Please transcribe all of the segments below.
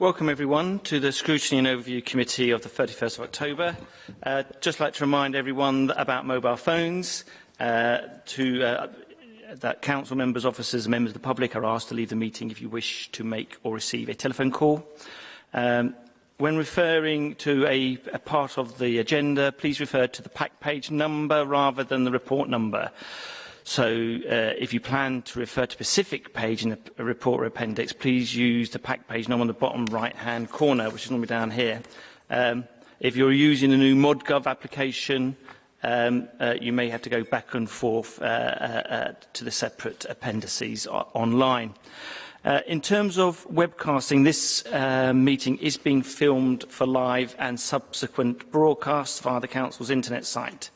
Welcome everyone to the Scrutiny and Overview Committee of the 31st of October. Just like to remind everyone about mobile phones, that council members, officers and members of the public are asked to leave the meeting if you wish to make or receive a telephone call. When referring to a part of the agenda, please refer to the pack page number rather than the report number. So if you plan to refer to a specific page in a report or appendix, please use the pack page number on the bottom right-hand corner, which is normally down here. If you're using a new ModGov application, you may have to go back and forth to the separate appendices online. In terms of webcasting, this meeting is being filmed for live and subsequent broadcasts via the Council's internet site.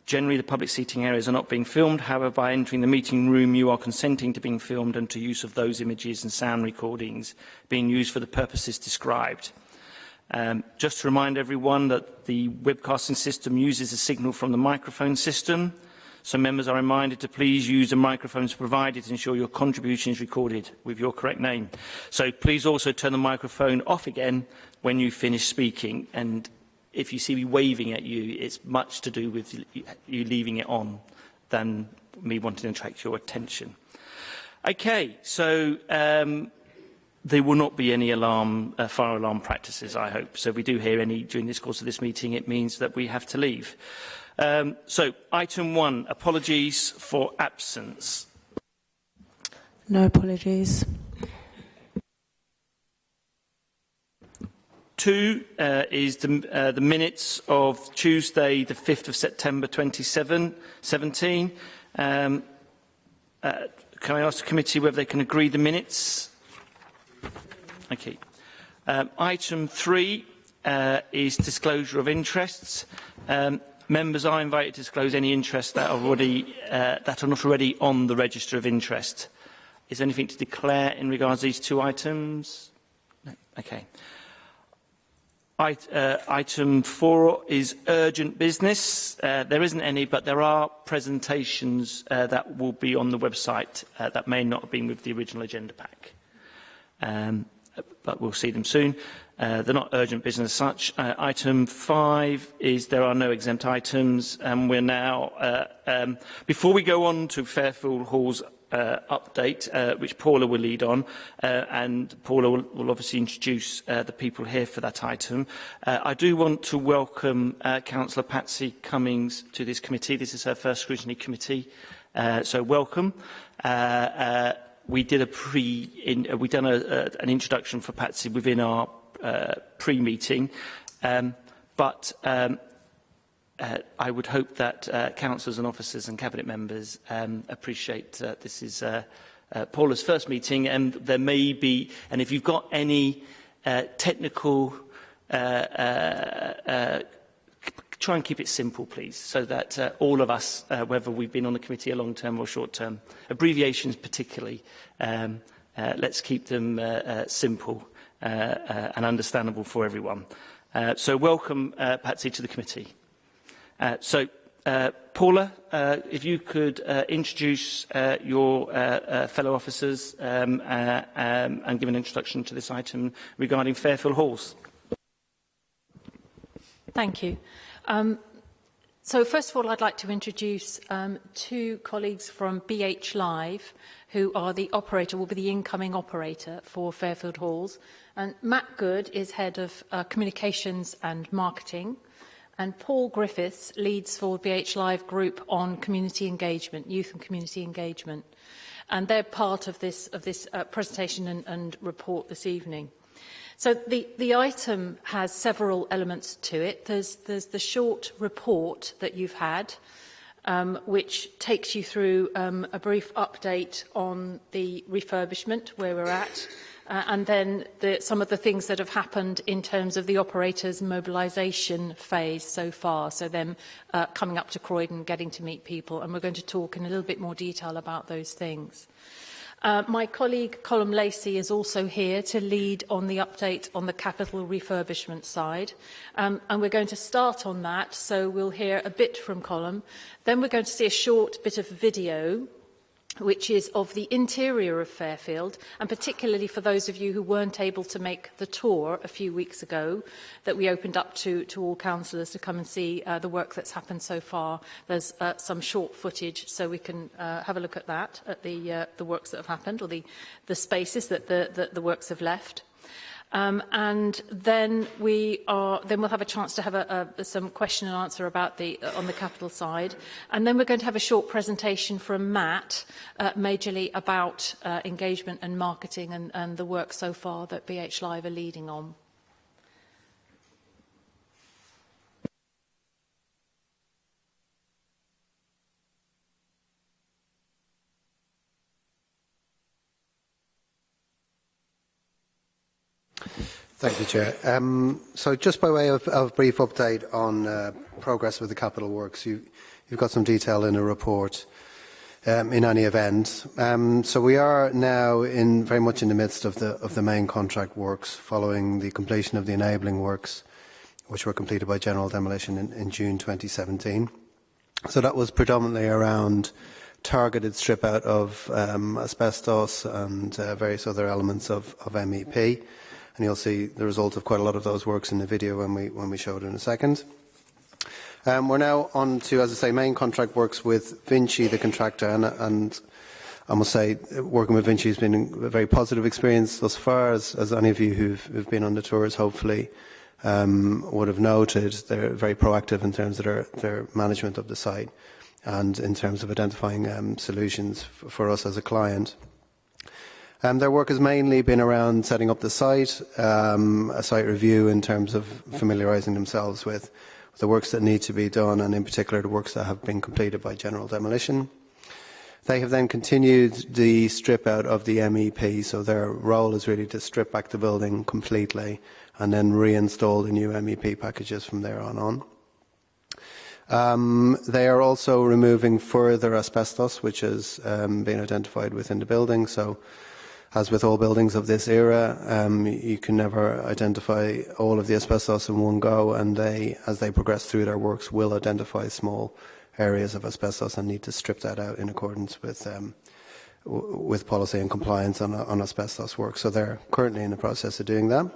Generally, the public seating areas are not being filmed. However, by entering the meeting room, you are consenting to being filmed and to use of those images and sound recordings being used for the purposes described. Just to remind everyone that the webcasting system uses a signal from the microphone system, so members are reminded to please use the microphones provided to ensure your contribution is recorded with your correct name. So please also turn the microphone off again when you finish speaking, and if you see me waving at you, it's much to do with you leaving it on than me wanting to attract your attention. Okay, so there will not be any fire alarm practices, I hope. So if we do hear any during this course of this meeting, it means that we have to leave. So, item 1, apologies for absence. No apologies. 2 is the minutes of Tuesday, the 5th of September 2017. Can I ask the committee whether they can agree the minutes? Okay. Item 3 is disclosure of interests. Members are invited to disclose any interests that are not already on the register of interest. Is there anything to declare in regards to these 2 items? No. Okay. Item 4 is urgent business. There isn't any, but there are presentations that will be on the website that may not have been with the original agenda pack. But we'll see them soon. They're not urgent business as such. Item 5 is there are no exempt items, and we're now, before we go on to Fairfield Hall's update, which Paula will lead on, and Paula will obviously introduce the people here for that item. I do want to welcome Councillor Patsy Cummings to this committee. This is her first scrutiny committee, so welcome. We did an introduction for Patsy within our pre-meeting, but I would hope that councillors and officers and cabinet members appreciate that this is Paula's first meeting, and there may be, and if you've got any technical, try and keep it simple, please, so that all of us, whether we've been on the committee a long term or short term, abbreviations particularly, let's keep them simple and understandable for everyone. So welcome, Patsy, to the committee. Paula, if you could introduce your fellow officers and give an introduction to this item regarding Fairfield Halls. Thank you. So first of all, I'd like to introduce 2 colleagues from BH Live, who are the operator, will be the incoming operator for Fairfield Halls. And Matt Good is head of communications and marketing. And Paul Griffiths leads for BH Live Group on community engagement, youth and community engagement. And they're part of this presentation and report this evening. So the item has several elements to it. There's the short report that you've had, which takes you through a brief update on the refurbishment, where we're at, and then some of the things that have happened in terms of the operator's mobilisation phase so far, so them coming up to Croydon, getting to meet people, and we're going to talk in a little bit more detail about those things. My colleague Colm Lacey is also here to lead on the update on the capital refurbishment side, and we're going to start on that, so we'll hear a bit from Colm. Then we're going to see a short bit of video which is of the interior of Fairfield, and particularly for those of you who weren't able to make the tour a few weeks ago, that we opened up to all councillors to come and see the work that's happened so far. There's some short footage, so we can have a look at that, at the works that have happened, or the spaces that the works have left. And then we'll have a chance to have some question and answer about on the capital side, and then we're going to have a short presentation from Matt, majorly about engagement and marketing and the work so far that BH Live are leading on. Thank you, Chair. So just by way of a brief update on progress with the capital works, you've got some detail in a report in any event. So we are now very much in the midst of the main contract works following the completion of the enabling works, which were completed by general demolition in June 2017. So that was predominantly around targeted strip out of asbestos and various other elements of MEP. And you'll see the result of quite a lot of those works in the video when we show it in a second. We're now on to, as I say, main contract works with Vinci, the contractor, and I must say, working with Vinci has been a very positive experience thus far, as any of you who've been on the tours hopefully would have noted. They're very proactive in terms of their management of the site and in terms of identifying solutions for us as a client. Their work has mainly been around setting up the site, a site review in terms of familiarising themselves with the works that need to be done, and in particular the works that have been completed by general demolition. They have then continued the strip out of the MEP, so their role is really to strip back the building completely and then reinstall the new MEP packages from there on. They are also removing further asbestos, which has been identified within the building. So, as with all buildings of this era, you can never identify all of the asbestos in one go, and as they progress through their works, will identify small areas of asbestos and need to strip that out in accordance with policy and compliance on asbestos work. So they're currently in the process of doing that.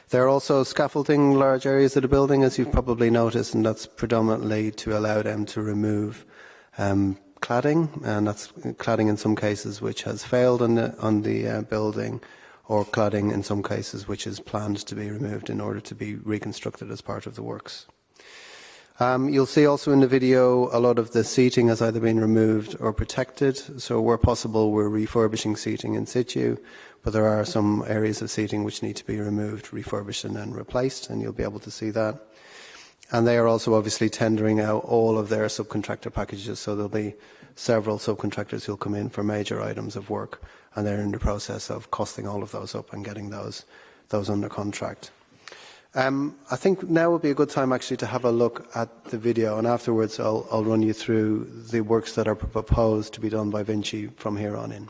They're also scaffolding large areas of the building, as you've probably noticed, and that's predominantly to allow them to remove cladding, and that's cladding in some cases which has failed on the building, or cladding in some cases which is planned to be removed in order to be reconstructed as part of the works. You'll see also in the video a lot of the seating has either been removed or protected, so where possible we're refurbishing seating in situ, but there are some areas of seating which need to be removed, refurbished and then replaced, and you'll be able to see that. And they are also obviously tendering out all of their subcontractor packages, so there'll be several subcontractors who'll come in for major items of work, and they're in the process of costing all of those up and getting those under contract. I think now would be a good time actually to have a look at the video, and afterwards I'll run you through the works that are proposed to be done by Vinci from here on in.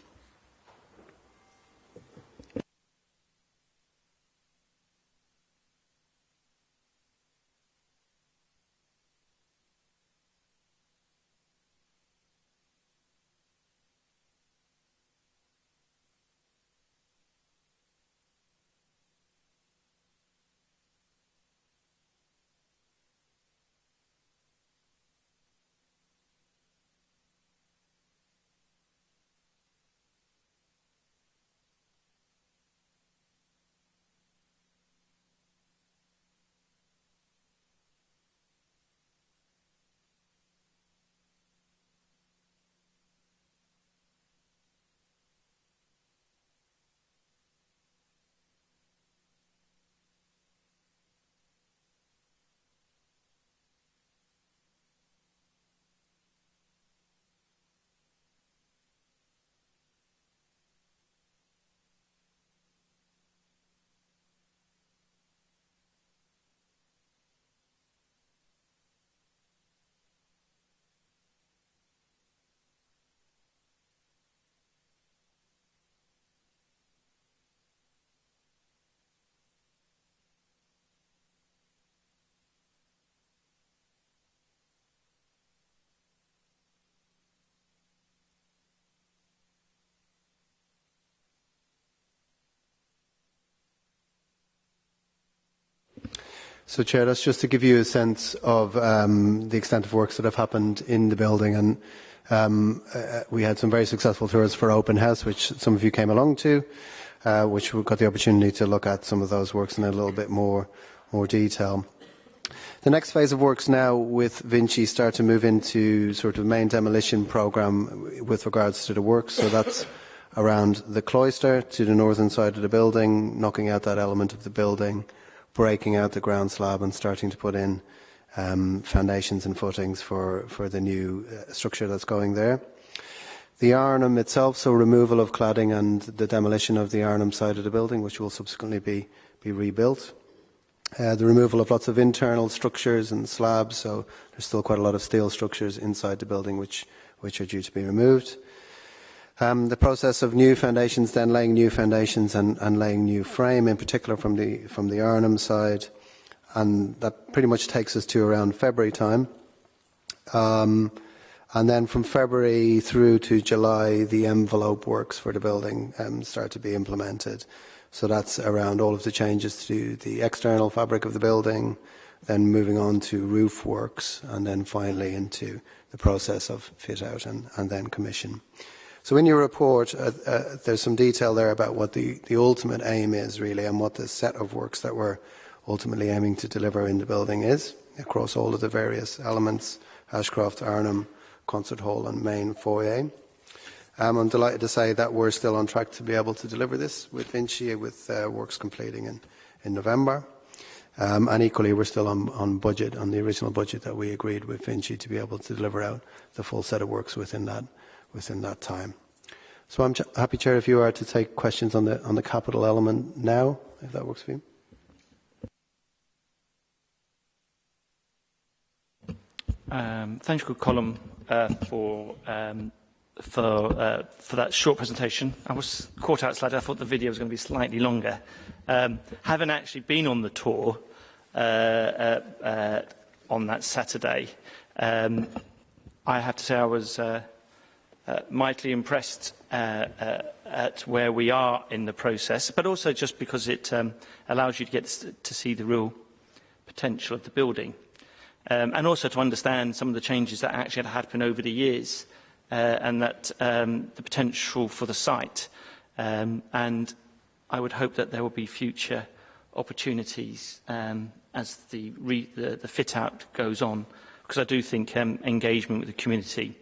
So, Chair, that's just to give you a sense of the extent of works that have happened in the building. And we had some very successful tours for Open House, which some of you came along to, which we got the opportunity to look at some of those works in a little bit more detail. The next phase of works now with Vinci start to move into sort of main demolition programme with regards to the works. So that's around the cloister to the northern side of the building, knocking out that element of the building, breaking out the ground slab and starting to put in foundations and footings for the new structure that's going there. The Arnhem itself, so removal of cladding and the demolition of the Arnhem side of the building, which will subsequently be rebuilt. The removal of lots of internal structures and slabs, so there's still quite a lot of steel structures inside the building which are due to be removed. The process of new foundations, then laying new foundations and laying new frame, in particular from the Arnhem side, and that pretty much takes us to around February time. And then from February through to July, the envelope works for the building start to be implemented. So that's around all of the changes to the external fabric of the building, then moving on to roof works, and then finally into the process of fit out and then commission. So in your report, there's some detail there about what the ultimate aim is really, and what the set of works that we're ultimately aiming to deliver in the building is, across all of the various elements, Ashcroft, Arnhem, Concert Hall and main foyer. I'm delighted to say that we're still on track to be able to deliver this with Vinci, with works completing in November. And equally, we're still on budget, on the original budget that we agreed with Vinci to be able to deliver out the full set of works within that time. So I'm happy, Chair, if you are to take questions on the capital element now, if that works for you. Thank you, Colin, for that short presentation. I was caught out slightly. I thought the video was going to be slightly longer. Having actually been on the tour on that Saturday, I have to say I was mightily impressed at where we are in the process, but also just because it allows you to get to see the real potential of the building, and also to understand some of the changes that actually had happened over the years. And that the potential for the site. And I would hope that there will be future opportunities as the fit-out goes on, because I do think engagement with the community.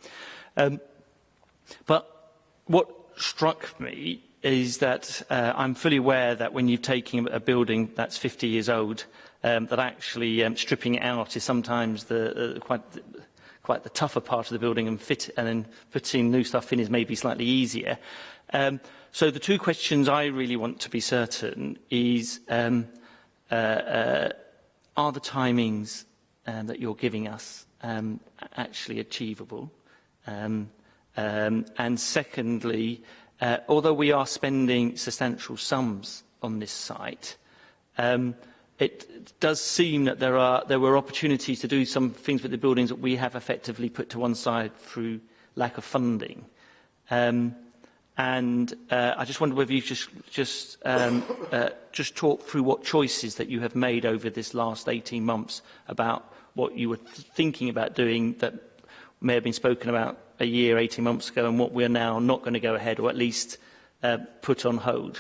But what struck me is that I'm fully aware that when you're taking a building that's 50 years old, that actually stripping it out is sometimes quite the tougher part of the building, and then putting new stuff in is maybe slightly easier. So the two questions I really want to be certain is, are the timings that you're giving us actually achievable? And secondly, although we are spending substantial sums on this site, it does seem that there were opportunities to do some things with the buildings that we have effectively put to one side through lack of funding. And I just wonder whether you just talk through what choices that you have made over this last 18 months about what you were thinking about doing that may have been spoken about a year, 18 months ago, and what we're now not going to go ahead, or at least put on hold.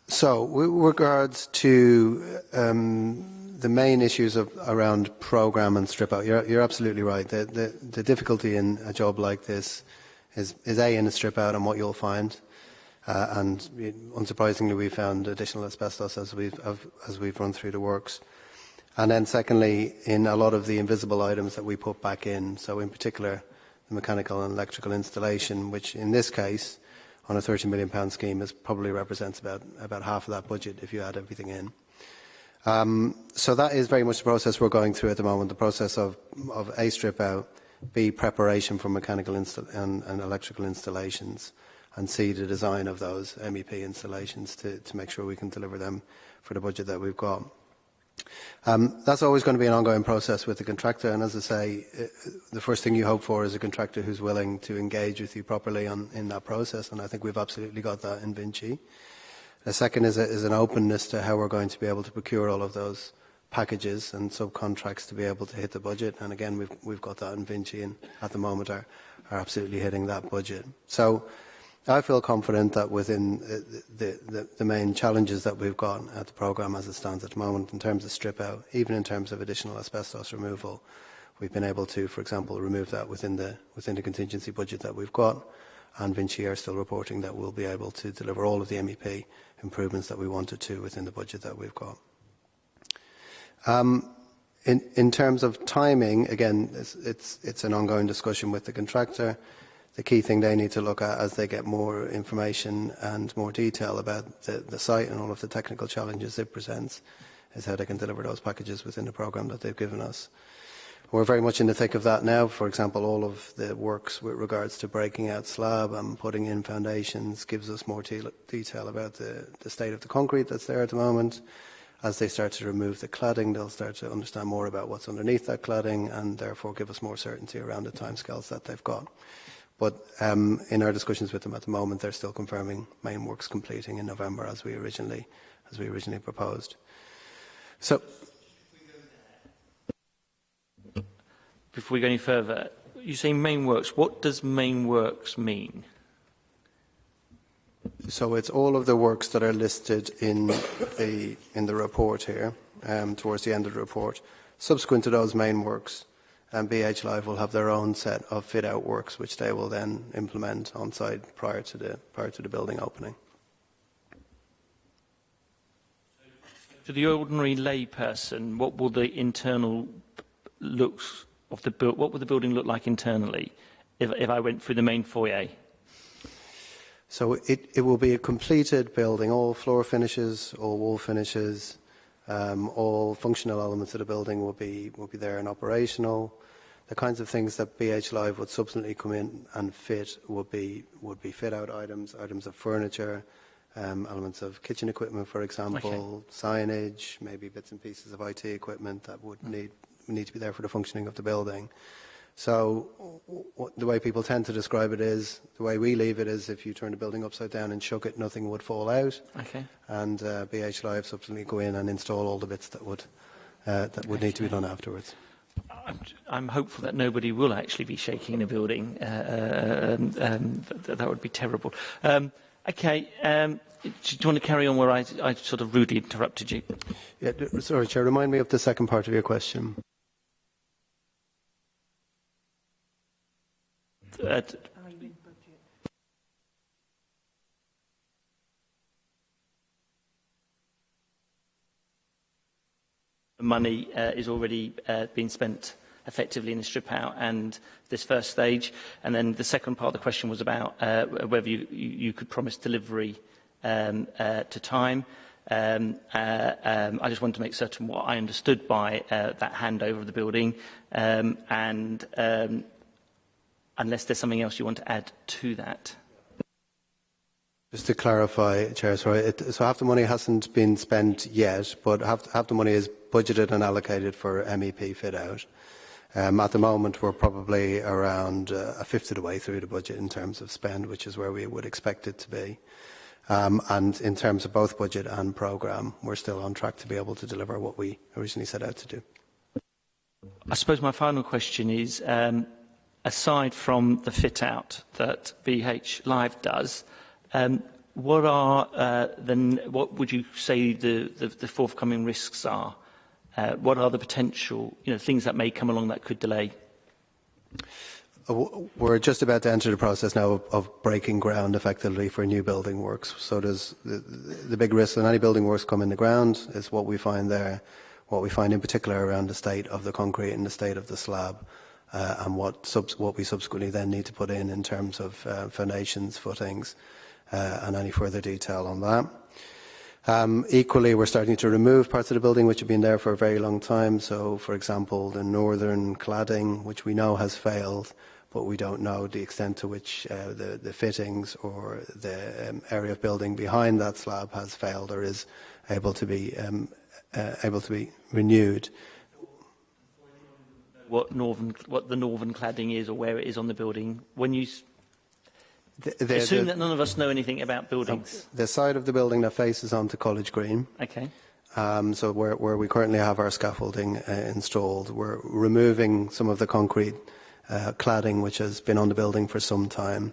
So, with regards to the main issues around programme and strip out, you're absolutely right. The difficulty in a job like this is in a strip out and what you'll find, and unsurprisingly, we found additional asbestos as we've run through the works, and then secondly, in a lot of the invisible items that we put back in. So, in particular, the mechanical and electrical installation, which in this case, on a £30 million scheme, probably represents about half of that budget if you add everything in. So that is very much the process we're going through at the moment, the process of A, strip out, B, preparation for mechanical and electrical installations, and C, the design of those MEP installations to make sure we can deliver them for the budget that we've got. That's always going to be an ongoing process with the contractor, and as I say, the first thing you hope for is a contractor who's willing to engage with you properly in that process, and I think we've absolutely got that in Vinci. The second is an openness to how we're going to be able to procure all of those packages and subcontracts to be able to hit the budget. And again, we've got that in Vinci, and at the moment are absolutely hitting that budget. So I feel confident that within the main challenges that we've got at the programme as it stands at the moment, in terms of strip out, even in terms of additional asbestos removal, we've been able to, for example, remove that within the contingency budget that we've got. And Vinci are still reporting that we'll be able to deliver all of the MEP improvements that we wanted to within the budget that we've got. In terms of timing, again, it's an ongoing discussion with the contractor. The key thing they need to look at as they get more information and more detail about the site and all of the technical challenges it presents is how they can deliver those packages within the programme that they've given us. We're very much in the thick of that now. For example, all of the works with regards to breaking out slab and putting in foundations gives us more detail about the state of the concrete that's there at the moment. As they start to remove the cladding, they'll start to understand more about what's underneath that cladding and therefore give us more certainty around the timescales that they've got. But in our discussions with them at the moment, they're still confirming main works completing in November as we originally proposed. So, before we go any further, you say main works. What does main works mean? So it's all of the works that are listed in the report here, towards the end of the report. Subsequent to those main works, BH Live will have their own set of fit-out works, which they will then implement on site prior to the building opening. To the ordinary layperson, what will the internal looks of the what will the building look like internally if I went through the main foyer? So it will be a completed building, all floor finishes, all wall finishes, all functional elements of the building will be there and operational. The kinds of things that BH Live would subsequently come in and fit would be fit-out items of furniture, elements of kitchen equipment, for example, signage, maybe bits and pieces of IT equipment that would need to be there for the functioning of the building. So the way people tend to describe it is, the way we leave it is, if you turn the building upside down and shook it, nothing would fall out. Okay. And BH Live subsequently go in and install all the bits that would need to be done afterwards. I'm hopeful that nobody will actually be shaking the building. That would be terrible. Okay. Do you want to carry on where I sort of rudely interrupted you? Yeah, sorry, Chair. Remind me of the second part of your question. Money is already being spent effectively in the strip out and this first stage, and then the second part of the question was about whether you could promise delivery to time. I just wanted to make certain what I understood by that handover of the building, and unless there's something else you want to add to that. Just to clarify, Chair, sorry, so half the money hasn't been spent yet, but half the money is budgeted and allocated for MEP fit-out. At the moment, we're probably around a fifth of the way through the budget in terms of spend, which is where we would expect it to be. And in terms of both budget and programme, we're still on track to be able to deliver what we originally set out to do. I suppose my final question is, aside from the fit-out that BH Live does, what would you say the forthcoming risks are? What are the potential things that may come along that could delay? We're just about to enter the process now of breaking ground effectively for new building works. So there's the big risk when any building works come in the ground is what we find there, what we find in particular around the state of the concrete and the state of the slab, and what we subsequently then need to put in terms of foundations, footings, and any further detail on that. Equally, we're starting to remove parts of the building which have been there for a very long time. So, for example, the northern cladding, which we know has failed, but we don't know the extent to which the fittings or the area of building behind that slab has failed or is able to be renewed. What the northern cladding is, or where it is on the building? When you Assume that none of us know anything about buildings. The side of the building that faces onto College Green. Okay. So where we currently have our scaffolding installed, we're removing some of the concrete cladding which has been on the building for some time.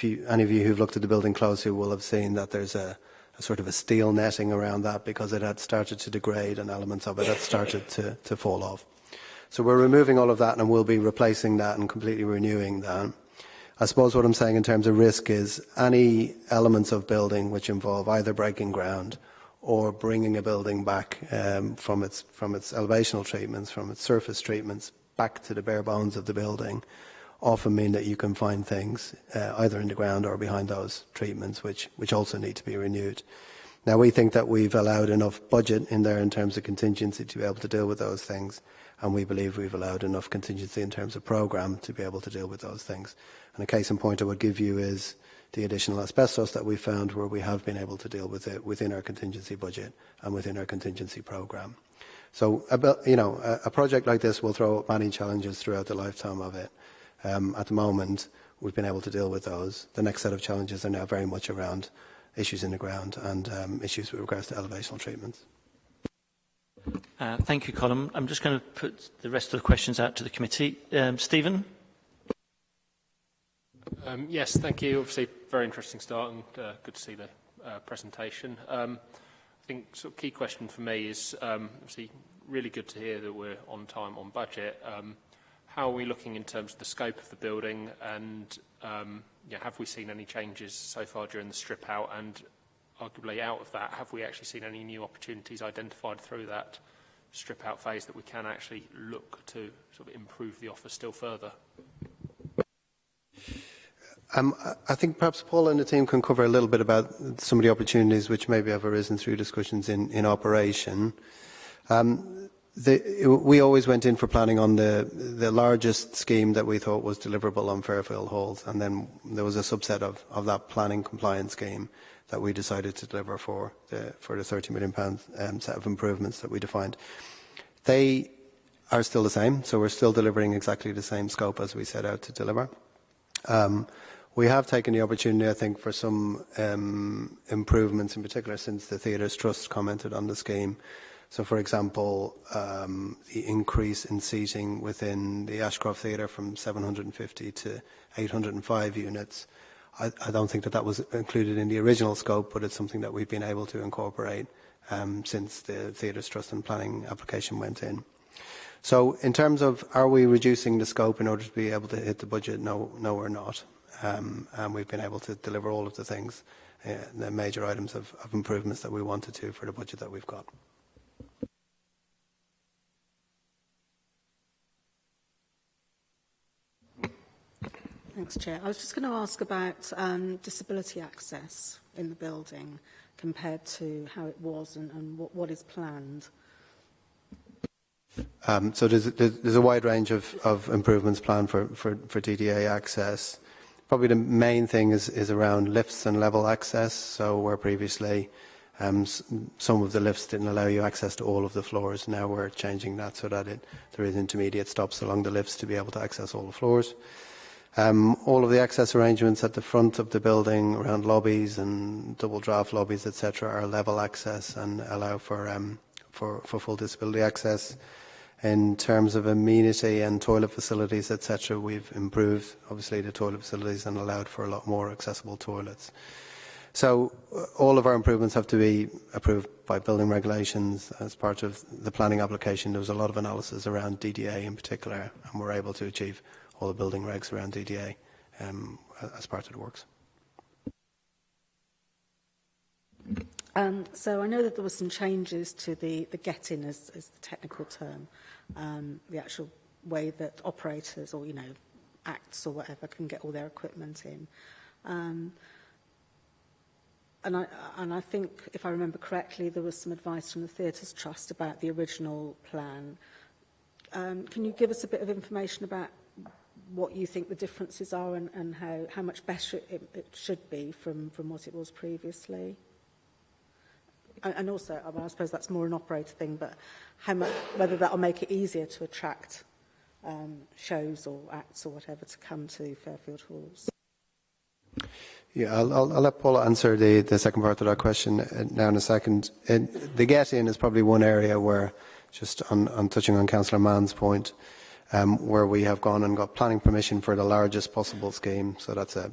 Any of you who've looked at the building closely will have seen that there's a sort of a steel netting around that because it had started to degrade and elements of it had started to fall off. So we're removing all of that and we'll be replacing that and completely renewing that. I suppose what I'm saying in terms of risk is any elements of building which involve either breaking ground or bringing a building back from its elevational treatments, from its surface treatments, back to the bare bones of the building, often mean that you can find things either in the ground or behind those treatments which also need to be renewed. Now, we think that we've allowed enough budget in there in terms of contingency to be able to deal with those things, and we believe we've allowed enough contingency in terms of programme to be able to deal with those things. And a case in point I would give you is the additional asbestos that we found, where we have been able to deal with it within our contingency budget and within our contingency programme. So, a project like this will throw up many challenges throughout the lifetime of it. At the moment, we've been able to deal with those. The next set of challenges are now very much around issues in the ground and issues with regards to elevational treatments. Thank you, Colin. I'm just going to put the rest of the questions out to the committee. Stephen? Yes, thank you. Obviously, very interesting start and good to see the presentation. I think sort of key question for me is obviously really good to hear that we're on time, on budget. How are we looking in terms of the scope of the building, and have we seen any changes so far during the strip out, and arguably out of that, have we actually seen any new opportunities identified through that strip out phase that we can actually look to sort of improve the offer still further? I think perhaps Paul and the team can cover a little bit about some of the opportunities which maybe have arisen through discussions in operation. We always went in for planning on the largest scheme that we thought was deliverable on Fairfield Halls, and then there was a subset of that planning compliance scheme that we decided to deliver for the £30 million set of improvements that we defined. They are still the same, so we're still delivering exactly the same scope as we set out to deliver. We have taken the opportunity, I think, for some improvements, in particular since the Theatres Trust commented on the scheme. So, for example, the increase in seating within the Ashcroft Theatre from 750 to 805 units. I don't think that was included in the original scope, but it's something that we've been able to incorporate since the Theatres Trust and planning application went in. So, in terms of are we reducing the scope in order to be able to hit the budget? No, we're not. And we've been able to deliver all of the things, the major items of improvements that we wanted to for the budget that we've got. Thanks, Chair. I was just going to ask about disability access in the building compared to how it was and what is planned. So there's a wide range of improvements planned for DDA access. Probably the main thing is around lifts and level access. So where previously some of the lifts didn't allow you access to all of the floors, now we're changing that so that there is intermediate stops along the lifts to be able to access all the floors. All of the access arrangements at the front of the building around lobbies and double draft lobbies, etc., are level access and allow for full disability access. In terms of amenity and toilet facilities, etc., we've improved, obviously, the toilet facilities and allowed for a lot more accessible toilets. So all of our improvements have to be approved by building regulations. As part of the planning application, there was a lot of analysis around DDA in particular, and we're able to achieve all the building regs around DDA as part of the works. So I know that there were some changes to the get-in, as the technical term, the actual way that operators or, acts or whatever can get all their equipment in. And I think, if I remember correctly, there was some advice from the Theatres Trust about the original plan. Can you give us a bit of information about what you think the differences are and how much better it should be from what it was previously? And also, I suppose that's more an operator thing, but whether that will make it easier to attract shows or acts or whatever to come to Fairfield Halls. Yeah, I'll let Paul answer the second part of that question now in a second. The get-in is probably one area where, just on touching on Councillor Mann's point, where we have gone and got planning permission for the largest possible scheme. So that's a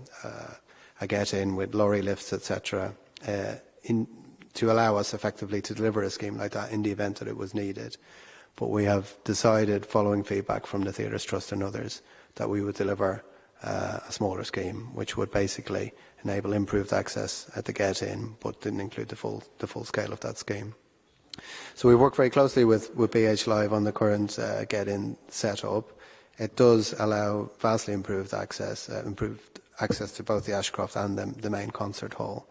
get-in with lorry lifts, etc., to allow us effectively to deliver a scheme like that in the event that it was needed. But we have decided, following feedback from the Theatres Trust and others, that we would deliver a smaller scheme, which would basically enable improved access at the get-in, but didn't include the full scale of that scheme. So we work very closely with BH Live on the current get-in setup. It does allow vastly improved access to both the Ashcroft and the main concert hall.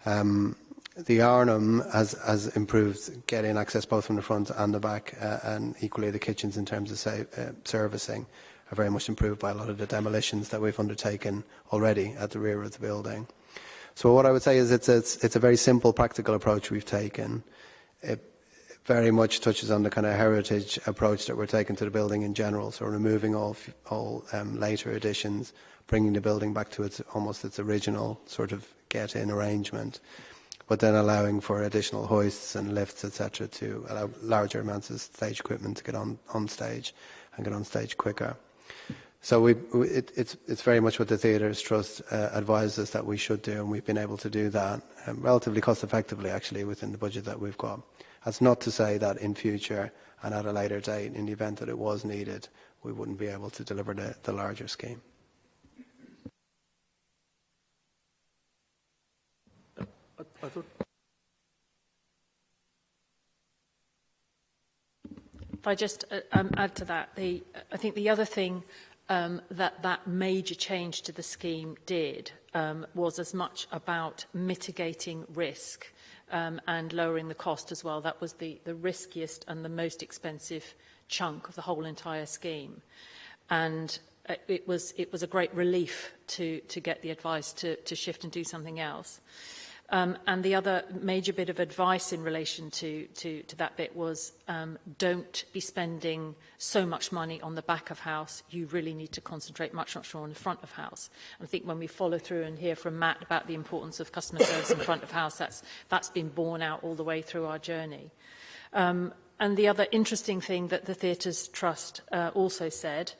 The Arnhem has improved get-in access both from the front and the back, and equally the kitchens in terms of servicing are very much improved by a lot of the demolitions that we've undertaken already at the rear of the building. So what I would say is it's a very simple, practical approach we've taken. It very much touches on the kind of heritage approach that we're taking to the building in general, so removing all later additions, bringing the building back to almost its original sort of get-in arrangement, but then allowing for additional hoists and lifts, etc., to allow larger amounts of stage equipment to get on stage and get on stage quicker. So it's very much what the Theatres Trust advised us that we should do, and we've been able to do that relatively cost effectively, actually, within the budget that we've got. That's not to say that in future and at a later date, in the event that it was needed, we wouldn't be able to deliver the larger scheme. If I just add to that, I think the other thing that major change to the scheme did was as much about mitigating risk and lowering the cost as well. That was the riskiest and the most expensive chunk of the whole entire scheme. And it was a great relief to get the advice to shift and do something else. And the other major bit of advice in relation to that bit was don't be spending so much money on the back of house. You really need to concentrate much more on the front of house. And I think when we follow through and hear from Matt about the importance of customer service in front of house, that's been borne out all the way through our journey. And the other interesting thing that the Theatres Trust also said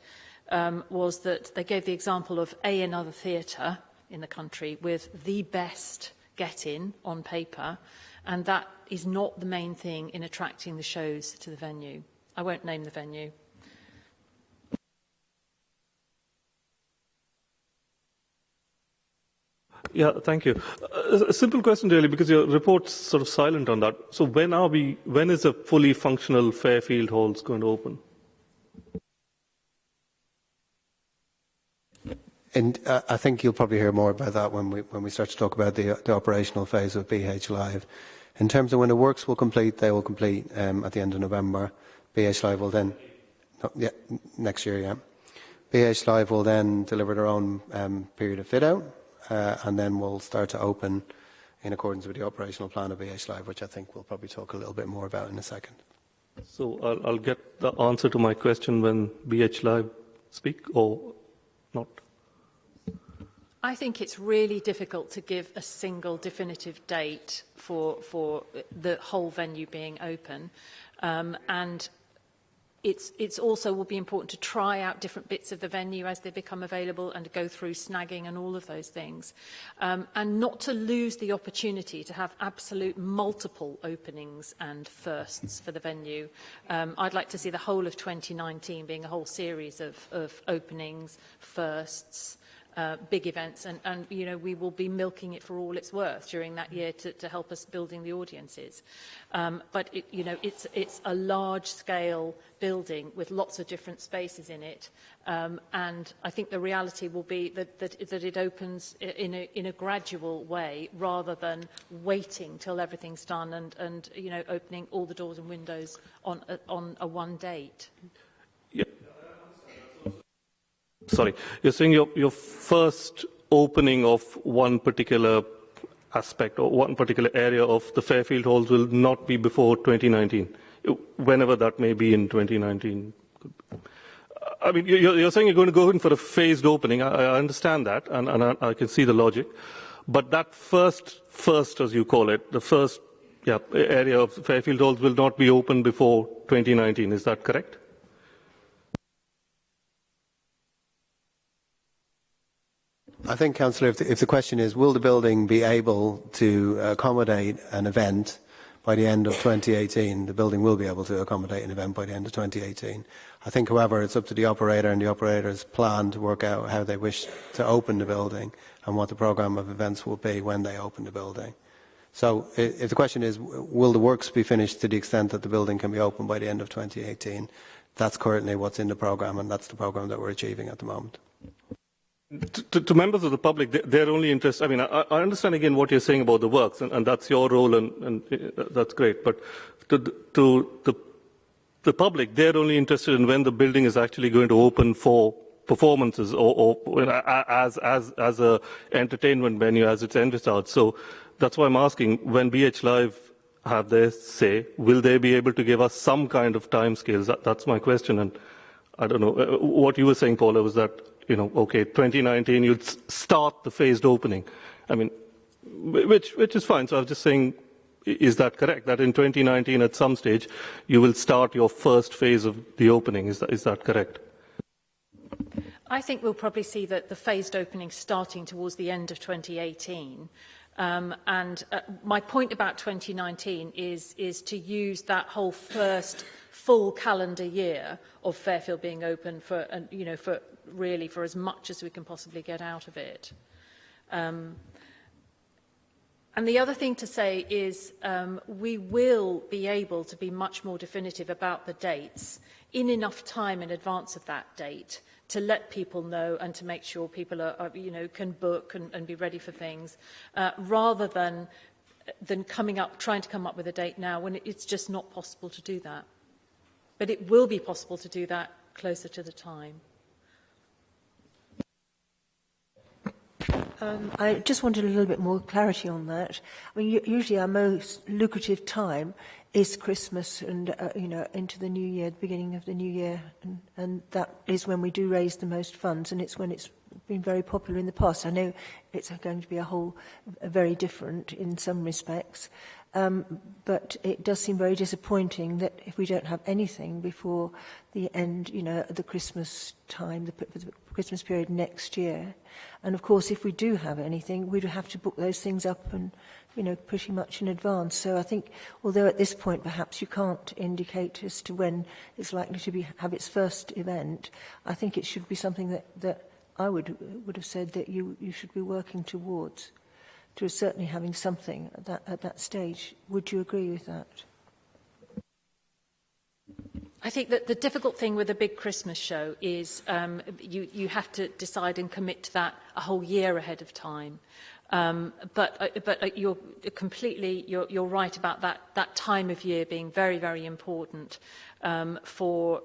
was that they gave the example of another theatre in the country with the best get-in on paper, and that is not the main thing in attracting the shows to the venue. I won't name the venue. Yeah, thank you. A simple question really, because your report's sort of silent on that. So when is a fully functional Fairfield Halls going to open? And I think you'll probably hear more about that when we start to talk about the operational phase of BH Live. In terms of when the works will complete, they will complete at the end of November. BH Live will then, next year, yeah. BH Live will then deliver their own period of fit-out, and then we'll start to open in accordance with the operational plan of BH Live, which I think we'll probably talk a little bit more about in a second. So I'll get the answer to my question when BH Live speak, or not? I think it's really difficult to give a single definitive date for the whole venue being open. And it's also will be important to try out different bits of the venue as they become available and to go through snagging and all of those things. And not to lose the opportunity to have absolute multiple openings and firsts for the venue. I'd like to see the whole of 2019 being a whole series of openings, firsts, big events, and you know, we will be milking it for all it's worth during that year to help us building the audiences. But you know, it's a large-scale building with lots of different spaces in it, and I think the reality will be that it opens in a gradual way rather than waiting till everything's done and you know, opening all the doors and windows on a one date. Yeah. Sorry, you're saying your first opening of one particular aspect or one particular area of the Fairfield Halls will not be before 2019, whenever that may be in 2019. I mean, you're saying you're going to go in for a phased opening. I understand that, and I can see the logic. But that first, as you call it, the first area of Fairfield Halls will not be open before 2019. Is that correct? I think, Councillor, if the question is, will the building be able to accommodate an event by the end of 2018, the building will be able to accommodate an event by the end of 2018. I think, however, it's up to the operator and the operator's plan to work out how they wish to open the building and what the programme of events will be when they open the building. So if the question is, will the works be finished to the extent that the building can be open by the end of 2018, that's currently what's in the programme, and that's the programme that we're achieving at the moment. To members of the public, they're only interested. I mean, I understand again what you're saying about the works, and that's your role, and that's great. But to the public, they're only interested in when the building is actually going to open for performances or as a entertainment venue, as it's envisaged. So that's why I'm asking, when BH Live have their say, will they be able to give us some kind of timescales? That's my question. And I don't know what you were saying, Paula, was that, you know, okay, 2019 you'd start the phased opening. I mean, which is fine. So I was just saying, is that correct? That in 2019 at some stage you will start your first phase of the opening. Is that correct? I think we'll probably see that the phased opening starting towards the end of 2018. My point about 2019 is to use that whole first full calendar year of Fairfield being open for, you know, for really for as much as we can possibly get out of it. And the other thing to say is we will be able to be much more definitive about the dates in enough time in advance of that date to let people know and to make sure people are you know, can book and be ready for things, rather than trying to come up with a date now when it's just not possible to do that. But it will be possible to do that closer to the time. I just wanted a little bit more clarity on that. I mean, usually our most lucrative time is Christmas and, you know, into the new year, the beginning of the new year, and that is when we do raise the most funds, and it's when it's been very popular in the past. I know it's going to be very different in some respects, but it does seem very disappointing that if we don't have anything before the end, you know, the Christmas time, the Christmas period next year. And of course, if we do have anything, we'd have to book those things up and, you know, pretty much in advance. So I think, although at this point perhaps you can't indicate as to when it's likely to have its first event, I think it should be something that I would have said that you should be working towards, to certainly having something at that stage. Would you agree with that? I think that the difficult thing with a big Christmas show is you have to decide and commit to that a whole year ahead of time. But you're right about that time of year being very, very important for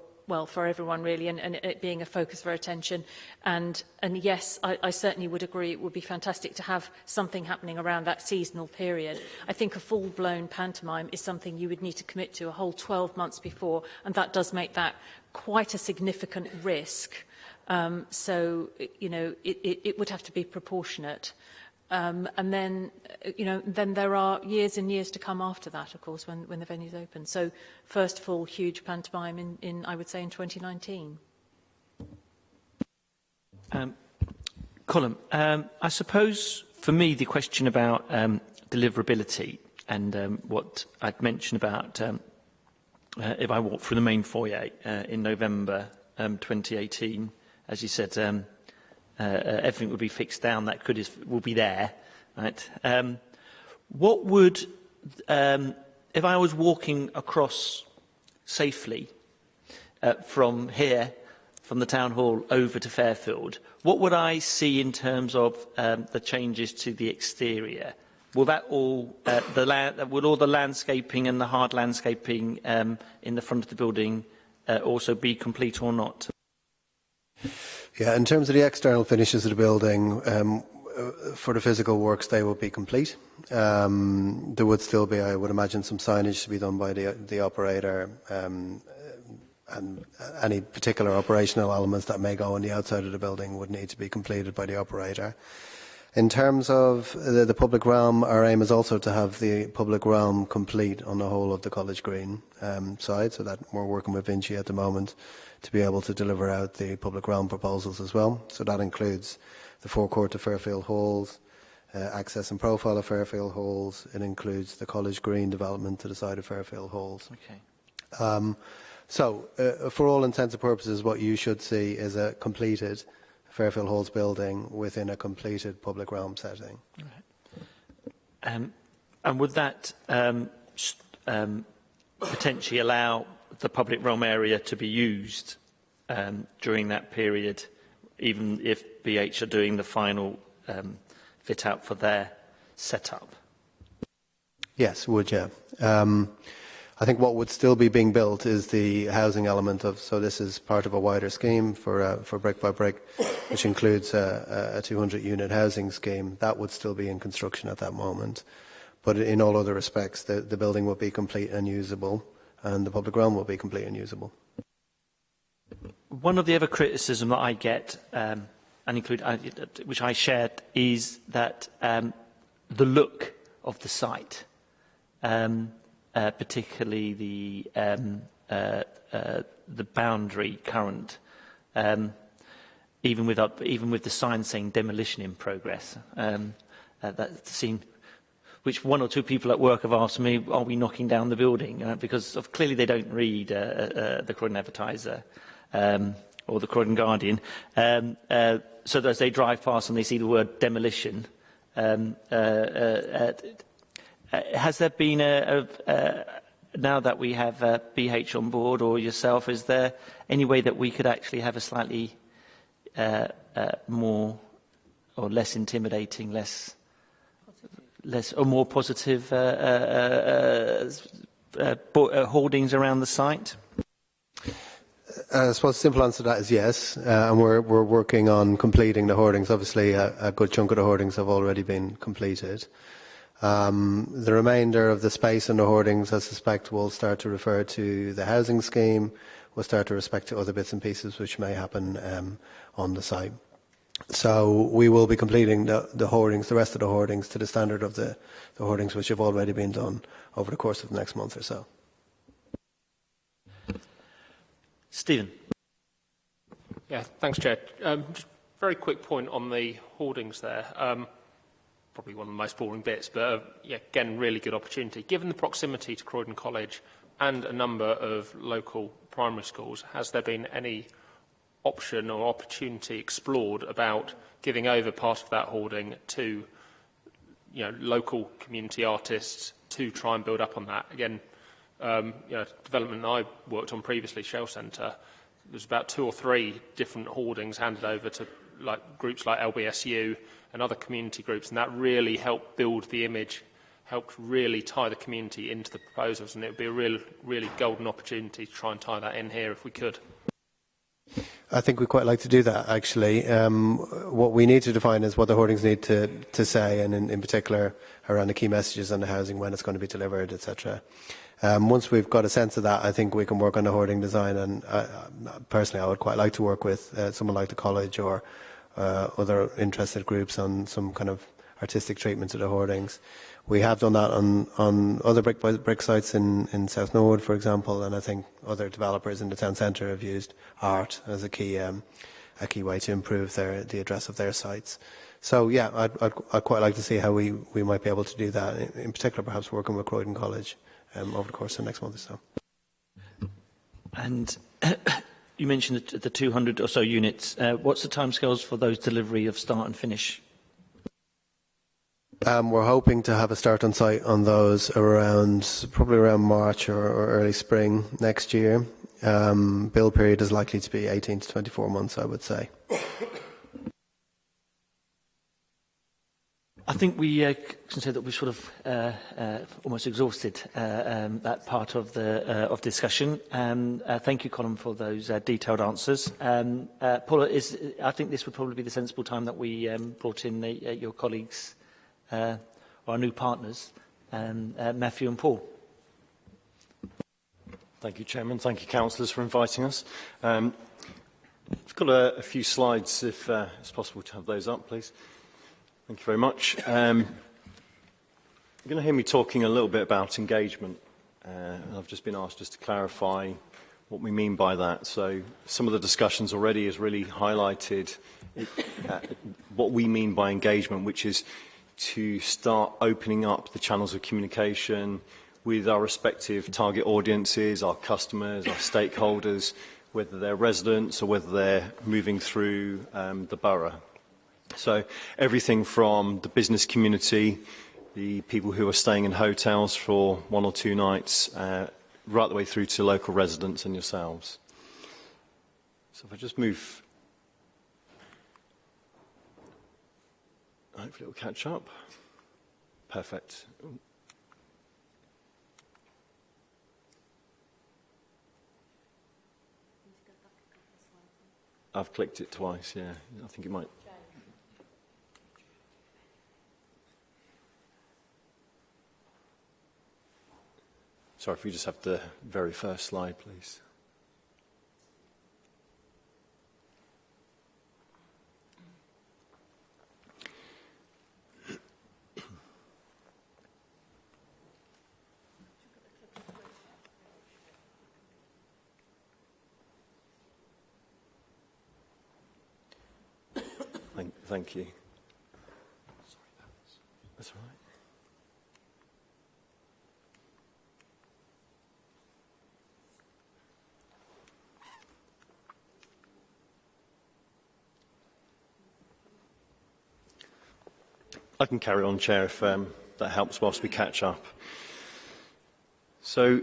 everyone really, and it being a focus for attention. And yes, I certainly would agree it would be fantastic to have something happening around that seasonal period. I think a full-blown pantomime is something you would need to commit to a whole 12 months before, and that does make that quite a significant risk. So, you know, it would have to be proportionate. And then, you know, then there are years and years to come after that, of course, when the venue's open. So first full huge pantomime in I would say, in 2019. Colin, I suppose for me the question about deliverability and what I'd mentioned about if I walk through the main foyer in November 2018, as you said, everything would be fixed down, that will be there, right? What would, if I was walking across safely from here, from the town hall over to Fairfield, what would I see in terms of the changes to the exterior? Will that all, would all the landscaping and the hard landscaping in the front of the building also be complete or not? Yeah, in terms of the external finishes of the building, for the physical works, they will be complete. There would still be, I would imagine, some signage to be done by the operator any particular operational elements that may go on the outside of the building would need to be completed by the operator. In terms of the public realm, our aim is also to have the public realm complete on the whole of the College Green side, so that we're working with Vinci at the moment to be able to deliver out the public realm proposals as well. So that includes the forecourt to Fairfield Halls, access and profile of Fairfield Halls. It includes the College Green development to the side of Fairfield Halls. Okay. For all intents and purposes, what you should see is a completed Fairfield Halls building within a completed public realm setting. Right. And would that potentially allow the public realm area to be used during that period, even if BH are doing the final fit out for their setup? Yes, would, yeah. I think what would still be being built is the housing element of, so this is part of a wider scheme for Brick by Brick, which includes a 200-unit housing scheme. That would still be in construction at that moment. But in all other respects, the building will be complete and usable, and the public realm will be complete and usable. One of the other criticism that I get, and include, which I shared, is that the look of the site, particularly the boundary current, even with the sign saying demolition in progress, that seemed, which one or two people at work have asked me, are we knocking down the building? Because clearly they don't read the Croydon Advertiser or the Croydon Guardian. So that as they drive past and they see the word demolition, has there been now that we have BH on board, or yourself, is there any way that we could actually have a slightly more or less intimidating, less or more positive hoardings around the site? I suppose the simple answer to that is yes, and we're working on completing the hoardings. Obviously, a good chunk of the hoardings have already been completed. The remainder of the space in the hoardings, I suspect, will start to refer to the housing scheme, will start to respect to other bits and pieces which may happen on the site. So we will be completing the hoardings, the rest of the hoardings, to the standard of the hoardings which have already been done over the course of the next month or so. Stephen. Yeah, thanks, Chair. Just a very quick point on the hoardings there. Probably one of the most boring bits, but yeah, again, really good opportunity. Given the proximity to Croydon College and a number of local primary schools, has there been any option or opportunity explored about giving over part of that hoarding to, you know, local community artists to try and build up on that? Again, you know, development I worked on previously, Shell Centre, there's about 2 or 3 different hoardings handed over to groups like LBSU and other community groups, and that really helped build the image, helped really tie the community into the proposals, and it would be a really golden opportunity to try and tie that in here if we could. I think we'd quite like to do that, actually. What we need to define is what the hoardings need to say, and in particular around the key messages on the housing, when it's going to be delivered, etc. Once we've got a sense of that, I think we can work on the hoarding design, and personally I would quite like to work with someone like the college or other interested groups on some kind of artistic treatment of the hoardings. We have done that on other brick sites in South Norwood, for example, and I think other developers in the town centre have used art as a key way to improve the address of their sites. So yeah, I'd quite like to see how we might be able to do that, in particular perhaps working with Croydon College over the course of the next month or so. And you mentioned the 200 or so units. What's the timescales for those delivery of start and finish? We're hoping to have a start on site on those probably around March or early spring next year. Build period is likely to be 18 to 24 months, I would say. I think we can say that we've sort of almost exhausted that part of the discussion. Thank you, Colin, for those detailed answers. Paula, I think this would probably be the sensible time that we brought in your colleagues, our new partners, Matthew and Paul. Thank you, Chairman. Thank you, councillors, for inviting us. I've got a few slides, if it's possible to have those up, please. Thank you very much. You're going to hear me talking a little bit about engagement. I've just been asked just to clarify what we mean by that. So some of the discussions already has really highlighted what we mean by engagement, which is to start opening up the channels of communication with our respective target audiences, our customers, our stakeholders, whether they're residents or whether they're moving through the borough. So everything from the business community, the people who are staying in hotels for 1 or 2 nights, right the way through to local residents and yourselves. So if I just move, hopefully it will catch up. Perfect. I've clicked it twice, yeah. I think it might. Sorry, if we just have the very first slide, please. Thank you. Sorry, that's all right. I can carry on, Chair, if that helps whilst we catch up. So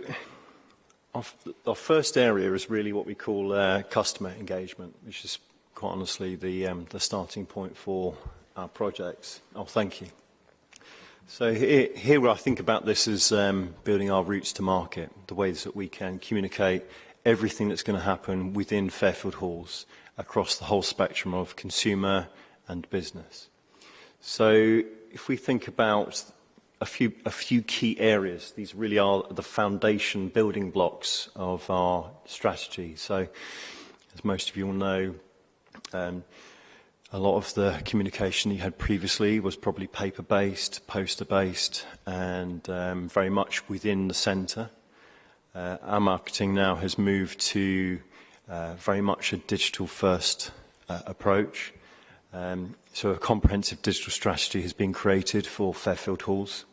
our first area is really what we call customer engagement, which is quite honestly the starting point for our projects. Oh, thank you. So here where I think about this is building our routes to market, the ways that we can communicate everything that's going to happen within Fairfield Halls across the whole spectrum of consumer and business. So if we think about a few key areas, these really are the foundation building blocks of our strategy. So as most of you will know, a lot of the communication you had previously was probably paper-based, poster-based, and very much within the centre. Our marketing now has moved to very much a digital-first approach. So a comprehensive digital strategy has been created for Fairfield Halls.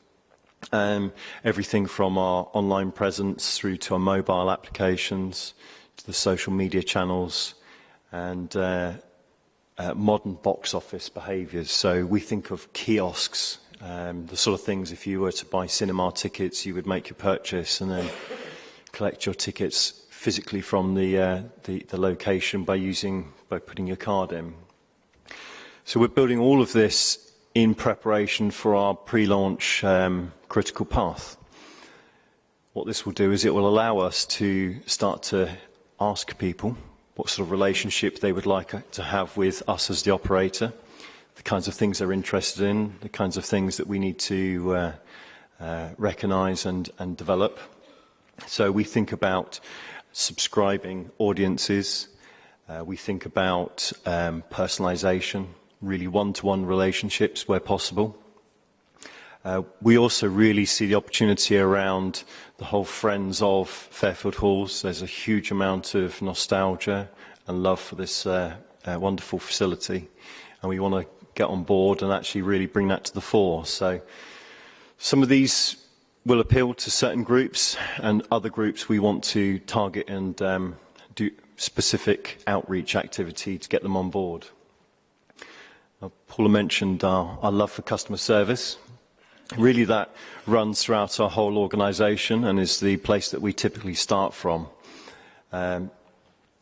Everything from our online presence through to our mobile applications, to the social media channels, and modern box office behaviours. So we think of kiosks, the sort of things if you were to buy cinema tickets, you would make your purchase and then collect your tickets physically from the location by putting your card in. So we're building all of this in preparation for our pre-launch critical path. What this will do is it will allow us to start to ask people what sort of relationship they would like to have with us as the operator, the kinds of things they're interested in, the kinds of things that we need to recognise and develop. So we think about subscribing audiences, we think about personalisation, really one-to-one relationships where possible. We also really see the opportunity around the whole Friends of Fairfield Halls. There's a huge amount of nostalgia and love for this wonderful facility, and we want to get on board and actually really bring that to the fore. So some of these will appeal to certain groups, and other groups we want to target and do specific outreach activity to get them on board. Paula mentioned our love for customer service. Really that runs throughout our whole organisation and is the place that we typically start from.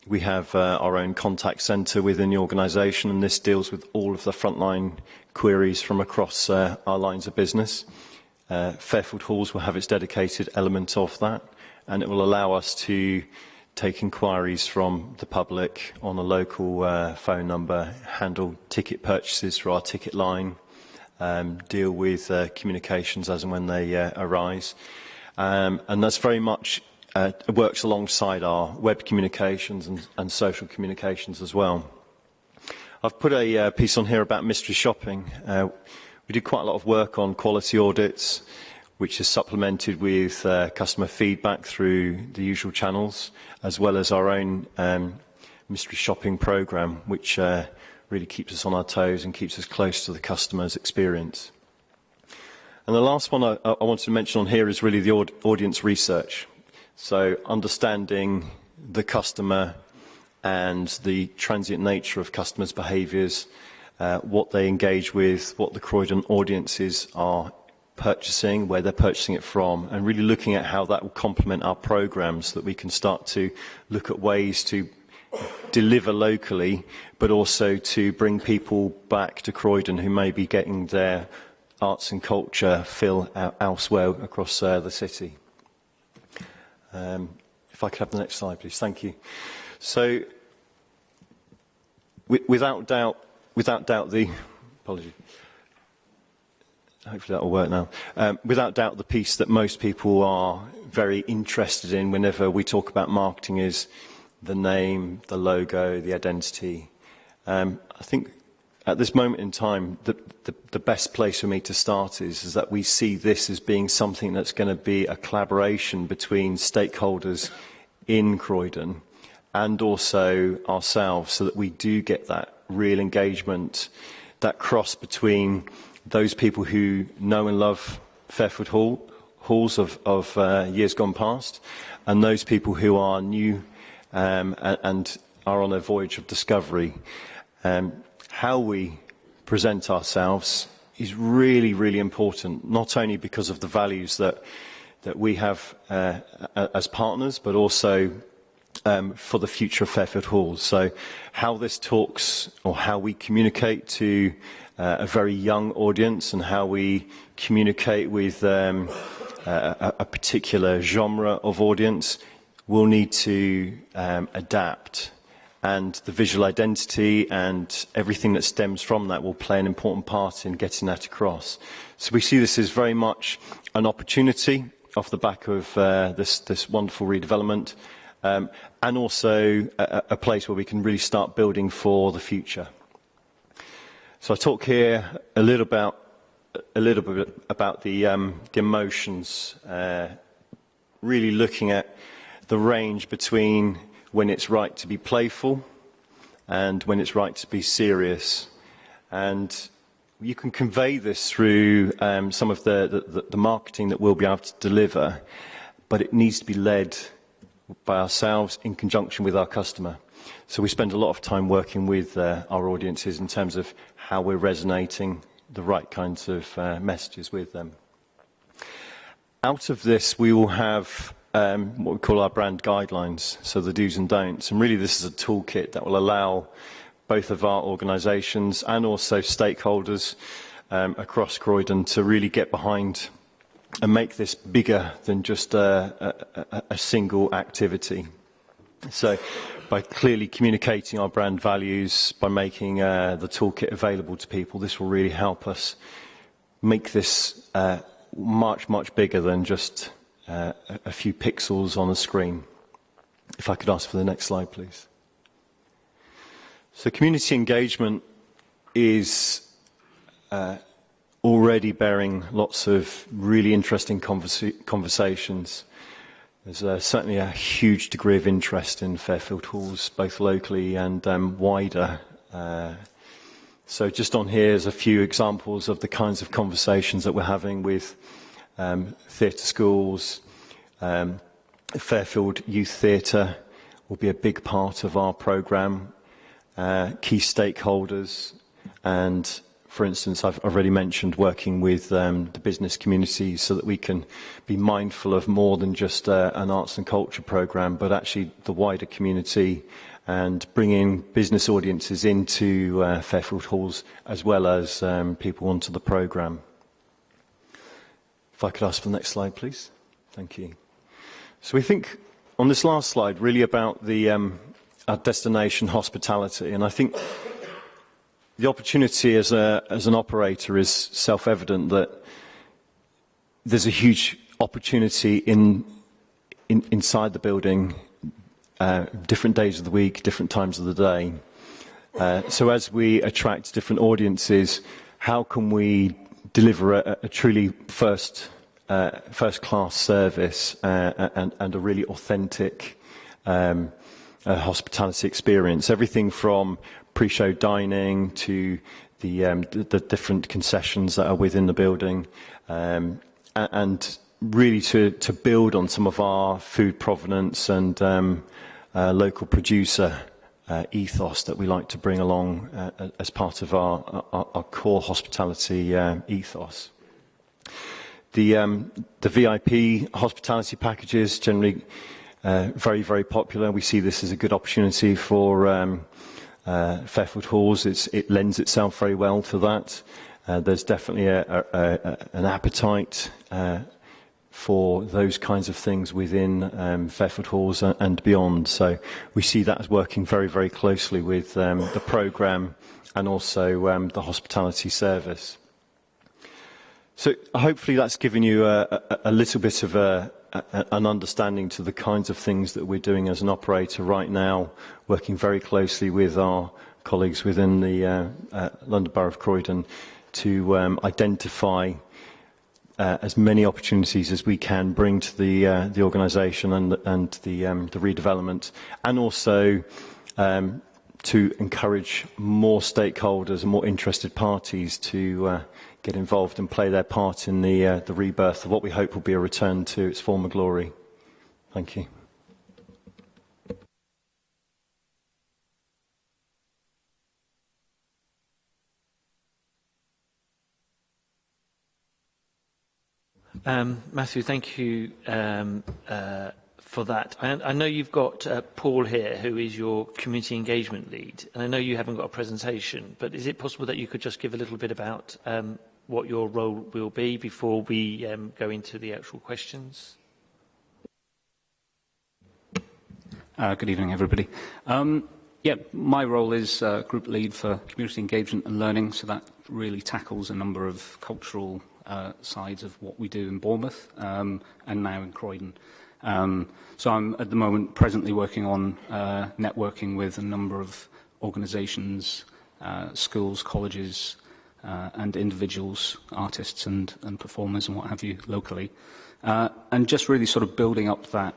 We have our own contact centre within the organisation, and this deals with all of the frontline queries from across our lines of business. Fairfield Halls will have its dedicated element of that, and it will allow us to take inquiries from the public on a local phone number, handle ticket purchases through our ticket line, deal with communications as and when they arise. And that's very much works alongside our web communications and social communications as well. I've put a piece on here about mystery shopping. We did quite a lot of work on quality audits, which is supplemented with customer feedback through the usual channels, as well as our own mystery shopping programme, which really keeps us on our toes and keeps us close to the customer's experience. And the last one I wanted to mention on here is really the audience research. So understanding the customer and the transient nature of customers' behaviours, what they engage with, what the Croydon audiences are purchasing, where they're purchasing it from, and really looking at how that will complement our programmes so that we can start to look at ways to deliver locally, but also to bring people back to Croydon who may be getting their arts and culture fill elsewhere across the city. If I could have the next slide, please. Thank you. So, without doubt, apology. Hopefully that will work now. Without doubt, the piece that most people are very interested in whenever we talk about marketing is the name, the logo, the identity. I think at this moment in time, the best place for me to start is that we see this as being something that's going to be a collaboration between stakeholders in Croydon and also ourselves, so that we do get that real engagement, that cross between those people who know and love Fairfield halls of years gone past, and those people who are new and are on a voyage of discovery. How we present ourselves is really, really important, not only because of the values that we have as partners, but also for the future of Fairfield Halls. So how this talks, or how we communicate to a very young audience, and how we communicate with a particular genre of audience, will need to adapt. And the visual identity and everything that stems from that will play an important part in getting that across. So we see this as very much an opportunity off the back of this wonderful redevelopment, and also a place where we can really start building for the future. So I talk here a little bit about the emotions, really looking at the range between when it's right to be playful and when it's right to be serious. And you can convey this through some of the marketing that we'll be able to deliver, but it needs to be led by ourselves in conjunction with our customer. So we spend a lot of time working with our audiences in terms of how we're resonating the right kinds of messages with them. Out of this, we will have what we call our brand guidelines, so the do's and don'ts. And really this is a toolkit that will allow both of our organisations and also stakeholders across Croydon to really get behind and make this bigger than just a single activity. So by clearly communicating our brand values, by making the toolkit available to people, this will really help us make this much, much bigger than just a few pixels on a screen. If I could ask for the next slide, please. So community engagement is already bearing lots of really interesting conversations. There's certainly a huge degree of interest in Fairfield Halls, both locally and wider. So just on here is a few examples of the kinds of conversations that we're having with theatre schools. Fairfield Youth Theatre will be a big part of our programme. Key stakeholders, and for instance, I've already mentioned working with the business community so that we can be mindful of more than just an arts and culture programme, but actually the wider community, and bringing business audiences into Fairfield Halls as well as people onto the programme. If I could ask for the next slide, please. Thank you. So we think on this last slide really about the our destination hospitality, and I think the opportunity as an operator is self-evident that there's a huge opportunity in inside the building, different days of the week, different times of the day. So as we attract different audiences, how can we deliver a truly first-class service and a really authentic hospitality experience? Everything from pre-show dining to the different concessions that are within the building, and really to build on some of our food provenance and local producer ethos that we like to bring along as part of our core hospitality ethos. The VIP hospitality packages generally very, very popular. We see this as a good opportunity for Fairfield Halls. It lends itself very well to that. There's definitely an appetite for those kinds of things within Fairfield Halls and beyond. So we see that as working very, very closely with the programme and also the hospitality service. So hopefully that's given you a little bit of an understanding to the kinds of things that we're doing as an operator right now, working very closely with our colleagues within the London Borough of Croydon to identify as many opportunities as we can bring to the organisation and the redevelopment, and also to encourage more stakeholders and more interested parties to get involved and play their part in the rebirth of what we hope will be a return to its former glory. Thank you. Matthew, thank you for that. I know you've got Paul here, who is your community engagement lead, and I know you haven't got a presentation, but is it possible that you could just give a little bit about what your role will be before we go into the actual questions? Good evening, everybody. Yeah, my role is group lead for community engagement and learning, so that really tackles a number of cultural sides of what we do in Bournemouth and now in Croydon. So I'm at the moment presently working on networking with a number of organisations, schools, colleges and individuals, artists and performers and what have you locally. And just really sort of building up that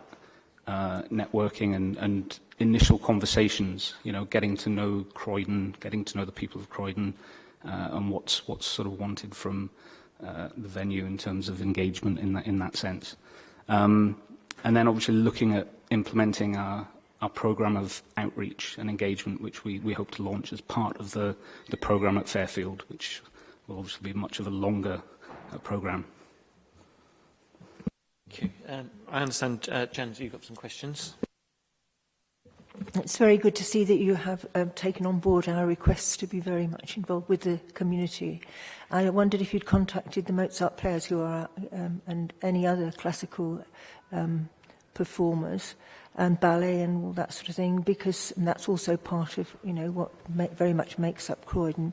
networking and initial conversations, you know, getting to know Croydon, getting to know the people of Croydon and what's sort of wanted from the venue in terms of engagement in that sense. And then obviously looking at implementing our programme of outreach and engagement, which we hope to launch as part of the programme at Fairfield, which will obviously be much of a longer programme. Thank you. I understand, Jan, you've got some questions. It's very good to see that you have taken on board our requests to be very much involved with the community. I wondered if you'd contacted the Mozart players who are and any other classical performers and ballet and all that sort of thing, because that's also part of, you know, what very much makes up Croydon.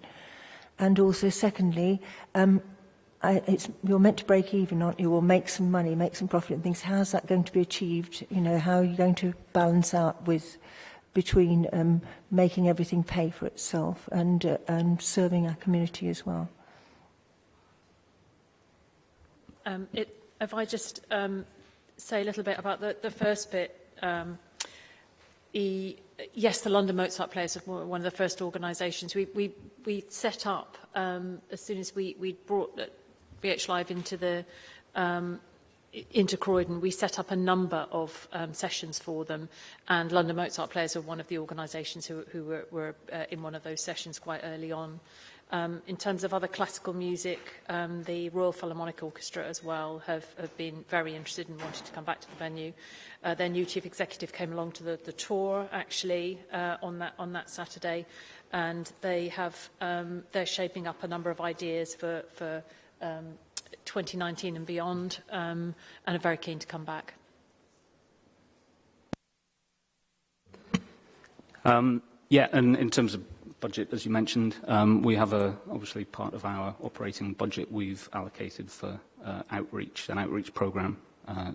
And also, secondly, you're meant to break even, aren't you, or make some money, make some profit and things. How's that going to be achieved? You know, how are you going to balance out between making everything pay for itself and serving our community as well? If I just say a little bit about the first bit. Yes, the London Mozart Players are one of the first organisations. We set up, as soon as we brought VH Live into Croydon, we set up a number of sessions for them, and London Mozart Players are one of the organisations who were in one of those sessions quite early on. In terms of other classical music, the Royal Philharmonic Orchestra as well have been very interested and wanted to come back to the venue. Their new chief executive came along to the tour actually on that Saturday, and they have they're shaping up a number of ideas for 2019 and beyond, and are very keen to come back. Yeah, and in terms of budget, as you mentioned, we have obviously part of our operating budget we've allocated for outreach, an outreach programme,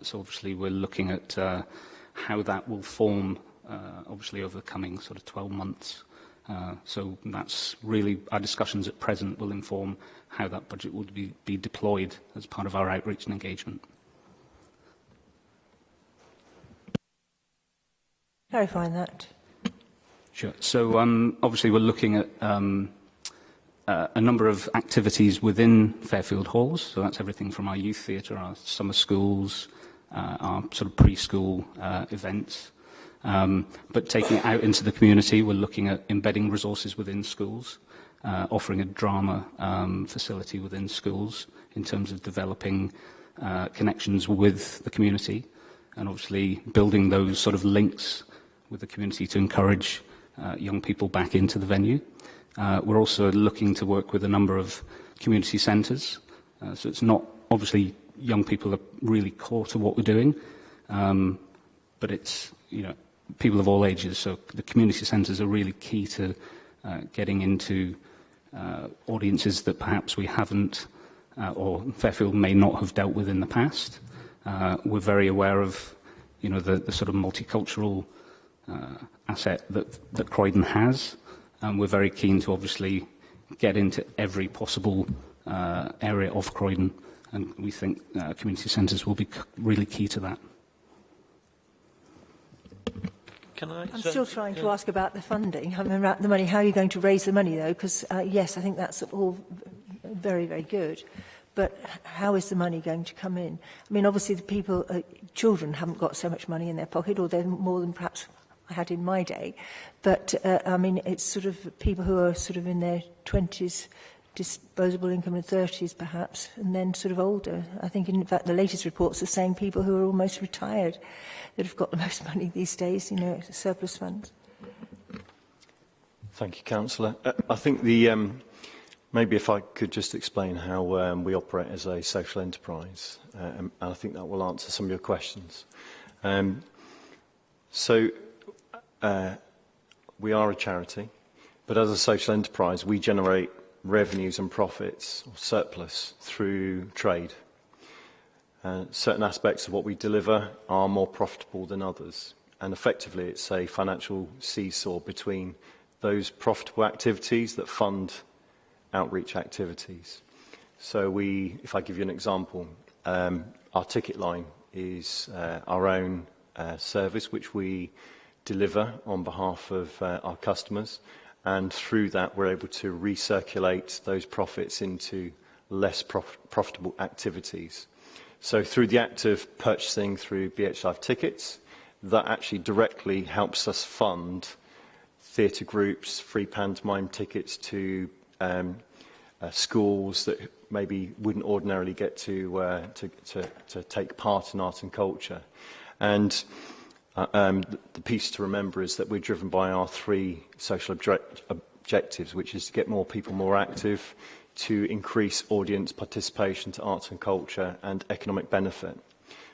So obviously we're looking at how that will form, obviously over the coming sort of 12 months. So that's really, our discussions at present will inform how that budget would be deployed as part of our outreach and engagement. Clarifying that. Sure. So obviously we're looking at a number of activities within Fairfield Halls. So that's everything from our youth theatre, our summer schools, our sort of preschool events. But taking it out into the community, we're looking at embedding resources within schools, offering a drama facility within schools in terms of developing connections with the community, and obviously building those sort of links with the community to encourage young people back into the venue. We're also looking to work with a number of community centres. So it's not, obviously, young people are really core to what we're doing, but it's, you know, people of all ages. So the community centres are really key to getting into audiences that perhaps we haven't, or Fairfield may not have dealt with in the past. We're very aware of, you know, the sort of multicultural asset that Croydon has, and we're very keen to obviously get into every possible area of Croydon, and we think community centres will be really key to that. I'm still trying to ask about the funding. I mean, about the money. How are you going to raise the money, though? Because, yes, I think that's all very, very good. But how is the money going to come in? I mean, obviously, the people, children haven't got so much money in their pocket, or they're more than perhaps I had in my day. But, I mean, it's sort of people who are sort of in their 20s, disposable income in 30s, perhaps, and then sort of older. I think, in fact, the latest reports are saying people who are almost retired that have got the most money these days, you know, surplus funds. Thank you, Councillor. I think the maybe if I could just explain how we operate as a social enterprise, and I think that will answer some of your questions. We are a charity, but as a social enterprise, we generate revenues and profits, or surplus, through trade. Certain aspects of what we deliver are more profitable than others, and effectively it's a financial seesaw between those profitable activities that fund outreach activities. So if I give you an example, our ticket line is our own service which we deliver on behalf of our customers, and through that we're able to recirculate those profits into less profitable activities. So through the act of purchasing through BH Live tickets, that actually directly helps us fund theatre groups, free pantomime tickets to schools that maybe wouldn't ordinarily get to take part in art and culture. And the piece to remember is that we're driven by our three social objectives, which is to get more people more active, to increase audience participation to arts and culture, and economic benefit.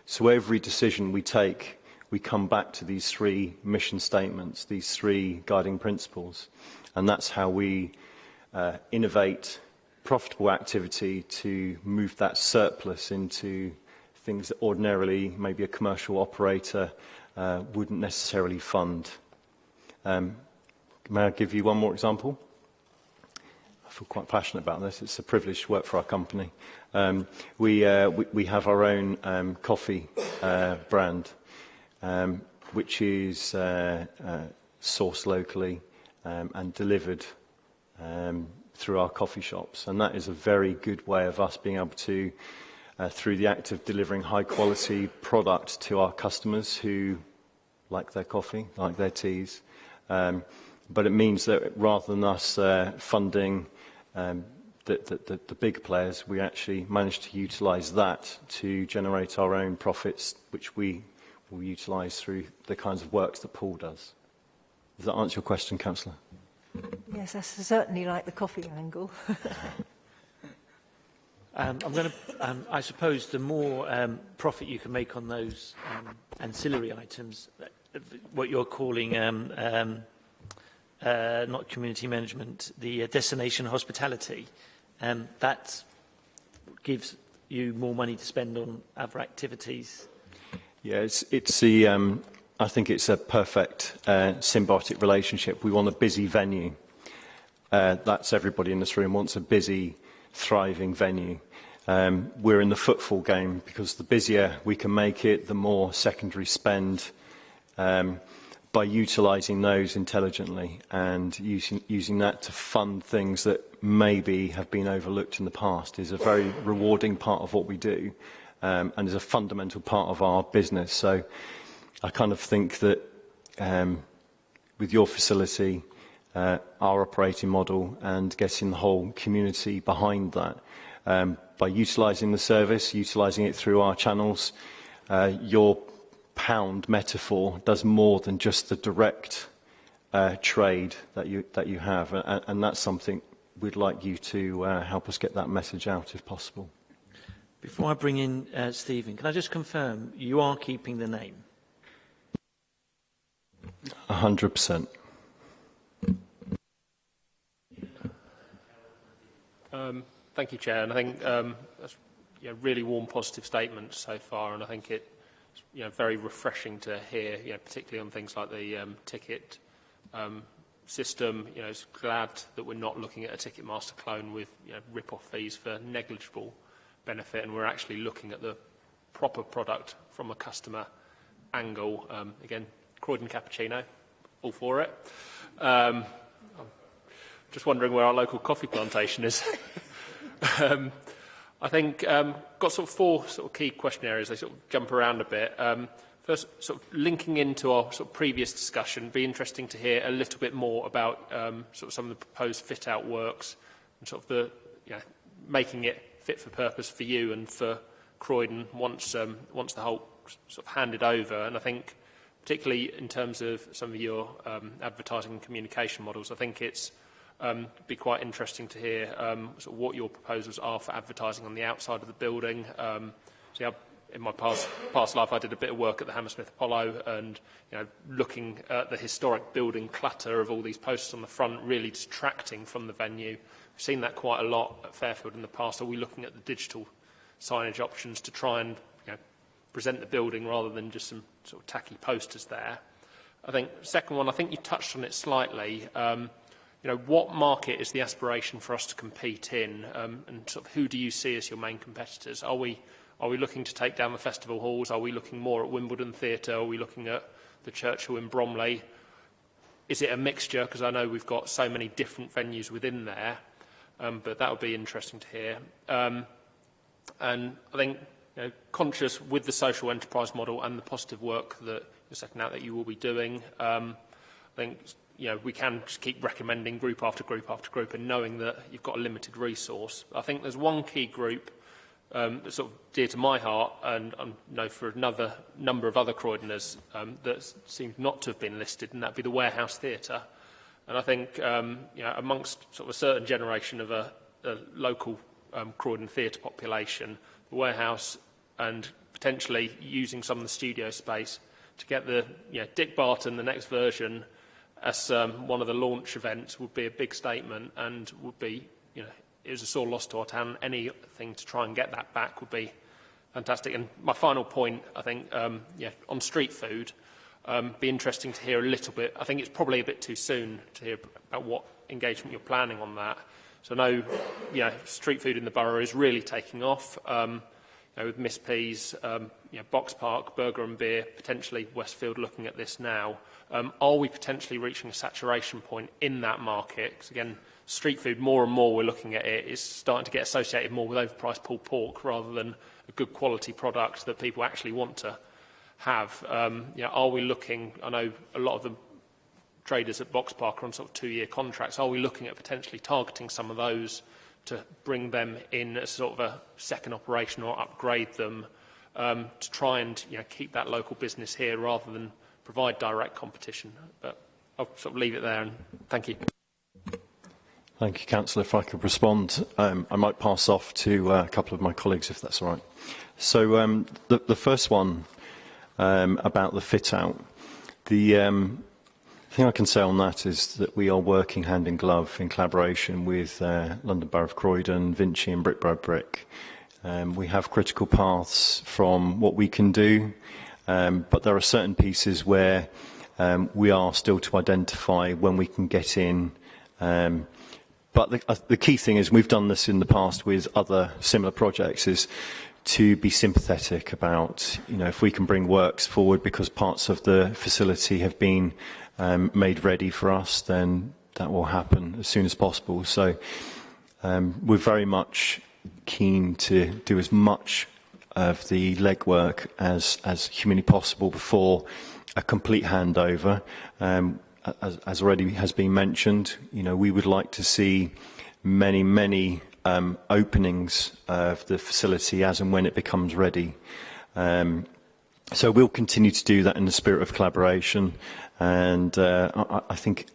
So every decision we take, we come back to these three mission statements, these three guiding principles, and that's how we innovate profitable activity to move that surplus into things that ordinarily maybe a commercial operator wouldn't necessarily fund. May I give you one more example? I feel quite passionate about this. It's a privilege to work for our company. We have our own coffee brand, which is sourced locally and delivered through our coffee shops. And that is a very good way of us being able to, through the act of delivering high-quality product to our customers who like their coffee, like their teas. But it means that rather than us funding the big players, we actually managed to utilise that to generate our own profits, which we will utilise through the kinds of works that Paul does. Does that answer your question, Councillor? Yes, I certainly like the coffee angle. I'm going to, I suppose, the more profit you can make on those ancillary items, what you're calling not community management, the destination hospitality, that gives you more money to spend on other activities? Yeah, I think it's a perfect symbiotic relationship. We want a busy venue. That's everybody in this room wants a busy, thriving venue. We're in the footfall game because the busier we can make it, the more secondary spend by utilising those intelligently and using that to fund things that maybe have been overlooked in the past is a very rewarding part of what we do and is a fundamental part of our business. So I kind of think that with your facility, our operating model and getting the whole community behind that, by utilising the service, utilising it through our channels, your pound metaphor does more than just the direct trade that you have, and that's something we'd like you to help us get that message out if possible. Before I bring in Stephen, can I just confirm you are keeping the name? 100%. Thank you, Chair. And I think that's really warm, positive statements so far, and I think it's very refreshing to hear, particularly on things like the ticket system. It's glad that we're not looking at a Ticketmaster clone with rip-off fees for negligible benefit, and we're actually looking at the proper product from a customer angle. Again, Croydon Cappuccino, all for it. I'm just wondering where our local coffee plantation is. I think got sort of four sort of key question areas. They sort of jump around a bit. First, sort of linking into our sort of previous discussion, be interesting to hear a little bit more about sort of some of the proposed fit-out works and sort of the making it fit for purpose for you and for Croydon once the whole sort of handed over. And I think particularly in terms of some of your advertising and communication models, I think it's be quite interesting to hear sort of what your proposals are for advertising on the outside of the building. In my past life, I did a bit of work at the Hammersmith Apollo, and looking at the historic building clutter of all these posters on the front, really distracting from the venue. We've seen that quite a lot at Fairfield in the past. Are we looking at the digital signage options to try and present the building rather than just some sort of tacky posters there? I think second one, I think you touched on it slightly. What market is the aspiration for us to compete in, and sort of who do you see as your main competitors? Are we looking to take down the festival halls? Are we looking more at Wimbledon Theatre? Are we looking at the Churchill in Bromley? Is it a mixture? Because I know we've got so many different venues within there, but that would be interesting to hear. And I think, conscious with the social enterprise model and the positive work that you're setting out that you will be doing, I think we can just keep recommending group after group after group and knowing that you've got a limited resource. I think there's one key group that's sort of dear to my heart, and I know for another number of other Croydoners that seems not to have been listed, and that'd be the Warehouse Theatre. And I think amongst sort of a certain generation of a local Croydon theatre population, the Warehouse and potentially using some of the studio space to get the Dick Barton, the next version, as one of the launch events would be a big statement, and would be, it was a sore loss to our town. Anything to try and get that back would be fantastic. And my final point, I think, on street food, be interesting to hear a little bit. I think it's probably a bit too soon to hear about what engagement you're planning on that. So I know, street food in the borough is really taking off. With Miss P's, Box Park, Burger and Beer, potentially Westfield looking at this now. Are we potentially reaching a saturation point in that market? Because again, street food, more and more we're looking at it, is starting to get associated more with overpriced pulled pork rather than a good quality product that people actually want to have. Are we looking, I know a lot of the traders at Box Park are on sort of 2-year contracts, are we looking at potentially targeting some of those to bring them in as sort of a second operation or upgrade them to try and keep that local business here rather than provide direct competition? But I'll sort of leave it there, and thank you. Thank you, Councillor. If I could respond, I might pass off to a couple of my colleagues, if that's all right. So the first one about the fit-out, the thing I can say on that is that we are working hand in glove in collaboration with London Borough of Croydon, Vinci and Brick by Brick We have critical paths from what we can do, but there are certain pieces where we are still to identify when we can get in. But the key thing is, we've done this in the past with other similar projects, is to be sympathetic about, if we can bring works forward because parts of the facility have been made ready for us, then that will happen as soon as possible. So we're very much keen to do as much of the legwork as humanly possible before a complete handover. As already has been mentioned, we would like to see many openings of the facility as and when it becomes ready. So we'll continue to do that in the spirit of collaboration, and I think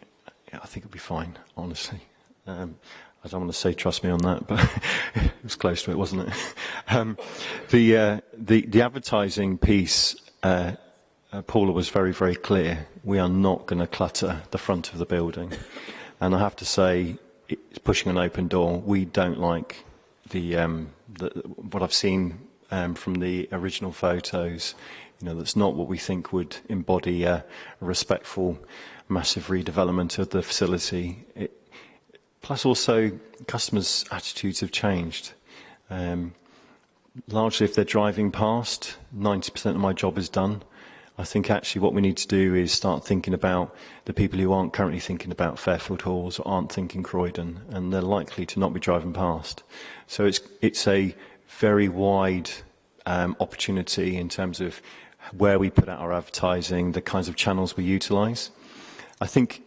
it'll be fine, honestly. I don't want to say trust me on that, but it was close to it, wasn't it? The advertising piece, Paula was very clear. We are not going to clutter the front of the building, and I have to say, it's pushing an open door. We don't like what I've seen from the original photos. That's not what we think would embody a respectful, massive redevelopment of the facility. Plus, also, customers' attitudes have changed. Largely, if they're driving past, 90% of my job is done. I think actually what we need to do is start thinking about the people who aren't currently thinking about Fairfield Halls or aren't thinking Croydon, and they're likely to not be driving past. So it's a very wide opportunity in terms of where we put out our advertising, the kinds of channels we utilise. I think,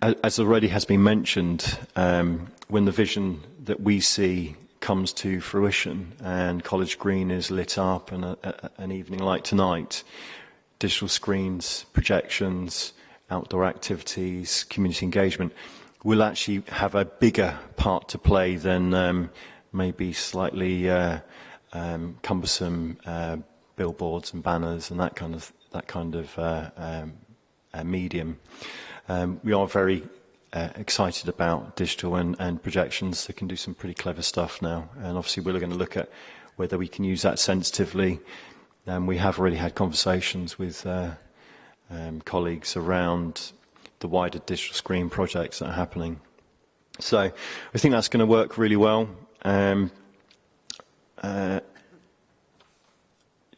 as already has been mentioned, when the vision that we see comes to fruition and College Green is lit up and an evening like tonight, digital screens, projections, outdoor activities, community engagement will actually have a bigger part to play than maybe slightly cumbersome billboards and banners and that kind of medium. We are very excited about digital and projections. They can do some pretty clever stuff now, and obviously we're going to look at whether we can use that sensitively. We have already had conversations with colleagues around the wider digital screen projects that are happening. So I think that's going to work really well.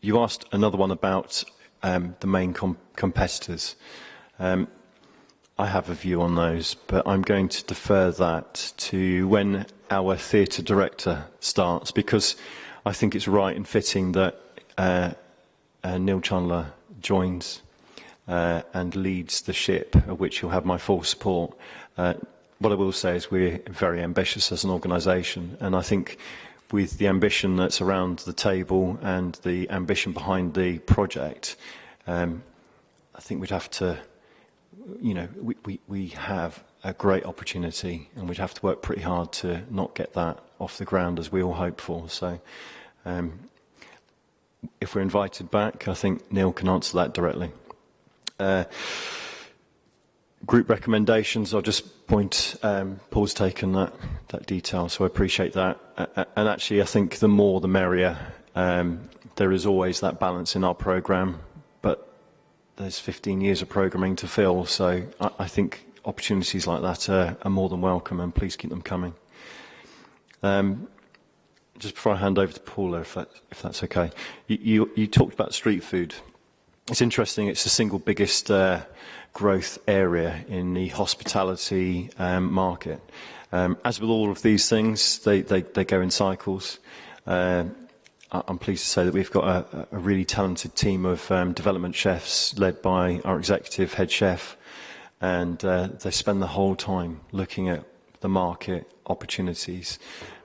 You asked another one about the main competitors. I have a view on those, but I'm going to defer that to when our theatre director starts, because I think it's right and fitting that Neil Chandler joins and leads the ship, of which he'll have my full support. What I will say is we're very ambitious as an organisation, and I think with the ambition that's around the table and the ambition behind the project, I think we'd have to, we have a great opportunity, and we'd have to work pretty hard to not get that off the ground as we all hope for. So if we're invited back, I think Neil can answer that directly. Group recommendations, I'll just point, Paul's taken that detail, so I appreciate that. And actually, I think the more the merrier. There is always that balance in our programme, but there's 15 years of programming to fill, so I think opportunities like that are more than welcome, and please keep them coming. Just before I hand over to Paula, if that's okay, you talked about street food. It's interesting, it's the single biggest growth area in the hospitality market. As with all of these things, they go in cycles. I'm pleased to say that we've got a really talented team of development chefs led by our executive head chef, and they spend the whole time looking at the market opportunities.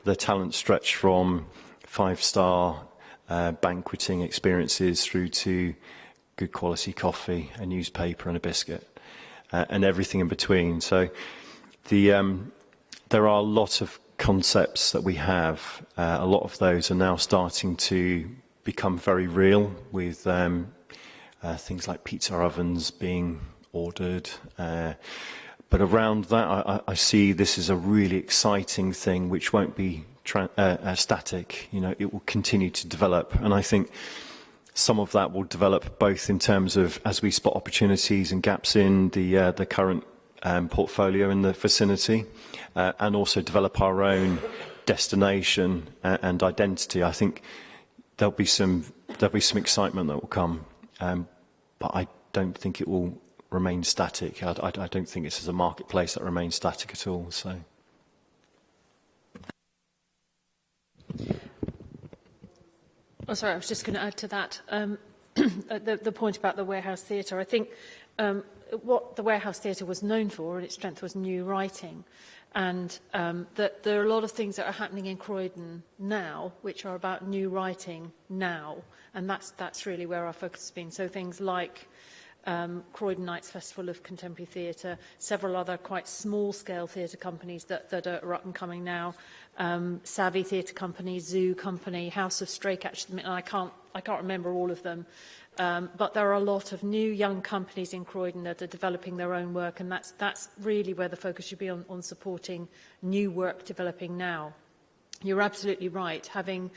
Their talent stretch from 5-star banqueting experiences through to good quality coffee, a newspaper and a biscuit, and everything in between. So there are a lot of concepts that we have. A lot of those are now starting to become very real, with things like pizza ovens being ordered. But around that, I see this as a really exciting thing which won't be static. You know, it will continue to develop, and I think some of that will develop both in terms of as we spot opportunities and gaps in the current portfolio in the vicinity, and also develop our own destination and identity. I think there'll be some excitement that will come, but I don't think it will remain static. I don't think this is a marketplace that remains static at all. So. Oh, sorry, I was just going to add to that the point about the warehouse theatre. I think what the warehouse theatre was known for, and its strength, was new writing. And that there are a lot of things that are happening in Croydon now, which are about new writing now. And that's really where our focus has been. So things like Croydon Nights Festival of Contemporary Theatre, several other quite small-scale theatre companies that are up and coming now, Savvy Theatre Company, Zoo Company, House of Stray Cats. I can't remember all of them, but there are a lot of new young companies in Croydon that are developing their own work, and that's really where the focus should be on supporting new work developing now. You're absolutely right. Having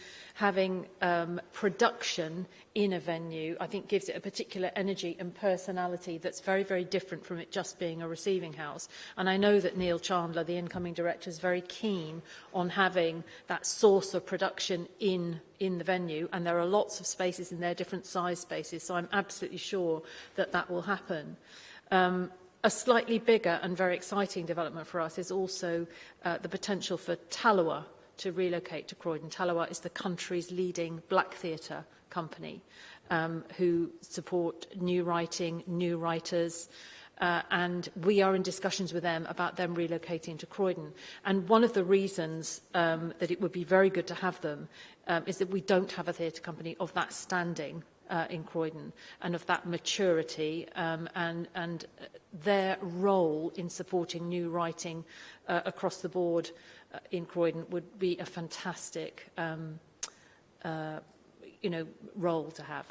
production in a venue, I think, gives it a particular energy and personality that's very, very different from it just being a receiving house. And I know that Neil Chandler, the incoming director, is very keen on having that source of production in the venue. And there are lots of spaces in there, different size spaces. So I'm absolutely sure that that will happen. A slightly bigger and very exciting development for us is also the potential for Tallowa to relocate to Croydon. Tallowa is the country's leading black theatre company who support new writing, new writers, and we are in discussions with them about them relocating to Croydon. And one of the reasons that it would be very good to have them is that we don't have a theatre company of that standing in Croydon and of that maturity, and their role in supporting new writing across the board in Croydon would be a fantastic role to have.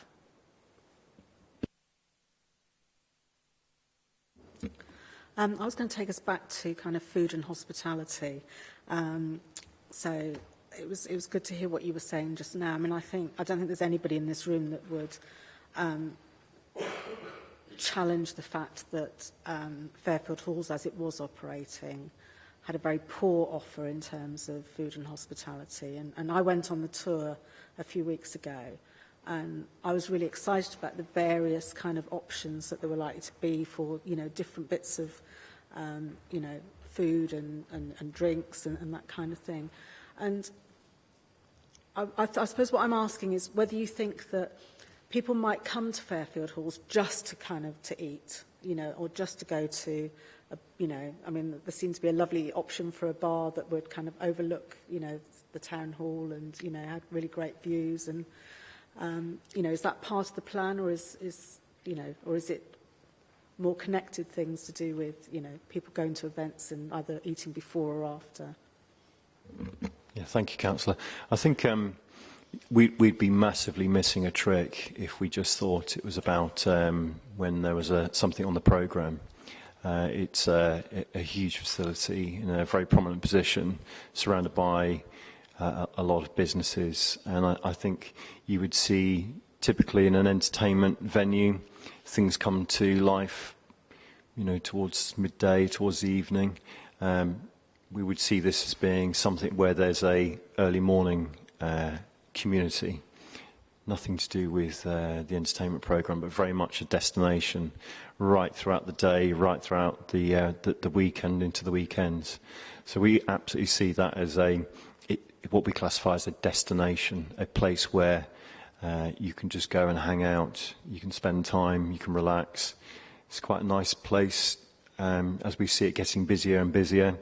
I was going to take us back to kind of food and hospitality. So it was good to hear what you were saying just now. I mean, I don't think there's anybody in this room that would challenge the fact that Fairfield Halls, as it was operating, had a very poor offer in terms of food and hospitality. And I went on the tour a few weeks ago, and I was really excited about the various kind of options that there were likely to be for, different bits of, food and drinks and that kind of thing. And I suppose what I'm asking is whether you think that people might come to Fairfield Halls just to eat, or just to go to, there seemed to be a lovely option for a bar that would kind of overlook, the town hall and, had really great views. And, is that part of the plan, or is it more connected things to do with, people going to events and either eating before or after? Yeah, thank you, Councillor. I think we'd be massively missing a trick if we just thought it was about when there was something on the programme. It's a huge facility in a very prominent position, surrounded by a lot of businesses, and I think you would see typically in an entertainment venue things come to life, towards midday, towards the evening. We would see this as being something where there's a early morning community, nothing to do with the entertainment programme, but very much a destination right throughout the day, right throughout the weekend into the weekends. So we absolutely see that as what we classify as a destination, a place where you can just go and hang out, you can spend time, you can relax. It's quite a nice place, as we see it getting busier and busier,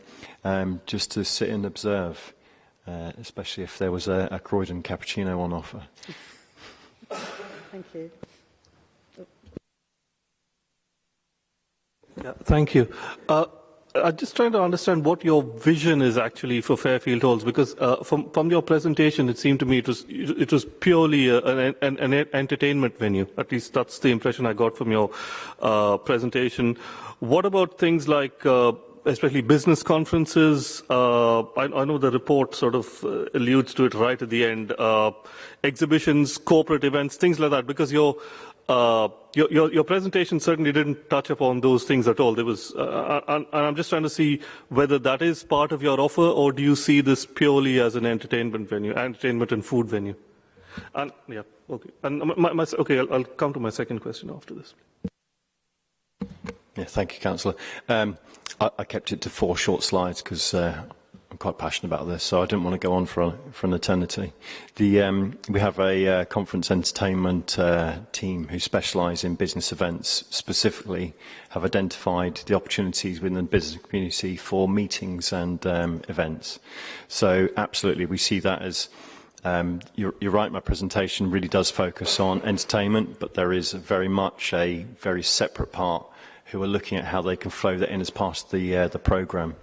just to sit and observe, especially if there was a Croydon cappuccino on offer. Thank you. Yeah, thank you. I'm just trying to understand what your vision is actually for Fairfield Halls, because from your presentation, it seemed to me it was purely an entertainment venue. At least that's the impression I got from your presentation. What about things like especially business conferences. I know the report sort of alludes to it right at the end. Exhibitions, corporate events, things like that. Because your presentation certainly didn't touch upon those things at all. There was, and I'm just trying to see whether that is part of your offer, or do you see this purely as an entertainment venue, entertainment and food venue? And yeah, okay. And okay, I'll come to my second question after this. Yeah, thank you, Councillor. I kept it to 4 short slides because I'm quite passionate about this, so I didn't want to go on for an eternity. We have a conference entertainment team who specialise in business events, specifically have identified the opportunities within the business community for meetings and events. So absolutely, we see that as, you're right, my presentation really does focus on entertainment, but there is very much a very separate part who are looking at how they can flow that in as part of the programme.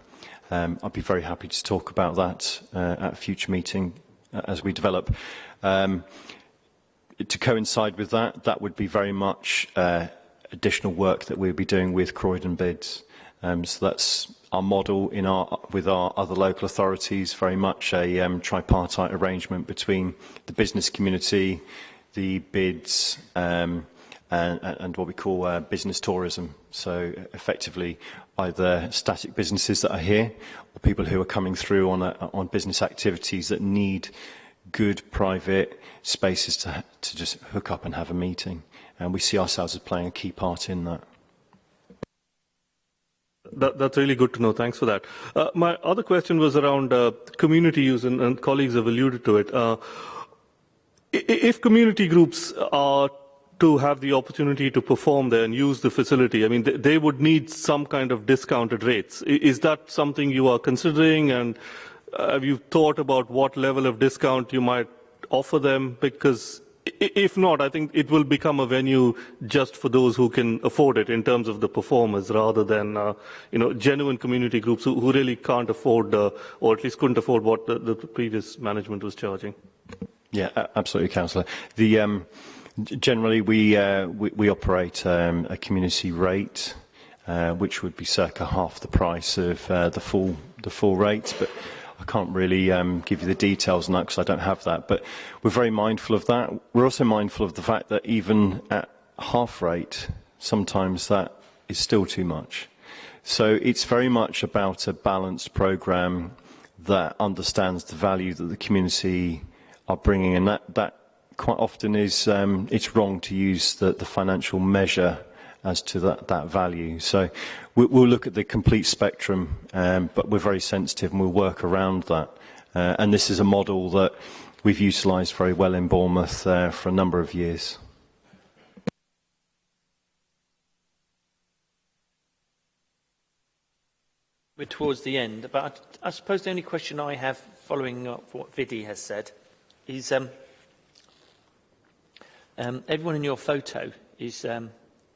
I'd be very happy to talk about that at a future meeting as we develop. To coincide with that, that would be very much additional work that we'll be doing with Croydon Bids. So that's our model with our other local authorities, very much a tripartite arrangement between the business community, the bids, and what we call business tourism. So effectively either static businesses that are here or people who are coming through on business activities that need good private spaces to just hook up and have a meeting. And we see ourselves as playing a key part in that. That's really good to know. Thanks for that. My other question was around community use, and colleagues have alluded to it. If community groups are to have the opportunity to perform there and use the facility, I mean, they would need some kind of discounted rates. Is that something you are considering? And have you thought about what level of discount you might offer them? Because if not, I think it will become a venue just for those who can afford it in terms of the performers, rather than genuine community groups who really can't afford, or at least couldn't afford what the previous management was charging. Yeah, absolutely, Councillor. Generally, we operate a community rate, which would be circa half the price of the full rate. But I can't really give you the details on that because I don't have that. But we're very mindful of that. We're also mindful of the fact that even at half rate, sometimes that is still too much. So it's very much about a balanced programme that understands the value that the community are bringing, and that quite often is it's wrong to use the financial measure as to that value. So we'll look at the complete spectrum, but we're very sensitive and we'll work around that. And this is a model that we've utilised very well in Bournemouth for a number of years. We're towards the end, but I suppose the only question I have, following up what Vidi has said, is everyone in your photo is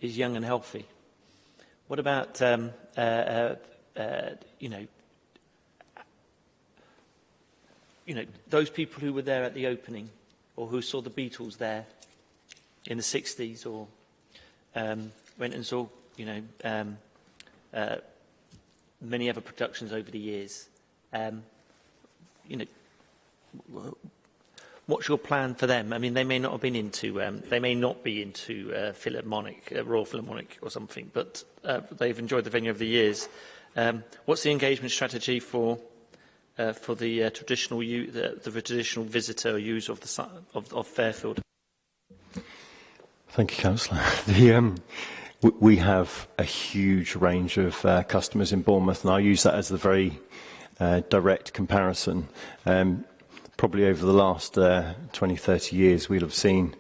young and healthy. What about those people who were there at the opening, or who saw the Beatles there in the 60s, or went and saw many other productions over the years? What's your plan for them? I mean, they may not have been into, Philharmonic, Royal Philharmonic or something, but they've enjoyed the venue over the years. What's the engagement strategy for the traditional visitor or user of Fairfield? Thank you, Councillor. We have a huge range of customers in Bournemouth, and I use that as a very direct comparison. Probably over the last 20, 30 years, we'll have seen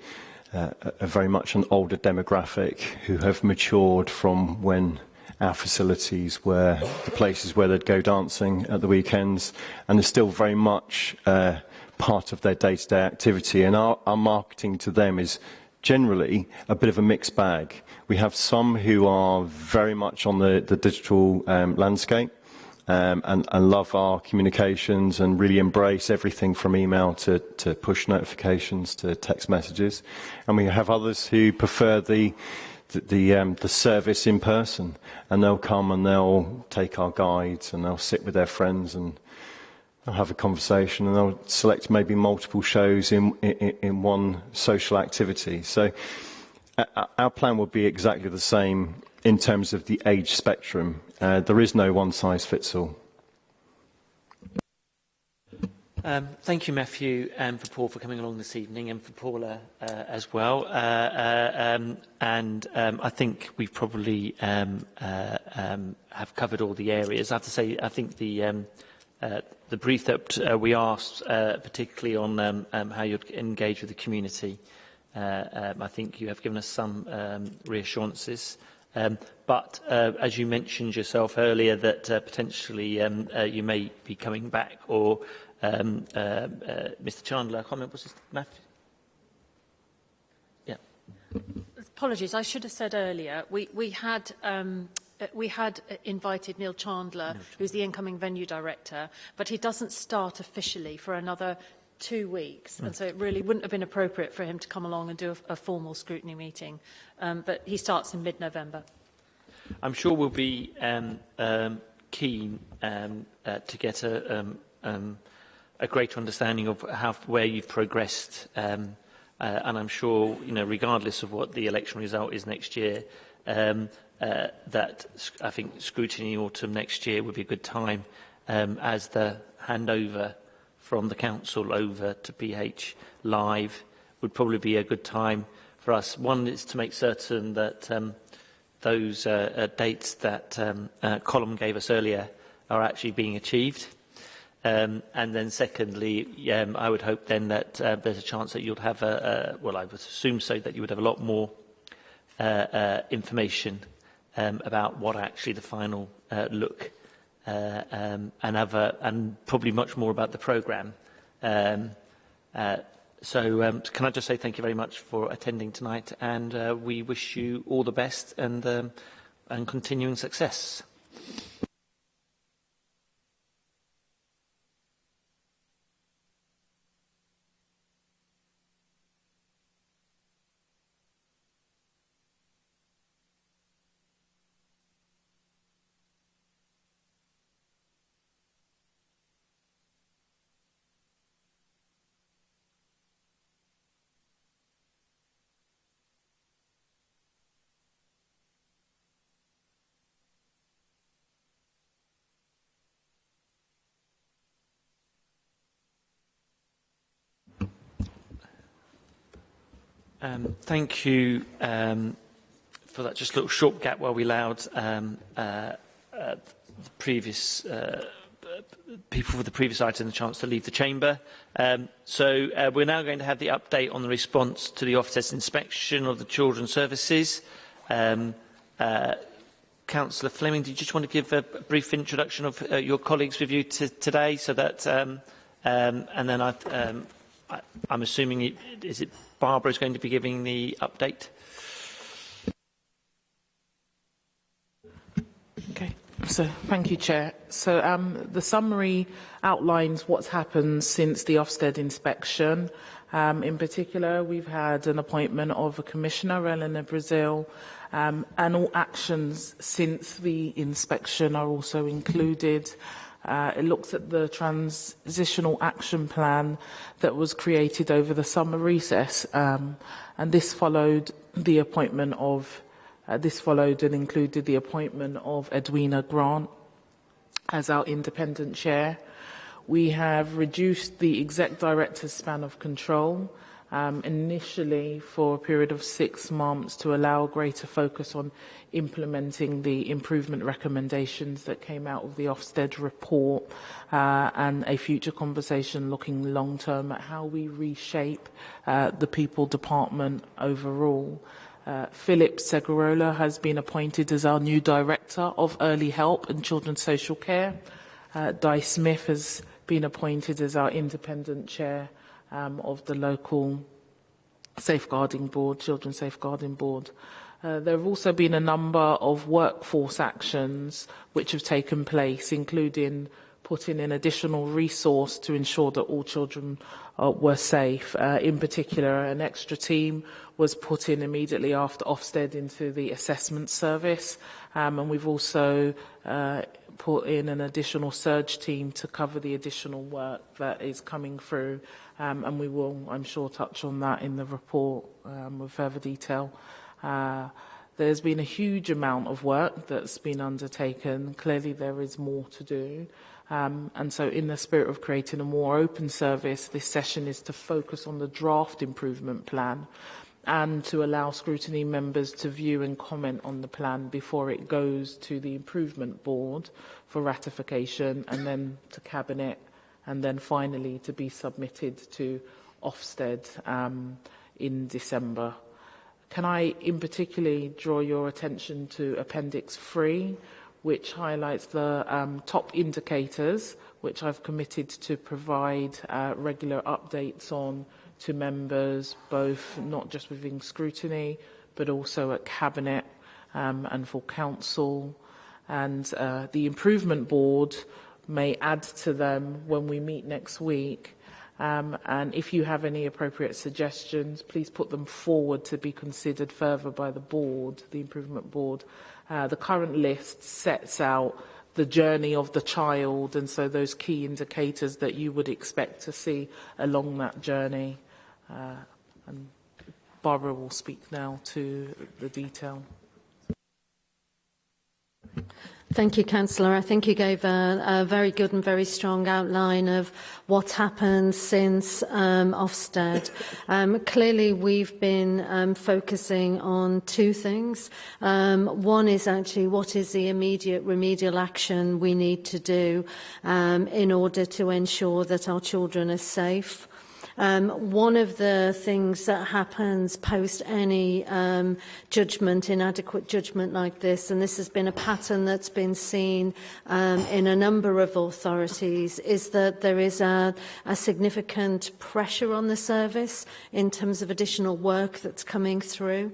a very much an older demographic who have matured from when our facilities were the places where they'd go dancing at the weekends, and they're still very much part of their day-to-day activity. And our marketing to them is generally a bit of a mixed bag. We have some who are very much on the digital landscape, and love our communications and really embrace everything from email to push notifications to text messages. And we have others who prefer the the service in person, and they'll come and they'll take our guides and they'll sit with their friends and they'll have a conversation and they'll select maybe multiple shows in one social activity. So our plan will be exactly the same in terms of the age spectrum. There is no one size fits all. Thank you, Matthew, and for Paul for coming along this evening, and for Paula as well. I think we probably have covered all the areas. I have to say, I think the brief that we asked, particularly on how you'd engage with the community, I think you have given us some reassurances. But as you mentioned yourself earlier, that potentially you may be coming back, or Mr. Chandler, I can't remember, what's his Matthew? Yeah. Apologies, I should have said earlier, we had invited Neil Chandler, who's the incoming venue director, but he doesn't start officially for another 2 weeks, and so it really wouldn't have been appropriate for him to come along and do a formal scrutiny meeting. But he starts in mid-November. I'm sure we'll be keen to get a greater understanding of where you've progressed, and I'm sure, regardless of what the election result is next year, that I think scrutiny autumn next year would be a good time, as the handover from the council over to PH Live would probably be a good time for us. One is to make certain that those dates that Colin gave us earlier are actually being achieved. And then secondly, I would hope then that there's a chance that you'll have well, I would assume so, that you would have a lot more information about what actually the final look and probably much more about the programme. So can I just say thank you very much for attending tonight, and we wish you all the best and continuing success. Thank you for that just little short gap while we allowed the previous people for the previous item the chance to leave the chamber. So we're now going to have the update on the response to the Ofsted inspection of the Children's Services. Councillor Fleming, did you just want to give a brief introduction of your colleagues with you today, so that, and then I'm assuming is it Barbara is going to be giving the update? Okay. So, thank you, Chair. So, the summary outlines what's happened since the Ofsted inspection. In particular, we've had an appointment of a Commissioner, Eleanor Brazil, and all actions since the inspection are also included. It looks at the transitional action plan that was created over the summer recess, and this followed the appointment of this followed and included the appointment of Edwina Grant as our independent chair. We have reduced the exec director's span of control, initially for a period of 6 months, to allow greater focus on implementing the improvement recommendations that came out of the Ofsted report, and a future conversation looking long-term at how we reshape the people department overall. Philip Segurola has been appointed as our new Director of Early Help and Children's Social Care. Di Smith has been appointed as our independent chair of the local safeguarding board, Children's Safeguarding Board. There have also been a number of workforce actions which have taken place, including put in additional resource to ensure that all children were safe. In particular, an extra team was put in immediately after Ofsted into the assessment service, and we've also put in an additional surge team to cover the additional work that is coming through, and we will, I'm sure, touch on that in the report with further detail. There's been a huge amount of work that's been undertaken. Clearly, there is more to do. And so in the spirit of creating a more open service, this session is to focus on the draft improvement plan and to allow scrutiny members to view and comment on the plan before it goes to the improvement board for ratification, and then to Cabinet, and then finally to be submitted to Ofsted in December. Can I in particular draw your attention to Appendix 3, which highlights the top indicators, which I've committed to provide regular updates on to members, both not just within scrutiny, but also at Cabinet and for Council. And the Improvement Board may add to them when we meet next week. And if you have any appropriate suggestions, please put them forward to be considered further by the board, the Improvement Board. The current list sets out the journey of the child, and so those key indicators that you would expect to see along that journey. And Barbara will speak now to the detail. Thank you, Councillor. I think you gave a very good and very strong outline of what's happened since Ofsted. Clearly, we've been focusing on two things. One is actually what is the immediate remedial action we need to do in order to ensure that our children are safe. One of the things that happens post any judgment, inadequate judgment like this, and this has been a pattern that's been seen in a number of authorities, is that there is a significant pressure on the service in terms of additional work that's coming through.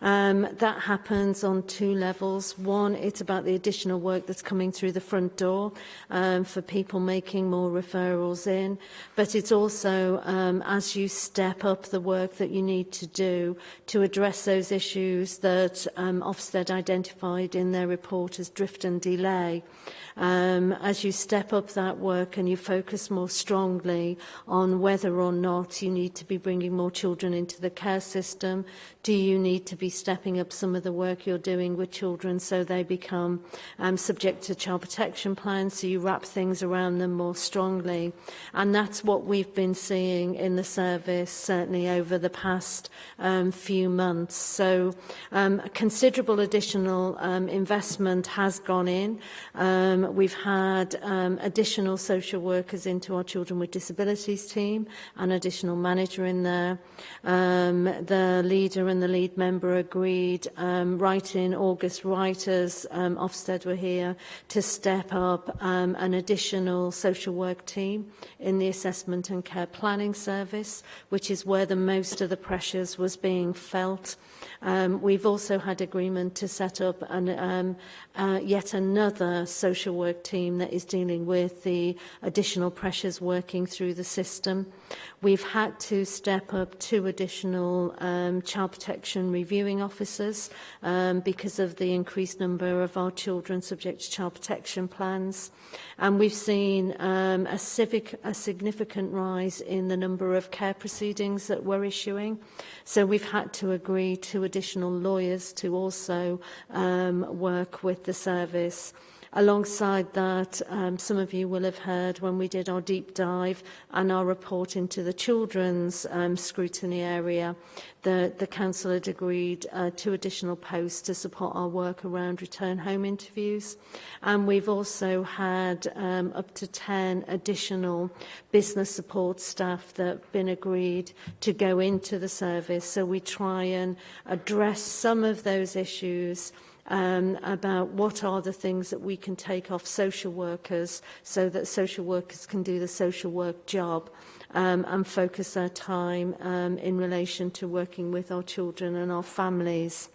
That happens on two levels. One, it's about the additional work that's coming through the front door for people making more referrals in. But it's also as you step up the work that you need to do to address those issues that Ofsted identified in their report as drift and delay. As you step up that work and you focus more strongly on whether or not you need to be bringing more children into the care system, do you need to be stepping up some of the work you're doing with children so they become subject to child protection plans, so you wrap things around them more strongly. And that's what we've been seeing in the service, certainly over the past few months. So considerable additional investment has gone in. We've had additional social workers into our Children with Disabilities team, an additional manager in there. The leader and the lead member agreed right in August, right as Ofsted were here, to step up an additional social work team in the assessment and care planning service, which is where the most of the pressures was being felt. We've also had agreement to set up yet another social work team that is dealing with the additional pressures working through the system. We've had to step up 2 additional child protection reviewing officers because of the increased number of our children subject to child protection plans. And we've seen a significant rise in the number of care proceedings that we're issuing. So we've had to agree 2 additional lawyers to also work with the service. Alongside that, some of you will have heard when we did our deep dive and our report into the children's scrutiny area, the Council had agreed 2 additional posts to support our work around return home interviews. And we've also had up to 10 additional business support staff that have been agreed to go into the service. So we try and address some of those issues about what are the things that we can take off social workers so that social workers can do the social work job and focus their time in relation to working with our children and our families.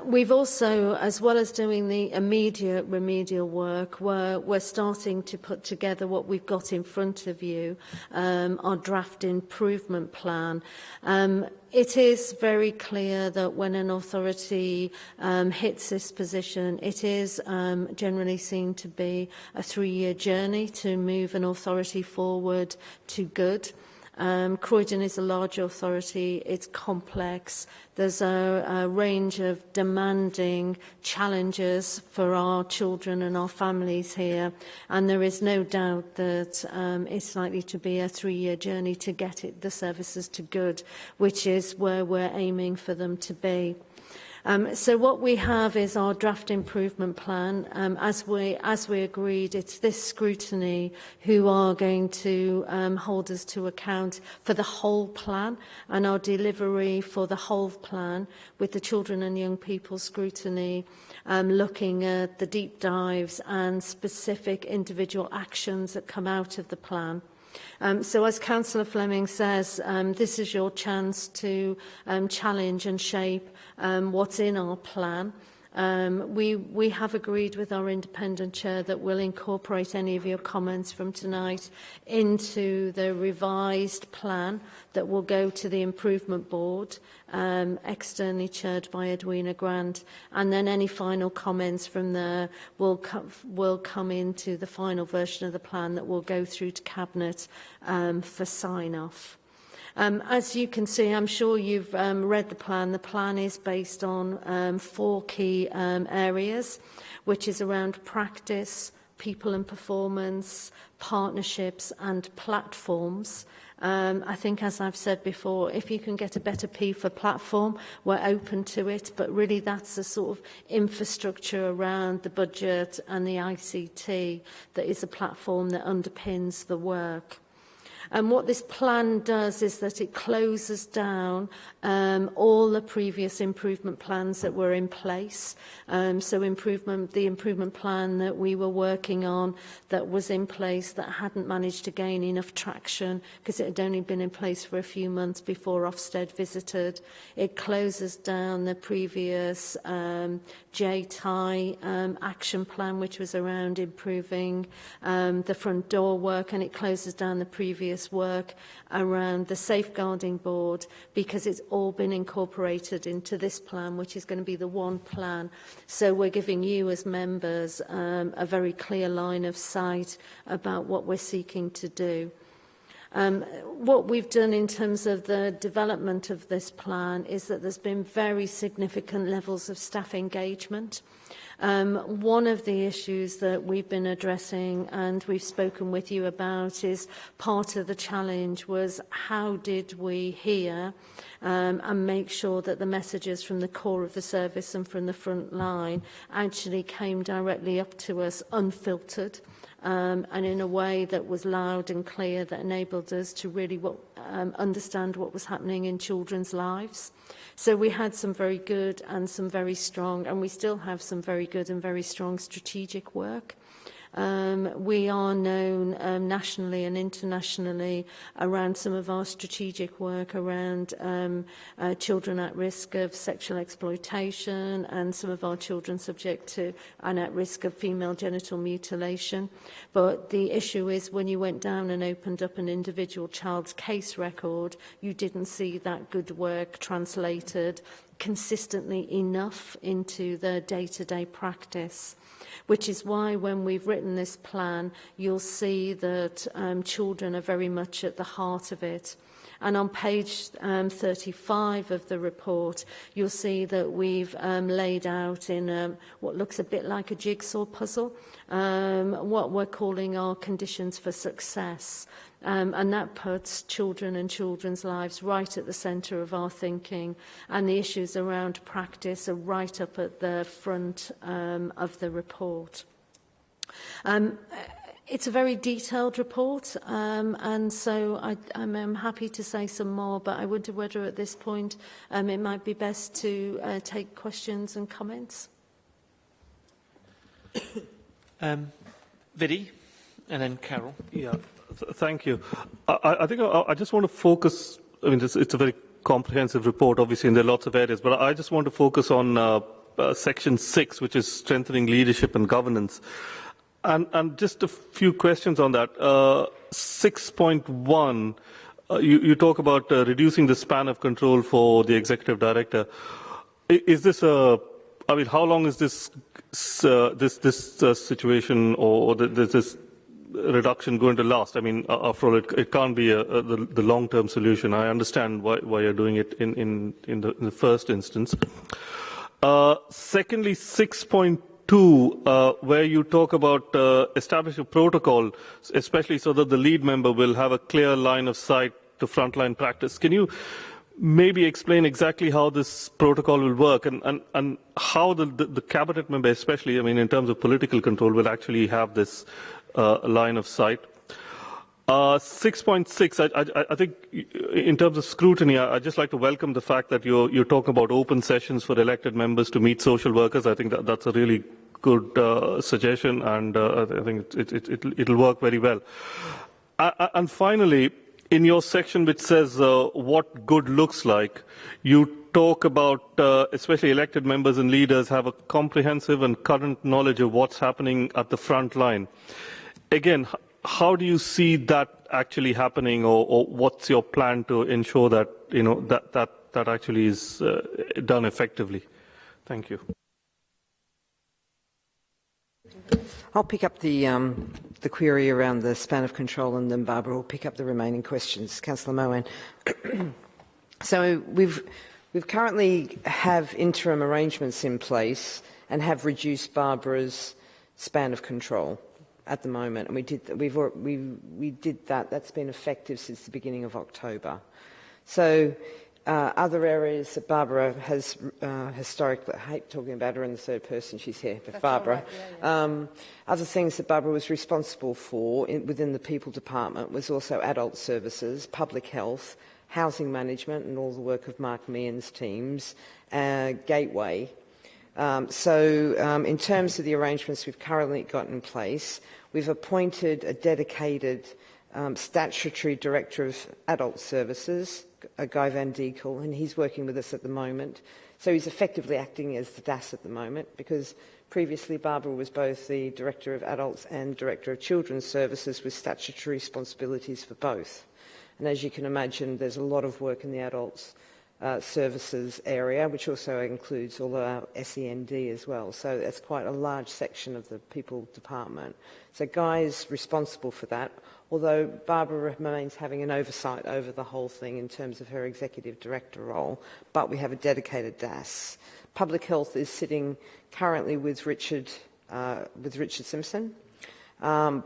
We've also, as well as doing the immediate remedial work, we're starting to put together what we've got in front of you, our draft improvement plan. It is very clear that when an authority hits this position, it is generally seen to be a 3-year journey to move an authority forward to good. Croydon is a large authority, it's complex, there's a range of demanding challenges for our children and our families here, and there is no doubt that it's likely to be a 3-year journey to get the services to good, which is where we're aiming for them to be. So what we have is our draft improvement plan. As we agreed, it's this scrutiny who are going to hold us to account for the whole plan and our delivery for the whole plan, with the children and young people scrutiny looking at the deep dives and specific individual actions that come out of the plan. So as Councillor Fleming says, this is your chance to challenge and shape what's in our plan. We have agreed with our independent chair that we'll incorporate any of your comments from tonight into the revised plan that will go to the improvement board, externally chaired by Edwina Grant, and then any final comments from there will come into the final version of the plan that will go through to Cabinet for sign-off. As you can see, I'm sure you've read the plan. The plan is based on 4 key areas, which is around practice, people and performance, partnerships and platforms. I think, as I've said before, if you can get a better P for platform, we're open to it, but really that's the sort of infrastructure around the budget and the ICT that is a platform that underpins the work. And what this plan does is that it closes down all the previous improvement plans that were in place. So the improvement plan that we were working on that was in place that hadn't managed to gain enough traction because it had only been in place for a few months before Ofsted visited. It closes down the previous JTI action plan, which was around improving the front door work, and it closes down the previous work around the safeguarding board, because it's all been incorporated into this plan, which is going to be the one plan. So we're giving you as members a very clear line of sight about what we're seeking to do. What we've done in terms of the development of this plan is that there's been very significant levels of staff engagement. One of the issues that we've been addressing and we've spoken with you about is part of the challenge was how did we hear and make sure that the messages from the core of the service and from the front line actually came directly up to us unfiltered. And in a way that was loud and clear, that enabled us to really understand what was happening in children's lives. So we had some very good and some very strong, and we still have some very good and very strong strategic work. We are known nationally and internationally around some of our strategic work around children at risk of sexual exploitation and some of our children subject to and at risk of female genital mutilation. But the issue is when you went down and opened up an individual child's case record, you didn't see that good work translated consistently enough into the day-to-day practice. Which is why when we've written this plan, you'll see that children are very much at the heart of it. And on page 35 of the report, you'll see that we've laid out in what looks a bit like a jigsaw puzzle, what we're calling our conditions for success. And that puts children and children's lives right at the centre of our thinking, and the issues around practice are right up at the front of the report. It's a very detailed report, and so I'm happy to say some more, but I wonder whether at this point it might be best to take questions and comments. Vidi, and then Carol. Yeah. Thank you. I think I just want to focus. I mean, it's a very comprehensive report, obviously, and there are lots of areas, but I just want to focus on Section 6, which is strengthening leadership and governance. And just a few questions on that. 6.1, you talk about reducing the span of control for the executive director. Is this I mean, how long is this situation or this reduction going to last? I mean, after all, it can't be the long-term solution. I understand why you're doing it in the first instance. Secondly, 6.2, where you talk about establishing a protocol, especially so that the lead member will have a clear line of sight to frontline practice. Can you maybe explain exactly how this protocol will work and how the cabinet member, especially, I mean, in terms of political control, will actually have this line of sight? 6.6, I think in terms of scrutiny, I'd just like to welcome the fact that you're talking about open sessions for elected members to meet social workers. I think that's a really good suggestion, and I think it'll work very well. And finally, in your section which says what good looks like, you talk about especially elected members and leaders have a comprehensive and current knowledge of what's happening at the front line. Again, how do you see that actually happening, or what's your plan to ensure that that actually is done effectively? Thank you. I'll pick up the query around the span of control, and then Barbara will pick up the remaining questions. Councillor Moen. So we've currently have interim arrangements in place and have reduced Barbara's span of control at the moment, and we did that. That's been effective since the beginning of October. So other areas that Barbara has historically, I hate talking about her in the third person, she's here, but that's Barbara. Right, other things that Barbara was responsible for within the People Department was also adult services, public health, housing management, and all the work of Mark Meehan's teams, Gateway. In terms of the arrangements we've currently got in place, we've appointed a dedicated statutory director of adult services, Guy Van Diekel, and he's working with us at the moment. So he's effectively acting as the DAS at the moment, because previously Barbara was both the Director of Adults and Director of Children's Services with statutory responsibilities for both. And as you can imagine, there's a lot of work in the adults services area, which also includes all our SEND as well. So that's quite a large section of the People Department. So Guy is responsible for that, although Barbara remains having an oversight over the whole thing in terms of her executive director role, but we have a dedicated DAS. Public health is sitting currently with Richard Simpson,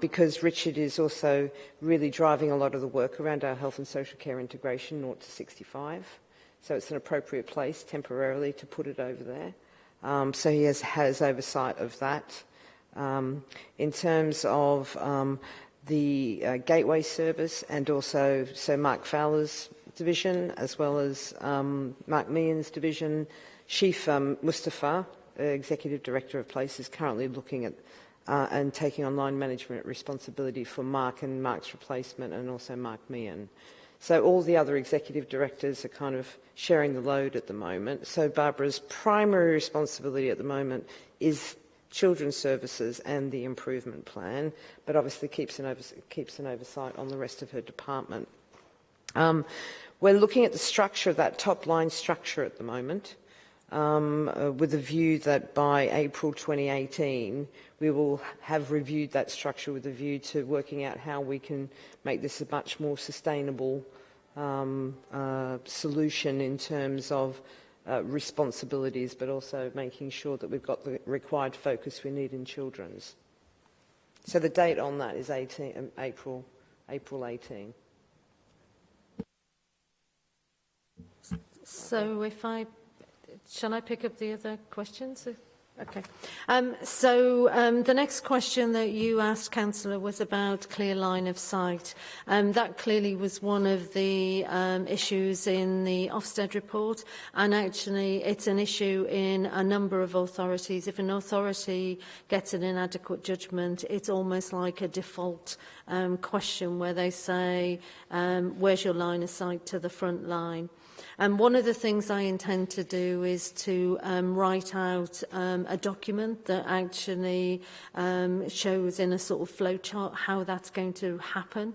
because Richard is also really driving a lot of the work around our health and social care integration, 0 to 65. So it's an appropriate place temporarily to put it over there. So he has oversight of that. In terms of the Gateway service, and also Mark Fowler's division, as well as Mark Meehan's division, Chief Mustafa, Executive Director of Place, is currently looking at and taking on line management responsibility for Mark and Mark's replacement, and also Mark Meehan. So all the other executive directors are kind of sharing the load at the moment. So Barbara's primary responsibility at the moment is children's services and the improvement plan, but obviously keeps an oversight on the rest of her department. We're looking at the structure of that top line structure at the moment, with a view that by April 2018 we will have reviewed that structure with a view to working out how we can make this a much more sustainable solution in terms of responsibilities, but also making sure that we've got the required focus we need in children's. So the date on that is April 18. So shall I pick up the other questions? Okay. The next question that you asked, Councillor, was about clear line of sight. That clearly was one of the issues in the Ofsted report, and actually it's an issue in a number of authorities. If an authority gets an inadequate judgment, it's almost like a default question where they say, where's your line of sight to the front line? And one of the things I intend to do is to write out a document that actually shows in a sort of flowchart how that's going to happen.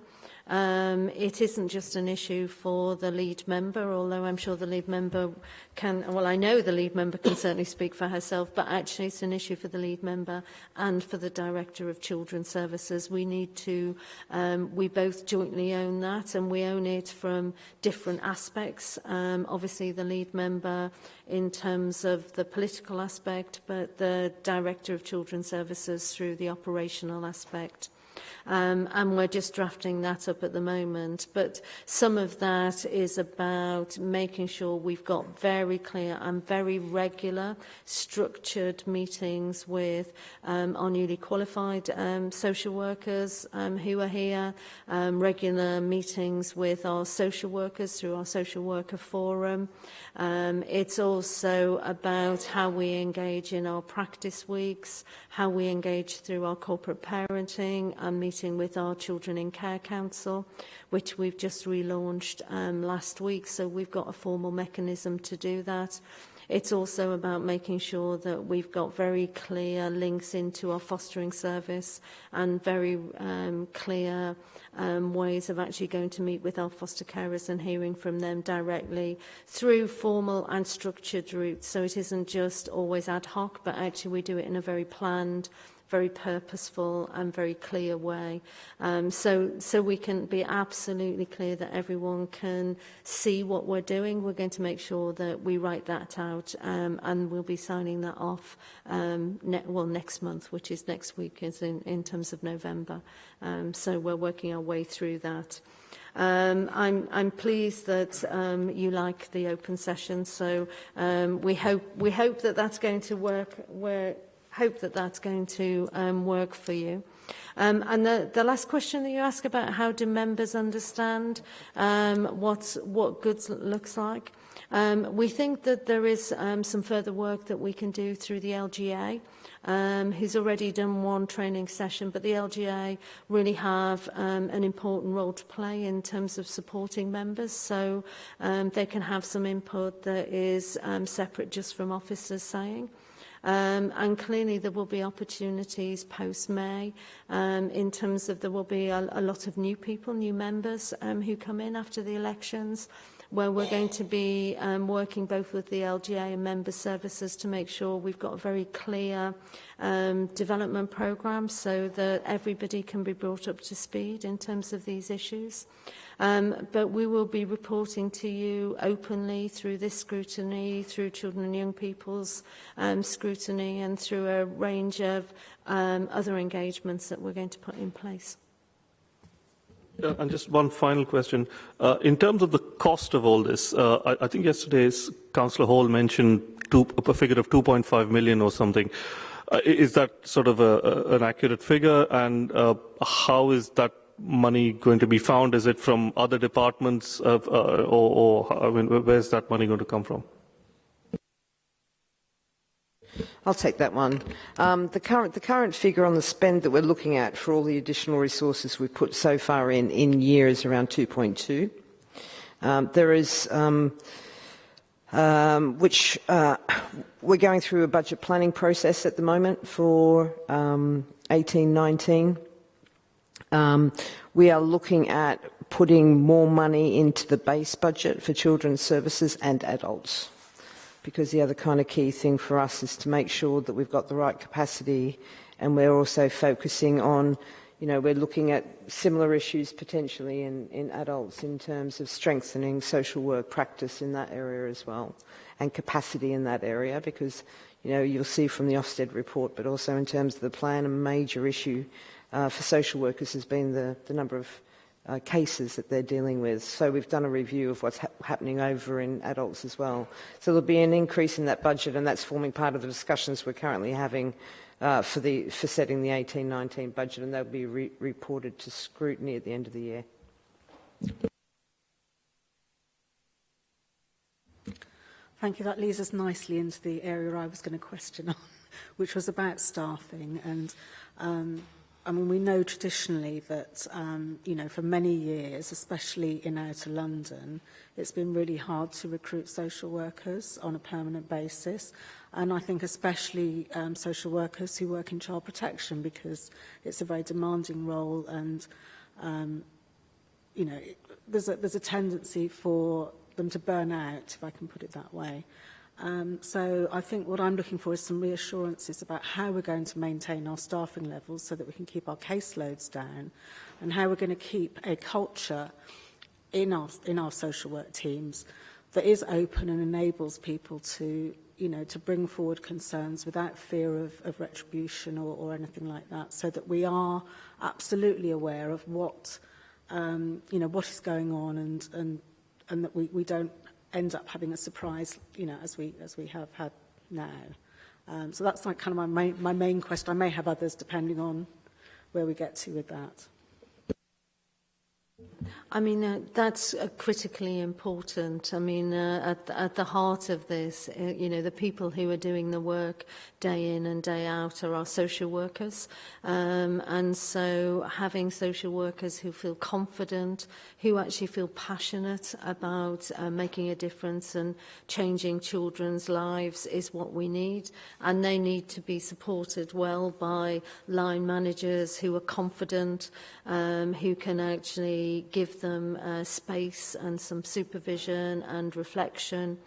It isn't just an issue for the lead member, although I'm sure the lead member can, well, I know the lead member can certainly speak for herself, but actually it's an issue for the lead member and for the Director of Children's Services. We need to, we both jointly own that, and we own it from different aspects. Obviously the lead member in terms of the political aspect, but the Director of Children's Services through the operational aspect. And we're just drafting that up at the moment. But some of that is about making sure we've got very clear and very regular, structured meetings with our newly qualified social workers who are here, regular meetings with our social workers through our social worker forum. It's also about how we engage in our practice weeks, how we engage through our corporate parenting, and meeting with our Children in Care Council, which we've just relaunched last week, so we've got a formal mechanism to do that. It's also about making sure that we've got very clear links into our fostering service and very clear ways of actually going to meet with our foster carers and hearing from them directly through formal and structured routes. So it isn't just always ad hoc, but actually we do it in a very planned, very purposeful and very clear way. So we can be absolutely clear that everyone can see what we're doing. We're going to make sure that we write that out and we'll be signing that off next month, which is next week, is in terms of November. So we're working our way through that. I'm pleased that you like the open session, so we hope that that's going to work. Hope that that's going to work for you. And the last question that you asked about how do members understand what good looks like. We think that there is some further work that we can do through the LGA, who's already done one training session, but the LGA really have an important role to play in terms of supporting members, so they can have some input that is separate just from officers saying. And clearly there will be opportunities post-May in terms of there will be a lot of new people, new members who come in after the elections, where we're going to be working both with the LGA and member services to make sure we've got a very clear development programme so that everybody can be brought up to speed in terms of these issues. But we will be reporting to you openly through this scrutiny, through children and young people's scrutiny, and through a range of other engagements that we're going to put in place. And just one final question. In terms of the cost of all this, I think yesterday's Councillor Hall mentioned a figure of 2.5 million or something. Is that sort of an accurate figure? And how is that money going to be found? Is it from other departments, or I mean, where's that money going to come from? I'll take that one. The current figure on the spend that we're looking at for all the additional resources we've put so far in year is around 2.2. There is, which we're going through a budget planning process at the moment for 18-19. We are looking at putting more money into the base budget for children's services and adults, because the other kind of key thing for us is to make sure that we've got the right capacity, and we're also focusing on, you know, we're looking at similar issues potentially in adults in terms of strengthening social work practice in that area as well, and capacity in that area, because, you know, you'll see from the Ofsted report, but also in terms of the plan, a major issue for social workers has been the number of cases that they're dealing with. So we've done a review of what's happening over in adults as well. So there'll be an increase in that budget, and that's forming part of the discussions we're currently having for setting the 18-19 budget, and they'll be reported to Scrutiny at the end of the year. Thank you. That leads us nicely into the area I was going to question on, which was about staffing. And I mean, we know traditionally that, you know, for many years, especially in outer London, it's been really hard to recruit social workers on a permanent basis. And I think especially social workers who work in child protection, because it's a very demanding role, and, you know, there's a tendency for them to burn out, if I can put it that way. So I think what I'm looking for is some reassurances about how we're going to maintain our staffing levels so that we can keep our caseloads down, and how we're going to keep a culture in our social work teams that is open and enables people to, you know, to bring forward concerns without fear of retribution or anything like that, so that we are absolutely aware of what, you know, what is going on, and that we don't end up having a surprise, you know, as we have had now. So that's like kind of my main question. I may have others depending on where we get to with that. I mean, that's critically important. I mean, at the heart of this, you know, the people who are doing the work day in and day out are our social workers. And so having social workers who feel confident, who actually feel passionate about making a difference and changing children's lives is what we need. And they need to be supported well by line managers who are confident, who can actually give them space and some supervision and reflection.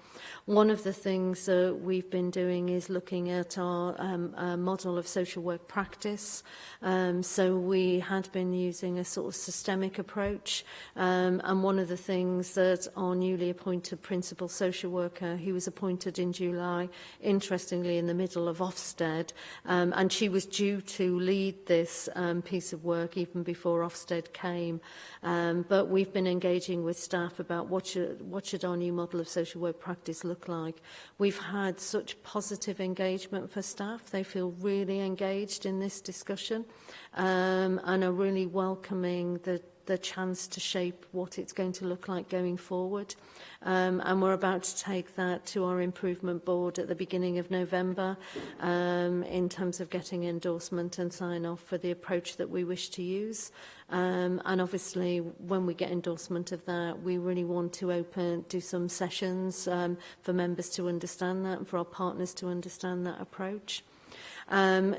One of the things that we've been doing is looking at our model of social work practice. So we had been using a sort of systemic approach. And one of the things that our newly appointed principal social worker, who was appointed in July, interestingly in the middle of Ofsted, and she was due to lead this piece of work even before Ofsted came. But we've been engaging with staff about what should our new model of social work practice look like. We've had such positive engagement for staff. They feel really engaged in this discussion, and are really welcoming the chance to shape what it's going to look like going forward. And we're about to take that to our improvement board at the beginning of November, in terms of getting endorsement and sign-off for the approach that we wish to use. And obviously, when we get endorsement of that, we really want to do some sessions for members to understand that and for our partners to understand that approach.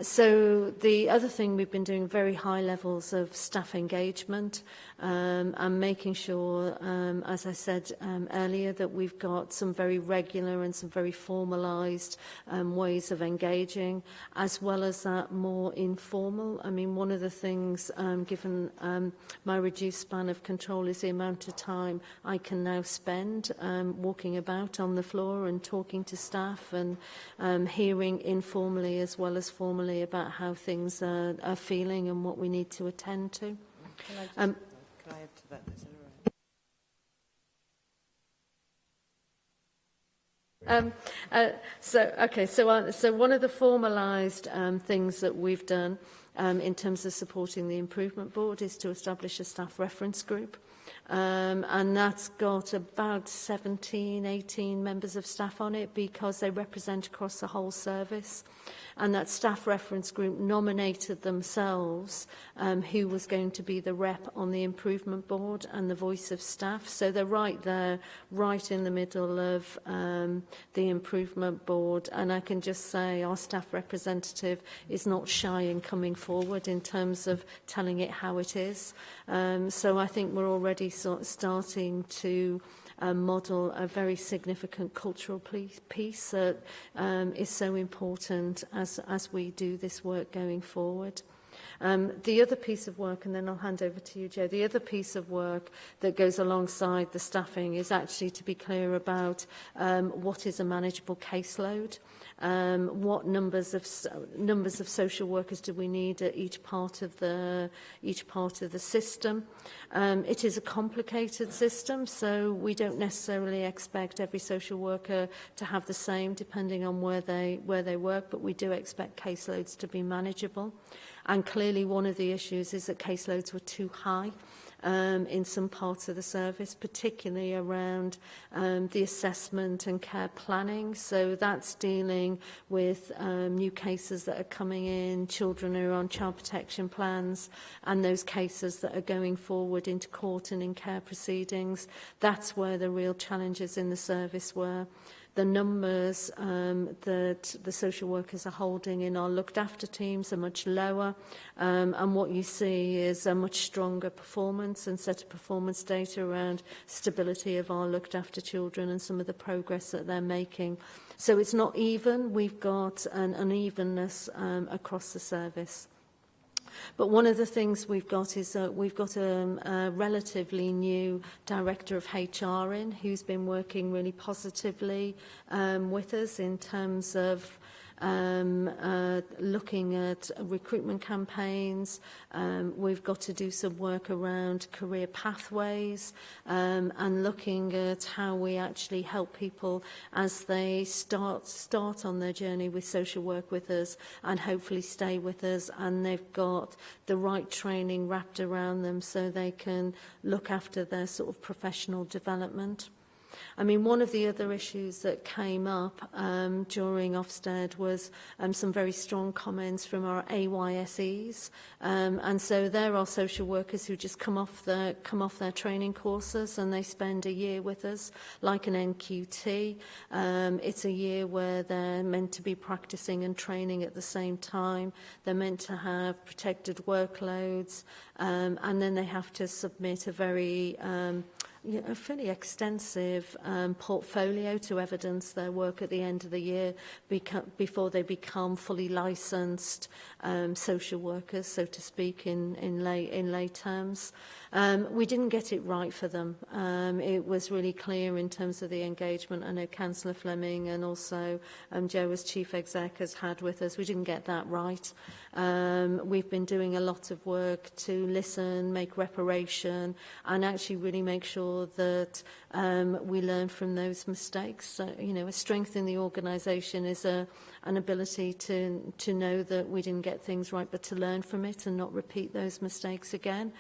So the other thing, we've been doing very high levels of staff engagement, and making sure, as I said earlier, that we've got some very regular and some very formalised ways of engaging, as well as that more informal. I mean, one of the things, given my reduced span of control, is the amount of time I can now spend walking about on the floor and talking to staff and hearing informally as well as formally about how things are feeling and what we need to attend to. Can I add to that? Is that all right? So one of the formalised things that we've done in terms of supporting the improvement board is to establish a staff reference group. And that's got about 17, 18 members of staff on it, because they represent across the whole service. And that staff reference group nominated themselves who was going to be the rep on the improvement board and the voice of staff. So they're right there, right in the middle of the improvement board. And I can just say our staff representative is not shy in coming forward in terms of telling it how it is. So I think we're already starting to model a very significant cultural piece that is so important as we do this work going forward. The other piece of work, and then I'll hand over to you, Joe, the other piece of work that goes alongside the staffing is actually to be clear about what is a manageable caseload. What numbers of social workers do we need at each part of the system? It is a complicated system, so we don't necessarily expect every social worker to have the same, depending on where they work, but we do expect caseloads to be manageable. And clearly, one of the issues is that caseloads were too high. in some parts of the service, particularly around the assessment and care planning. So that's dealing with new cases that are coming in, children who are on child protection plans, and those cases that are going forward into court and in care proceedings. That's where the real challenges in the service were. The numbers that the social workers are holding in our looked after teams are much lower, and what you see is a much stronger performance and set of performance data around stability of our looked after children and some of the progress that they're making. So it's not even, we've got an unevenness across the service. But one of the things we've got is we've got a relatively new director of HR in who's been working really positively with us in terms of looking at recruitment campaigns. We've got to do some work around career pathways and looking at how we actually help people as they start on their journey with social work with us and hopefully stay with us, and they've got the right training wrapped around them so they can look after their sort of professional development. I mean, one of the other issues that came up during Ofsted was some very strong comments from our AYSEs, and so there are social workers who just come off their training courses and they spend a year with us, like an NQT. It's a year where they're meant to be practicing and training at the same time. They're meant to have protected workloads, and then they have to submit a very a fairly extensive portfolio to evidence their work at the end of the year before they become fully licensed social workers, so to speak, in lay terms. We didn't get it right for them. It was really clear in terms of the engagement. I know Councillor Fleming and also Jo as Chief Exec has had with us. We didn't get that right. We've been doing a lot of work to listen, make reparation, and actually really make sure that we learn from those mistakes. So, you know, a strength in the organisation is an ability to know that we didn't get things right, but to learn from it and not repeat those mistakes again.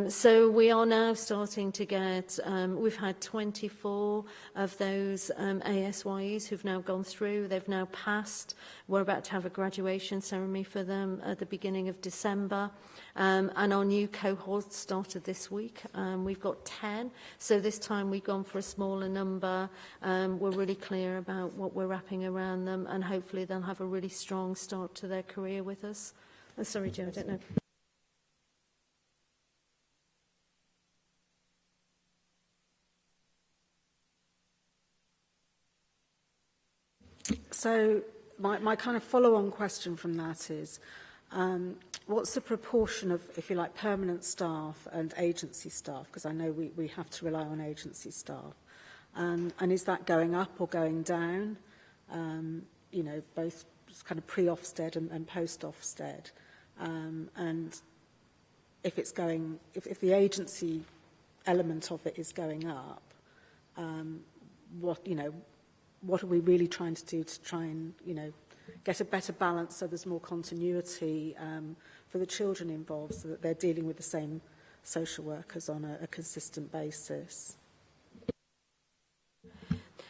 So we are now starting to get, we've had 24 of those ASYEs who've now gone through. They've now passed. We're about to have a graduation ceremony for them at the beginning of December. And our new cohort started this week. We've got 10. So this time we've gone for a smaller number. We're really clear about what we're wrapping around them, and hopefully they'll have a really strong start to their career with us. Oh, sorry, Jo, I don't know. So my kind of follow-on question from that is, what's the proportion of, if you like, permanent staff and agency staff? Because I know we have to rely on agency staff. And is that going up or going down? You know, both kind of pre-Ofsted and post-Ofsted. And if it's going, if the agency element of it is going up, what are we really trying to do to try and, you know, get a better balance so there's more continuity for the children involved, so that they're dealing with the same social workers on a consistent basis?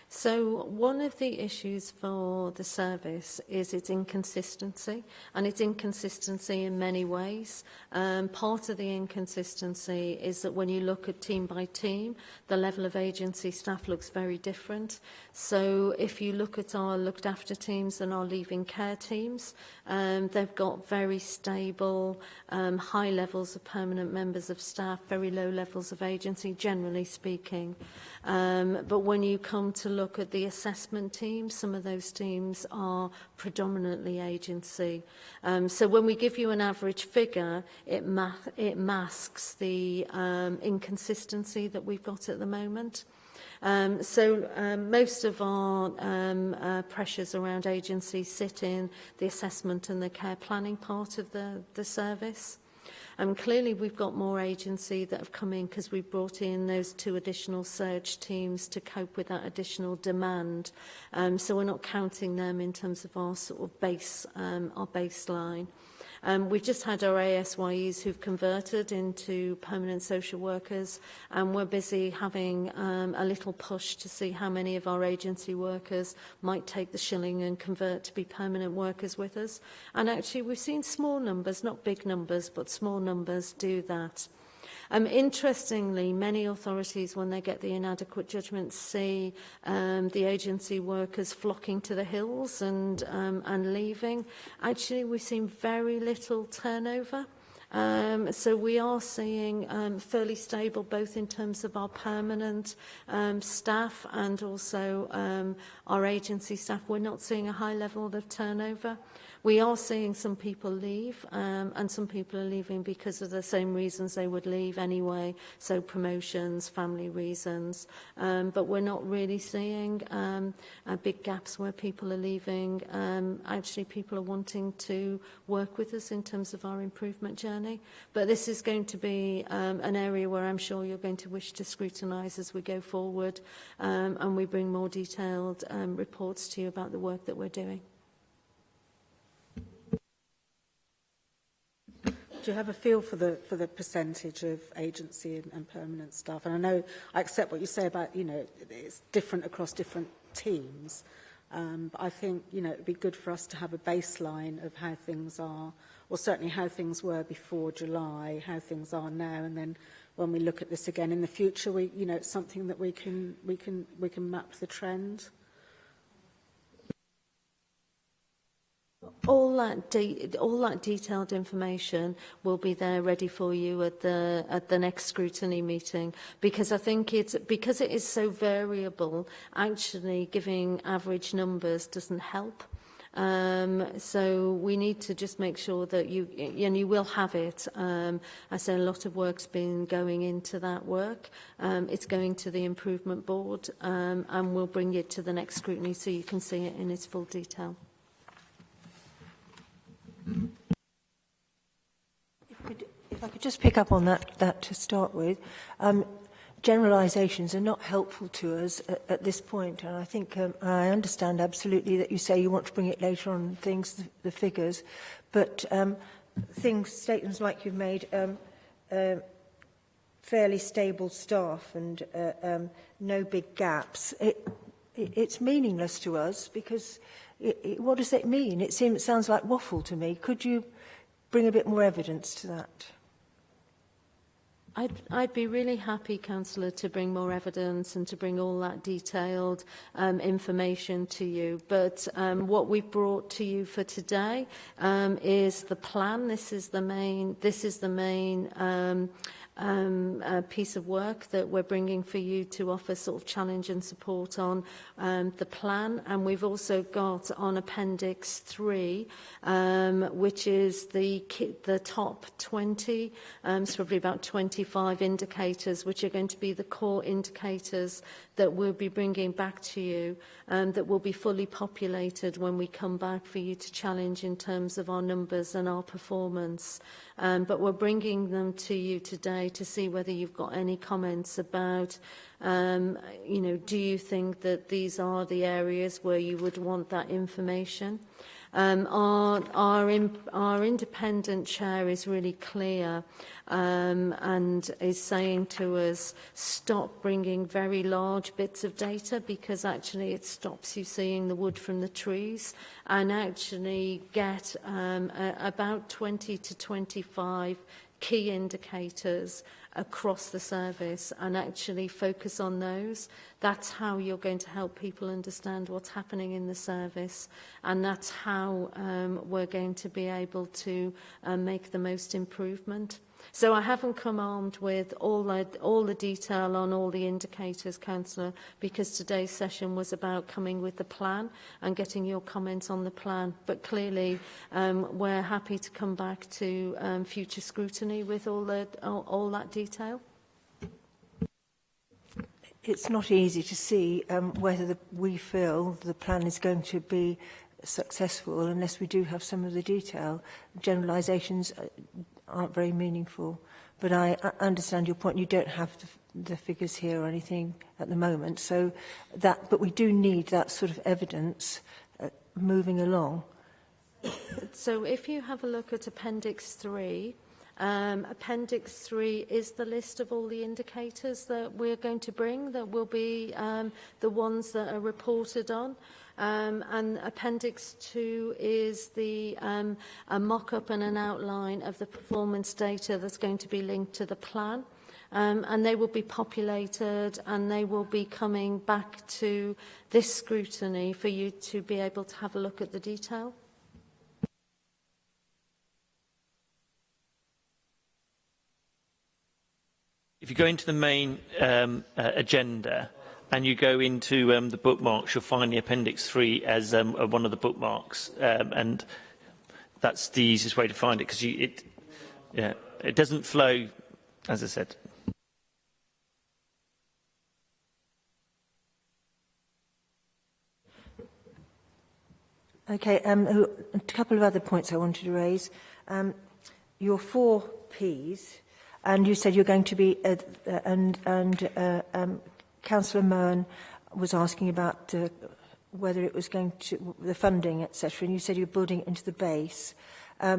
So one of the issues for the service is its inconsistency, and its inconsistency in many ways. Part of the inconsistency is that when you look at team by team, the level of agency staff looks very different. So if you look at our looked after teams and our leaving care teams, they've got very stable, high levels of permanent members of staff, very low levels of agency, generally speaking. But when you come to look at the assessment teams, some of those teams are predominantly agency. So when we give you an average figure, it masks the inconsistency that we've got at the moment. Most of our pressures around agency sit in the assessment and the care planning part of the service. Clearly, we've got more agency that have come in because we brought in those 2 additional surge teams to cope with that additional demand. So we're not counting them in terms of our sort of base, our baseline. We've just had our ASYEs who've converted into permanent social workers, and we're busy having a little push to see how many of our agency workers might take the shilling and convert to be permanent workers with us. And actually we've seen small numbers, not big numbers, but small numbers do that. Interestingly, many authorities, when they get the inadequate judgment, see the agency workers flocking to the hills and leaving. Actually, we've seen very little turnover. So we are seeing fairly stable, both in terms of our permanent staff and also our agency staff. We're not seeing a high level of turnover. We are seeing some people leave, and some people are leaving because of the same reasons they would leave anyway, so promotions, family reasons. But we're not really seeing big gaps where people are leaving. Actually, people are wanting to work with us in terms of our improvement journey. But this is going to be an area where I'm sure you're going to wish to scrutinise as we go forward, and we bring more detailed reports to you about the work that we're doing. Do you have a feel for the percentage of agency and permanent staff? And I know I accept what you say about, you know, it's different across different teams. But I think, you know, it'd be good for us to have a baseline of how things are, or certainly how things were before July, how things are now, and then when we look at this again in the future, you know, it's something that we can map the trend. All that detailed information will be there ready for you at the next scrutiny meeting, because I think because it is so variable. Actually, giving average numbers doesn't help. So we need to just make sure that you will have it. I say a lot of work's been going into that work. It's going to the improvement board, and we'll bring it to the next scrutiny so you can see it in its full detail. If I could just pick up on that to start with. Generalisations are not helpful to us at this point, and I think I understand absolutely that you say you want to bring it later on, the figures, but statements like you've made, fairly stable staff and no big gaps, it's meaningless to us, because what does it mean? It sounds like waffle to me. Could you bring a bit more evidence to that? I'd be really happy, Councillor, to bring more evidence and to bring all that detailed information to you. But what we've brought to you for today is the plan. This is the main piece of work that we're bringing for you to offer sort of challenge and support on the plan. And we've also got on Appendix 3, which is the top 20, it's probably about 25 indicators, which are going to be the core indicators that we'll be bringing back to you, that will be fully populated when we come back for you to challenge in terms of our numbers and our performance. But we're bringing them to you today to see whether you've got any comments about, you know, do you think that these are the areas where you would want that information? Our independent chair is really clear and is saying to us, stop bringing very large bits of data, because actually it stops you seeing the wood from the trees, and actually get about 20 to 25 key indicators across the service and actually focus on those. That's how you're going to help people understand what's happening in the service, and that's how we're going to be able to make the most improvement. So I haven't come armed with all the detail on all the indicators, Councillor, because today's session was about coming with the plan and getting your comments on the plan. But clearly, we're happy to come back to future scrutiny with all that detail. It's not easy to see whether we feel the plan is going to be successful unless we do have some of the detail. Generalisations aren't very meaningful, but I understand your point. You don't have the figures here or anything at the moment, so but we do need that sort of evidence moving along. So if you have a look at Appendix 3, Appendix 3 is the list of all the indicators that we're going to bring, that will be the ones that are reported on. And Appendix 2 is the a mock-up and an outline of the performance data that's going to be linked to the plan. And they will be populated and they will be coming back to this scrutiny for you to be able to have a look at the detail. If you go into the main agenda and you go into the bookmarks, you'll find the Appendix 3 as one of the bookmarks, and that's the easiest way to find it because it doesn't flow, as I said. Okay, a couple of other points I wanted to raise. Your 4 Ps. And you said you're going to be, Councillor Myrne was asking about whether it was going to, the funding, etc. And you said you're building it into the base. I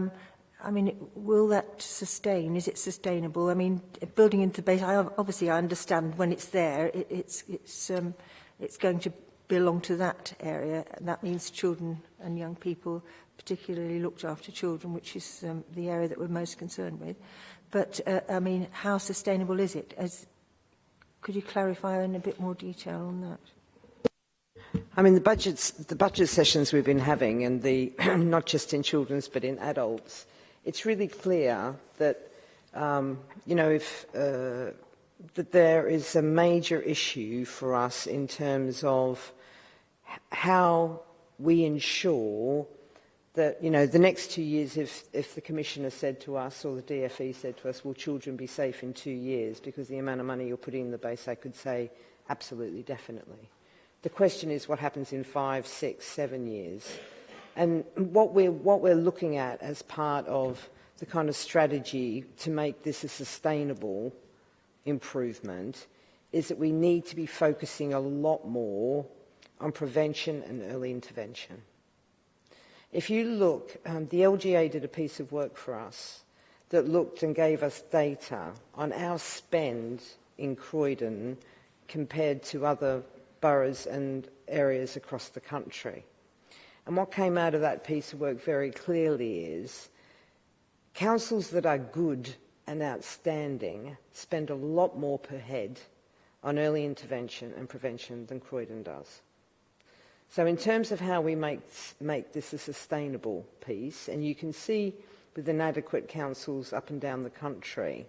mean, will that sustain? Is it sustainable? I mean, building into the base, obviously I understand when it's there, it's going to belong to that area. And that means children and young people, particularly looked after children, which is the area that we're most concerned with. But, I mean, how sustainable is it? Could you clarify in a bit more detail on that? I mean, the budget sessions we've been having, and not just in children's but in adults, it's really clear that, that there is a major issue for us in terms of how we ensure that, the next 2 years, if the Commissioner said to us or the DFE said to us, will children be safe in 2 years because the amount of money you're putting in the base, I could say absolutely, definitely. The question is what happens in 5, 6, 7 years. And what we're looking at as part of the kind of strategy to make this a sustainable improvement is that we need to be focusing a lot more on prevention and early intervention. If you look, the LGA did a piece of work for us that looked and gave us data on our spend in Croydon compared to other boroughs and areas across the country. And what came out of that piece of work very clearly is councils that are good and outstanding spend a lot more per head on early intervention and prevention than Croydon does. So in terms of how we make this a sustainable piece, and you can see with inadequate councils up and down the country,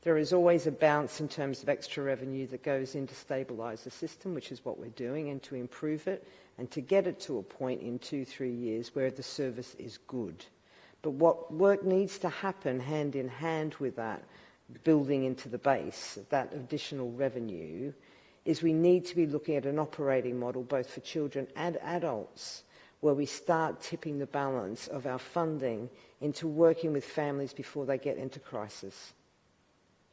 there is always a bounce in terms of extra revenue that goes in to stabilise the system, which is what we're doing, and to improve it, and to get it to a point in 2-3 years where the service is good. But what work needs to happen hand in hand with that, building into the base, that additional revenue, is we need to be looking at an operating model both for children and adults where we start tipping the balance of our funding into working with families before they get into crisis.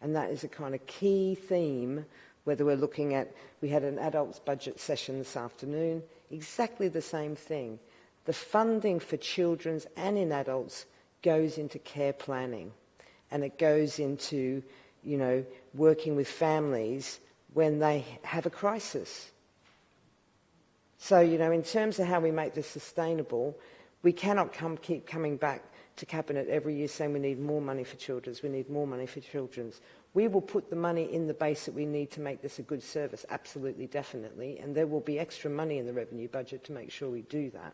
And that is a kind of key theme, whether we're looking at, we had an adults budget session this afternoon, exactly the same thing. The funding for children's and in adults goes into care planning, and it goes into, working with families when they have a crisis. So, in terms of how we make this sustainable, we cannot keep coming back to Cabinet every year saying we need more money for children's, we need more money for children's. We will put the money in the base that we need to make this a good service, absolutely, definitely, and there will be extra money in the revenue budget to make sure we do that.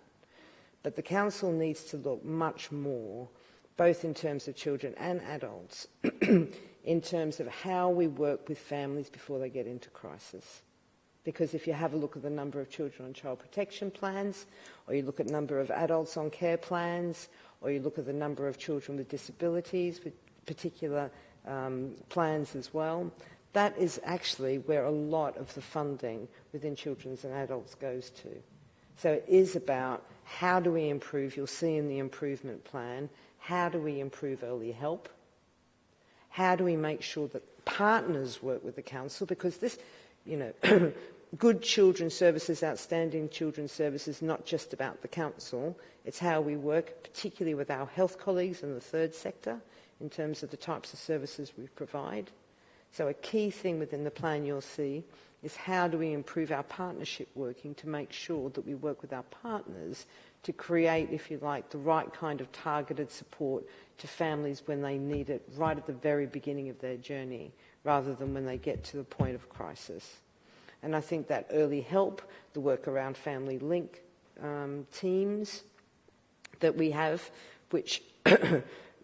But the Council needs to look much more, both in terms of children and adults, in terms of how we work with families before they get into crisis. Because if you have a look at the number of children on child protection plans, or you look at the number of adults on care plans, or you look at the number of children with disabilities, with particular plans as well, that is actually where a lot of the funding within children's and adults goes to. So it is about how do we improve, you'll see in the improvement plan, how do we improve early help? How do we make sure that partners work with the council? Because this, good children's services, outstanding children's services, not just about the council. It's how we work, particularly with our health colleagues in the third sector, in terms of the types of services we provide. So a key thing within the plan you'll see is how do we improve our partnership working to make sure that we work with our partners to create, if you like, the right kind of targeted support to families when they need it right at the very beginning of their journey, rather than when they get to the point of crisis. And I think that early help, the work around family link teams that we have, which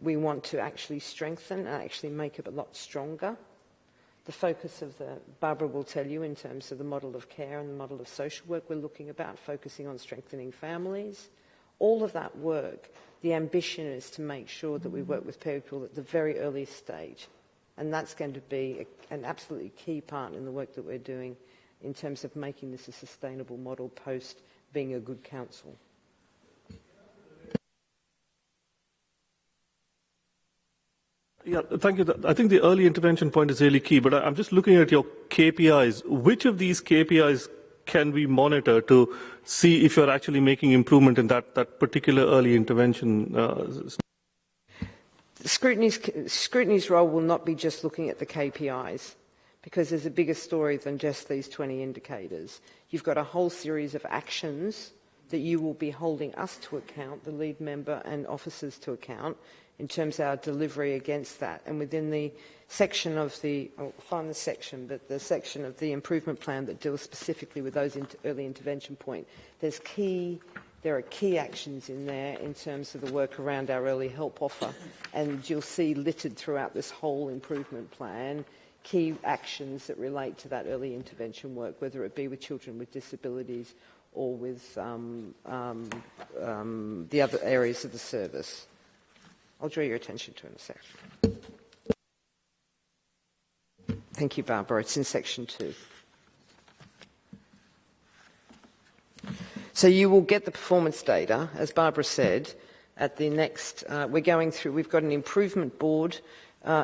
we want to actually strengthen and actually make it a lot stronger. The focus of Barbara will tell you in terms of the model of care and the model of social work we're looking about, focusing on strengthening families. All of that work, the ambition is to make sure that we work with people at the very earliest stage. And that's going to be an absolutely key part in the work that we're doing in terms of making this a sustainable model post being a good council. Yeah, thank you. I think the early intervention point is really key, but I'm just looking at your KPIs. Which of these KPIs can we monitor to see if you're actually making improvement in that particular early intervention? Scrutiny's role will not be just looking at the KPIs, because there's a bigger story than just these 20 indicators. You've got a whole series of actions that you will be holding us to account, the lead member and officers to account, in terms of our delivery against that. And within the section of the, I'll find the section, but the section of the improvement plan that deals specifically with those early intervention point, there are key actions in there in terms of the work around our early help offer. And you'll see littered throughout this whole improvement plan key actions that relate to that early intervention work, whether it be with children with disabilities or with the other areas of the service. I'll draw your attention to it in a second. Thank you, Barbara. It's in section 2. So you will get the performance data, as Barbara said, at the next, we're going through, we've got an improvement board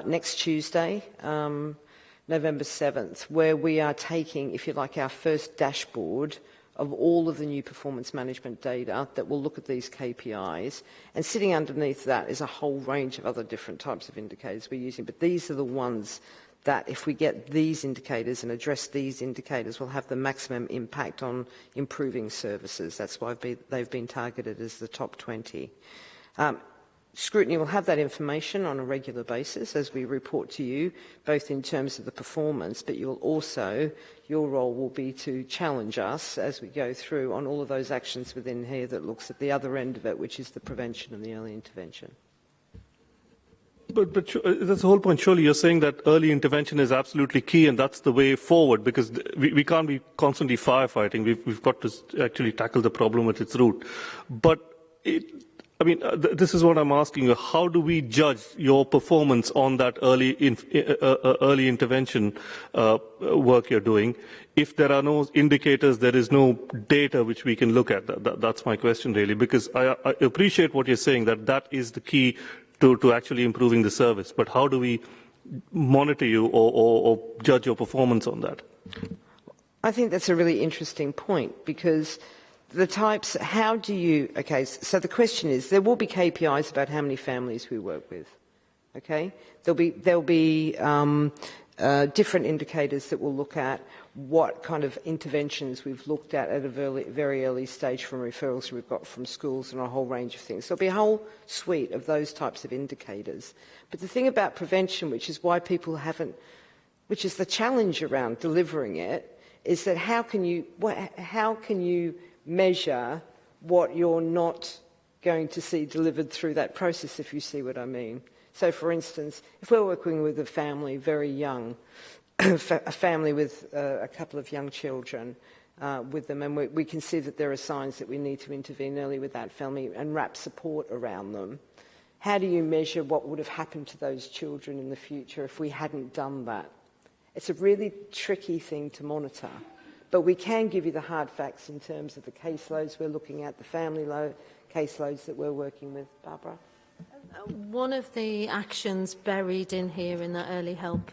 next Tuesday, November 7th, where we are taking, if you like, our first dashboard of all of the new performance management data that will look at these KPIs. And sitting underneath that is a whole range of other different types of indicators we're using. But these are the ones that, if we get these indicators and address these indicators, will have the maximum impact on improving services. That's why they've been targeted as the top 20. Scrutiny will have that information on a regular basis as we report to you, both in terms of the performance, but you'll also, your role will be to challenge us as we go through on all of those actions within here that looks at the other end of it, which is the prevention and the early intervention. But that's the whole point. Surely you're saying that early intervention is absolutely key, and that's the way forward, because we can't be constantly firefighting. We've got to actually tackle the problem at its root. But this is what I'm asking you. How do we judge your performance on that early intervention work you're doing? If there are no indicators, there is no data which we can look at. That's my question, really, because I appreciate what you're saying, that is the key to actually improving the service. But how do we monitor you or judge your performance on that? I think that's a really interesting point, because the types, how do you, okay, so the question is, there will be KPIs about how many families we work with, okay? There'll be different indicators that will look at what kind of interventions we've looked at a very early stage, from referrals we've got from schools and a whole range of things. There'll be a whole suite of those types of indicators. But the thing about prevention, which is why people haven't, which is the challenge around delivering it, is that how can you measure what you're not going to see delivered through that process, if you see what I mean. So, for instance, if we're working with a family very young, a family with a couple of young children with them, and we can see that there are signs that we need to intervene early with that family and wrap support around them, how do you measure what would have happened to those children in the future if we hadn't done that? It's a really tricky thing to monitor. But we can give you the hard facts in terms of the caseloads we're looking at, the family caseloads that we're working with. Barbara? One of the actions buried in here in the early help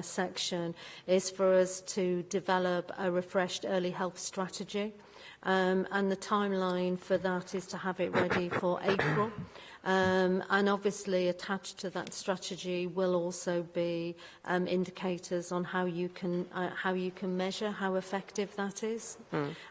section is for us to develop a refreshed early help strategy. And the timeline for that is to have it ready for April. And obviously attached to that strategy will also be indicators on how you can measure how effective that is.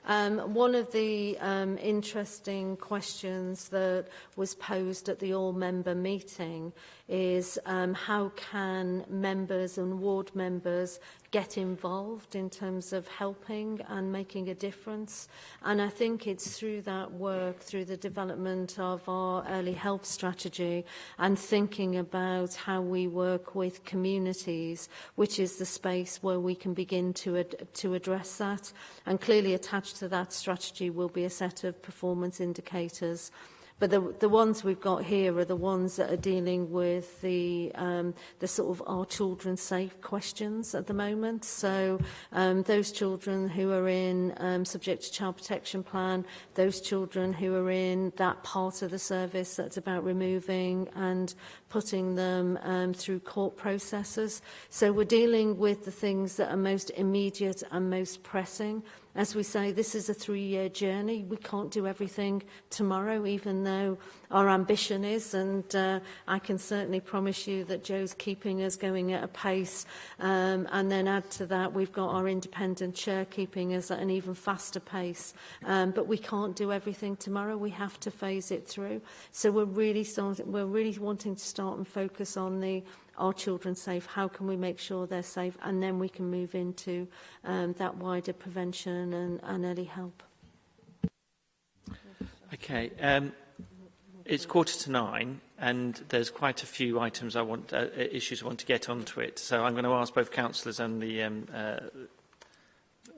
One of the interesting questions that was posed at the all-member meeting is how can members and ward members get involved in terms of helping and making a difference. And I think it's through that work, through the development of our early help strategy and thinking about how we work with communities, which is the space where we can begin to address that. And clearly attached to that strategy will be a set of performance indicators. But the ones we've got here are the ones that are dealing with the sort of our children safe questions at the moment. So those children who are in subject to child protection plan, those children who are in that part of the service that's about removing and putting them through court processes. So we're dealing with the things that are most immediate and most pressing. As we say, this is a 3-year journey. We can't do everything tomorrow, even though our ambition is, and I can certainly promise you that Joe's keeping us going at a pace, and then add to that, we've got our independent chair keeping us at an even faster pace. But we can't do everything tomorrow. We have to phase it through. So we're really wanting to start and focus on our children safe, how can we make sure they're safe, and then we can move into that wider prevention and early help. Okay, it's 8:45 and there's quite a few items issues I want to get onto it, so I'm going to ask both councillors and the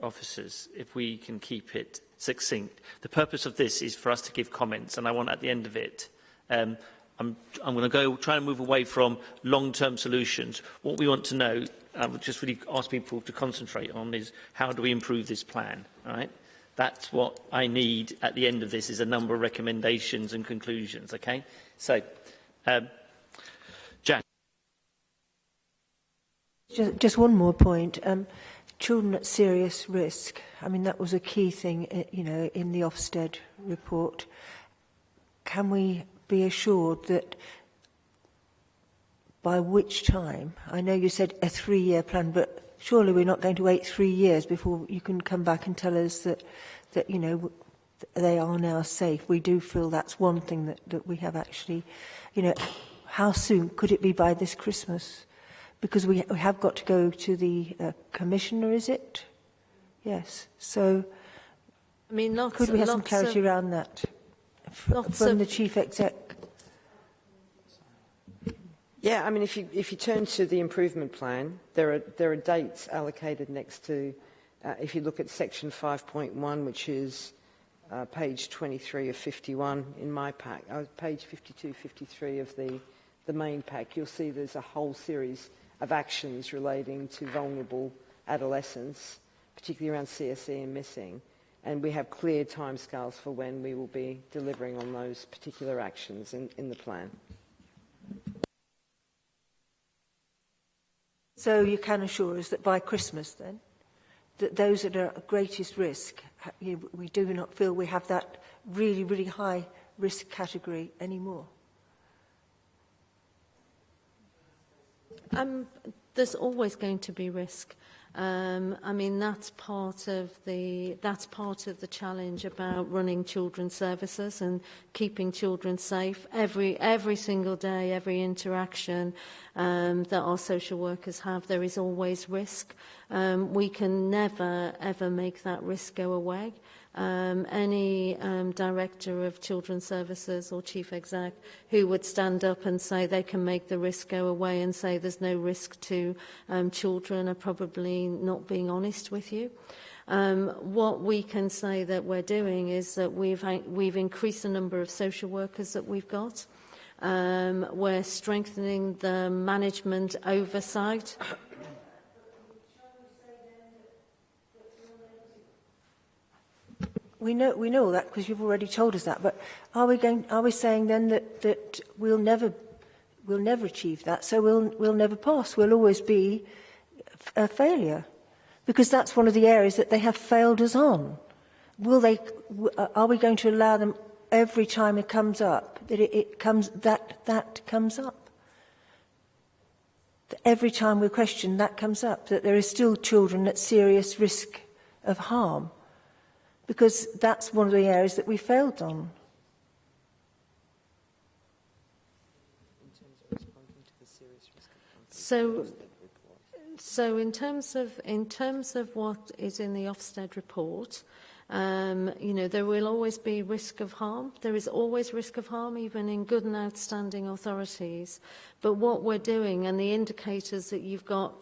officers if we can keep it succinct. The purpose of this is for us to give comments, and I want at the end of it I'm going to try and move away from long-term solutions. What we want to know, I would just really ask people to concentrate on, is how do we improve this plan, right? That's what I need at the end of this, is a number of recommendations and conclusions, okay? So, Jack. Just one more point. Children at serious risk. I mean, that was a key thing, in the Ofsted report. Can we be assured that by which time, I know you said a 3-year plan, but surely we're not going to wait 3 years before you can come back and tell us that they are now safe. We do feel that's one thing that we have actually, how soon could it be by this Christmas? Because we have got to go to the Commissioner, is it? Yes. So, I mean, could we have some clarity around that? From the Chief Exec. Yeah, I mean, if you turn to the improvement plan, there are dates allocated next to, if you look at section 5.1, which is page 23 of 51 in my pack, page 52, 53 of the main pack, you'll see there's a whole series of actions relating to vulnerable adolescents, particularly around CSE and missing. And we have clear timescales for when we will be delivering on those particular actions in the plan. So you can assure us that by Christmas, then, that those that are at greatest risk, we do not feel we have that really, really high risk category anymore? There's always going to be risk. I mean, that's part of the challenge about running children's services and keeping children safe. Every single day, every interaction that our social workers have, there is always risk. We can never ever make that risk go away. Any director of children's services or chief exec who would stand up and say they can make the risk go away and say there's no risk to children are probably not being honest with you. What we can say that we're doing is that we've increased the number of social workers that we've got. We're strengthening the management oversight. we know all that because you've already told us that. But are we saying then that we'll never achieve that? So we'll never pass. We'll always be a failure, because that's one of the areas that they have failed us on. Are we going to allow them every time it comes up that that comes up? That every time we question, that comes up, that there are still children at serious risk of harm, because that's one of the areas that we failed on. So in terms of what is in the Ofsted report, there will always be risk of harm. There is always risk of harm, even in good and outstanding authorities. But what we're doing, and the indicators that you've got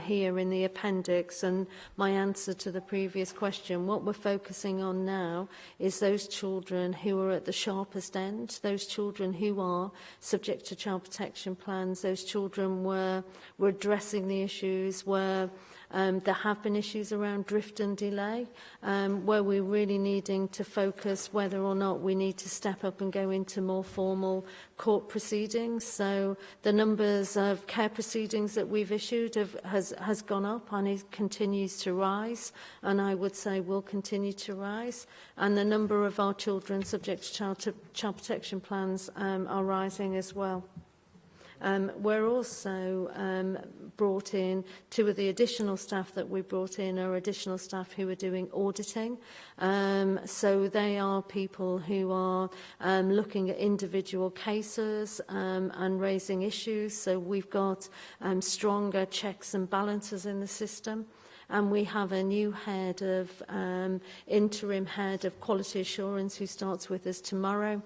here in the appendix, and my answer to the previous question, what we're focusing on now is those children who are at the sharpest end, those children who are subject to child protection plans, those children where we're addressing the issues where there have been issues around drift and delay, where we're really needing to focus whether or not we need to step up and go into more formal court proceedings. So the numbers of care proceedings that we've issued has gone up, and it continues to rise, and I would say will continue to rise. And the number of our children subject to child protection plans are rising as well. We're also brought in, two of the additional staff that we brought in are additional staff who are doing auditing. So they are people who are looking at individual cases and raising issues. So we've got stronger checks and balances in the system. And we have a new interim head of quality assurance who starts with us tomorrow.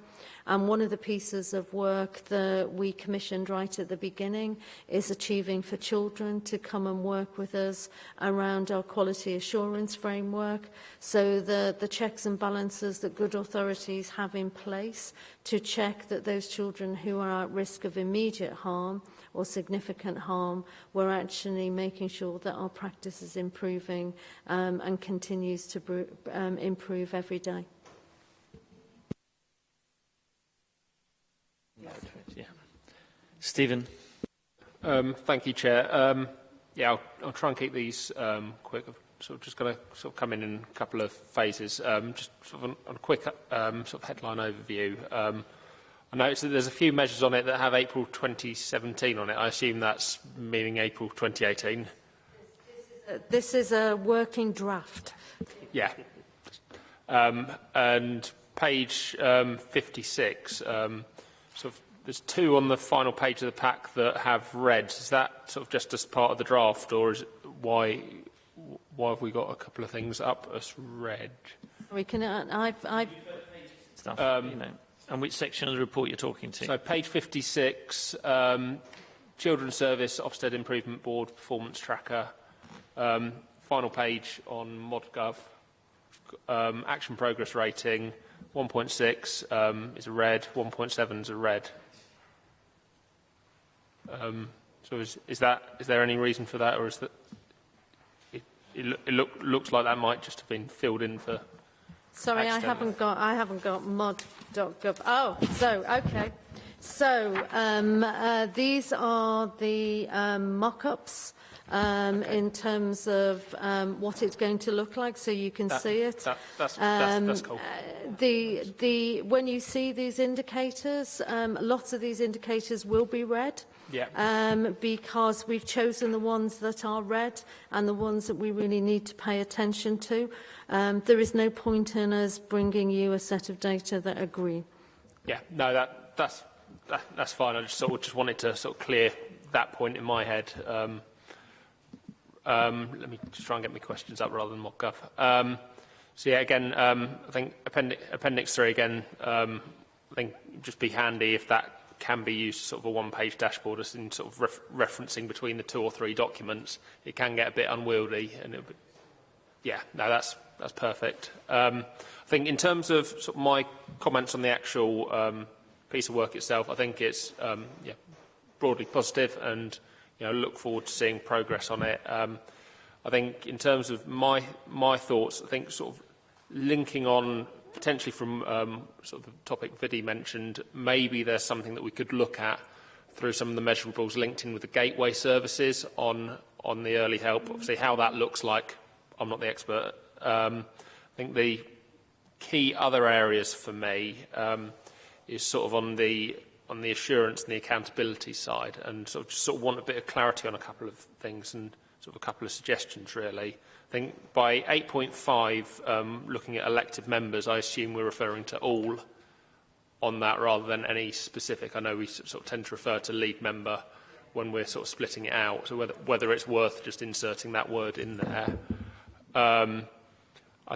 And one of the pieces of work that we commissioned right at the beginning is Achieving for Children to come and work with us around our quality assurance framework. So the checks and balances that good authorities have in place to check that those children who are at risk of immediate harm or significant harm, we're actually making sure that our practice is improving and continues to improve every day. Yeah. Stephen. Thank you, Chair. I'll try and keep these quick. I'm just going to come in a couple of phases. Just on a quick headline overview. I noticed that there's a few measures on it that have April 2017 on it. I assume that's meaning April 2018. This is a working draft. Yeah. And page 56. There's two on the final page of the pack that have red. Is that just as part of the draft, or is it why have we got a couple of things up as red? We can. I've stuff. And which section of the report you're talking to? So page 56, Children's Service Ofsted Improvement Board Performance Tracker. Final page on ModGov. Action Progress Rating 1.6 is a red. 1.7 is a red. So is there any reason for that, or is that it looks like that might just have been filled in for? Sorry, I haven't got mod.gov. Oh, so okay. So these are the mock-ups in terms of what it's going to look like, so you can see it. That's cool. When you see these indicators, lots of these indicators will be red. Yeah. Because we've chosen the ones that are red and the ones that we really need to pay attention to. There is no point in us bringing you a set of data that are green. Yeah, no, that's fine. I just wanted to clear that point in my head. Let me just try and get my questions up rather than ModGov. So yeah, again, I think Appendix 3 again. I think it'd just be handy if that can be used as a one-page dashboard, as in referencing between the 2 or 3 documents. It can get a bit unwieldy, and that's perfect. I think in terms of my comments on the actual piece of work itself, I think it's broadly positive, and look forward to seeing progress on it. I think in terms of my thoughts, I think linking on potentially from sort of the topic Vidi mentioned, maybe there's something that we could look at through some of the measurables linked in with the gateway services on the early help. Obviously, how that looks like, I'm not the expert. I think the key other areas for me is sort of on the assurance and the accountability side, and just want a bit of clarity on a couple of things and sort of a couple of suggestions, really. I think by 8.5, looking at elected members, I assume we're referring to all on that rather than any specific. I know we sort of tend to refer to lead member when we're sort of splitting it out, so whether it's worth just inserting that word in there. I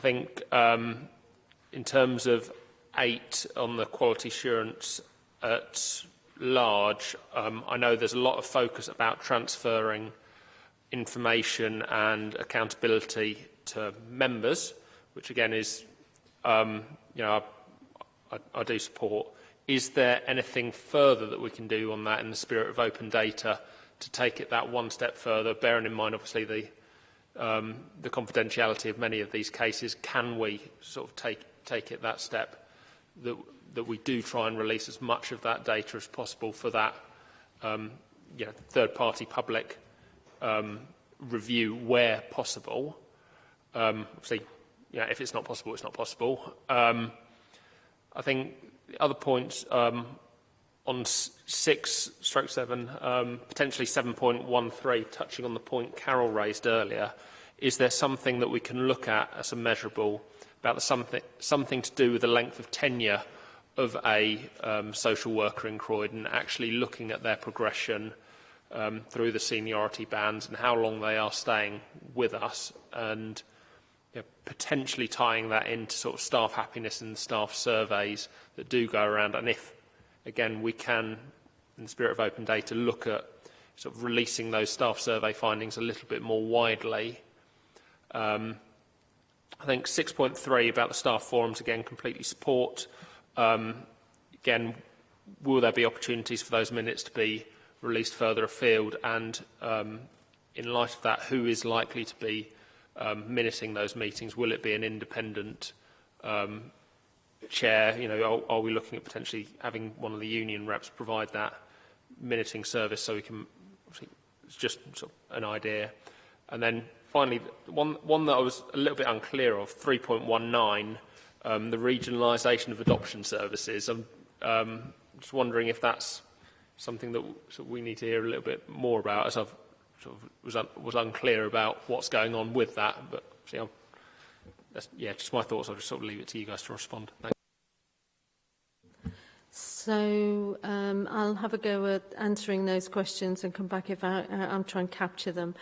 think in terms of 8 on the quality assurance at large, I know there's a lot of focus about transferring information and accountability to members, which again is, I do support. Is there anything further that we can do on that in the spirit of open data to take it that one step further, bearing in mind obviously the confidentiality of many of these cases? Can we sort of take it that step that we do try and release as much of that data as possible for that third-party public review where possible? Obviously, if it's not possible, it's not possible. I think the other points on 6/7, potentially 7.13, touching on the point Carol raised earlier, is there something that we can look at as a measurable about something to do with the length of tenure of a social worker in Croydon, actually looking at their progression through the seniority bands and how long they are staying with us, and potentially tying that into sort of staff happiness and staff surveys that do go around. And if, again, we can, in the spirit of open data, look at sort of releasing those staff survey findings a little bit more widely. I think 6.3 about the staff forums, again, completely support. Again, will there be opportunities for those minutes to be released further afield? And in light of that, who is likely to be minuting those meetings? Will it be an independent chair? Are we looking at potentially having one of the union reps provide that minuting service so we can, it's just sort of an idea. And then finally, one that I was a little bit unclear of, 3.19, the regionalisation of adoption services. I'm just wondering if that's something that we need to hear a little bit more about, as I've sort of was unclear about what's going on with that. But just my thoughts. I'll just sort of leave it to you guys to respond. Thanks. So I'll have a go at answering those questions and come back if I'm trying to capture them.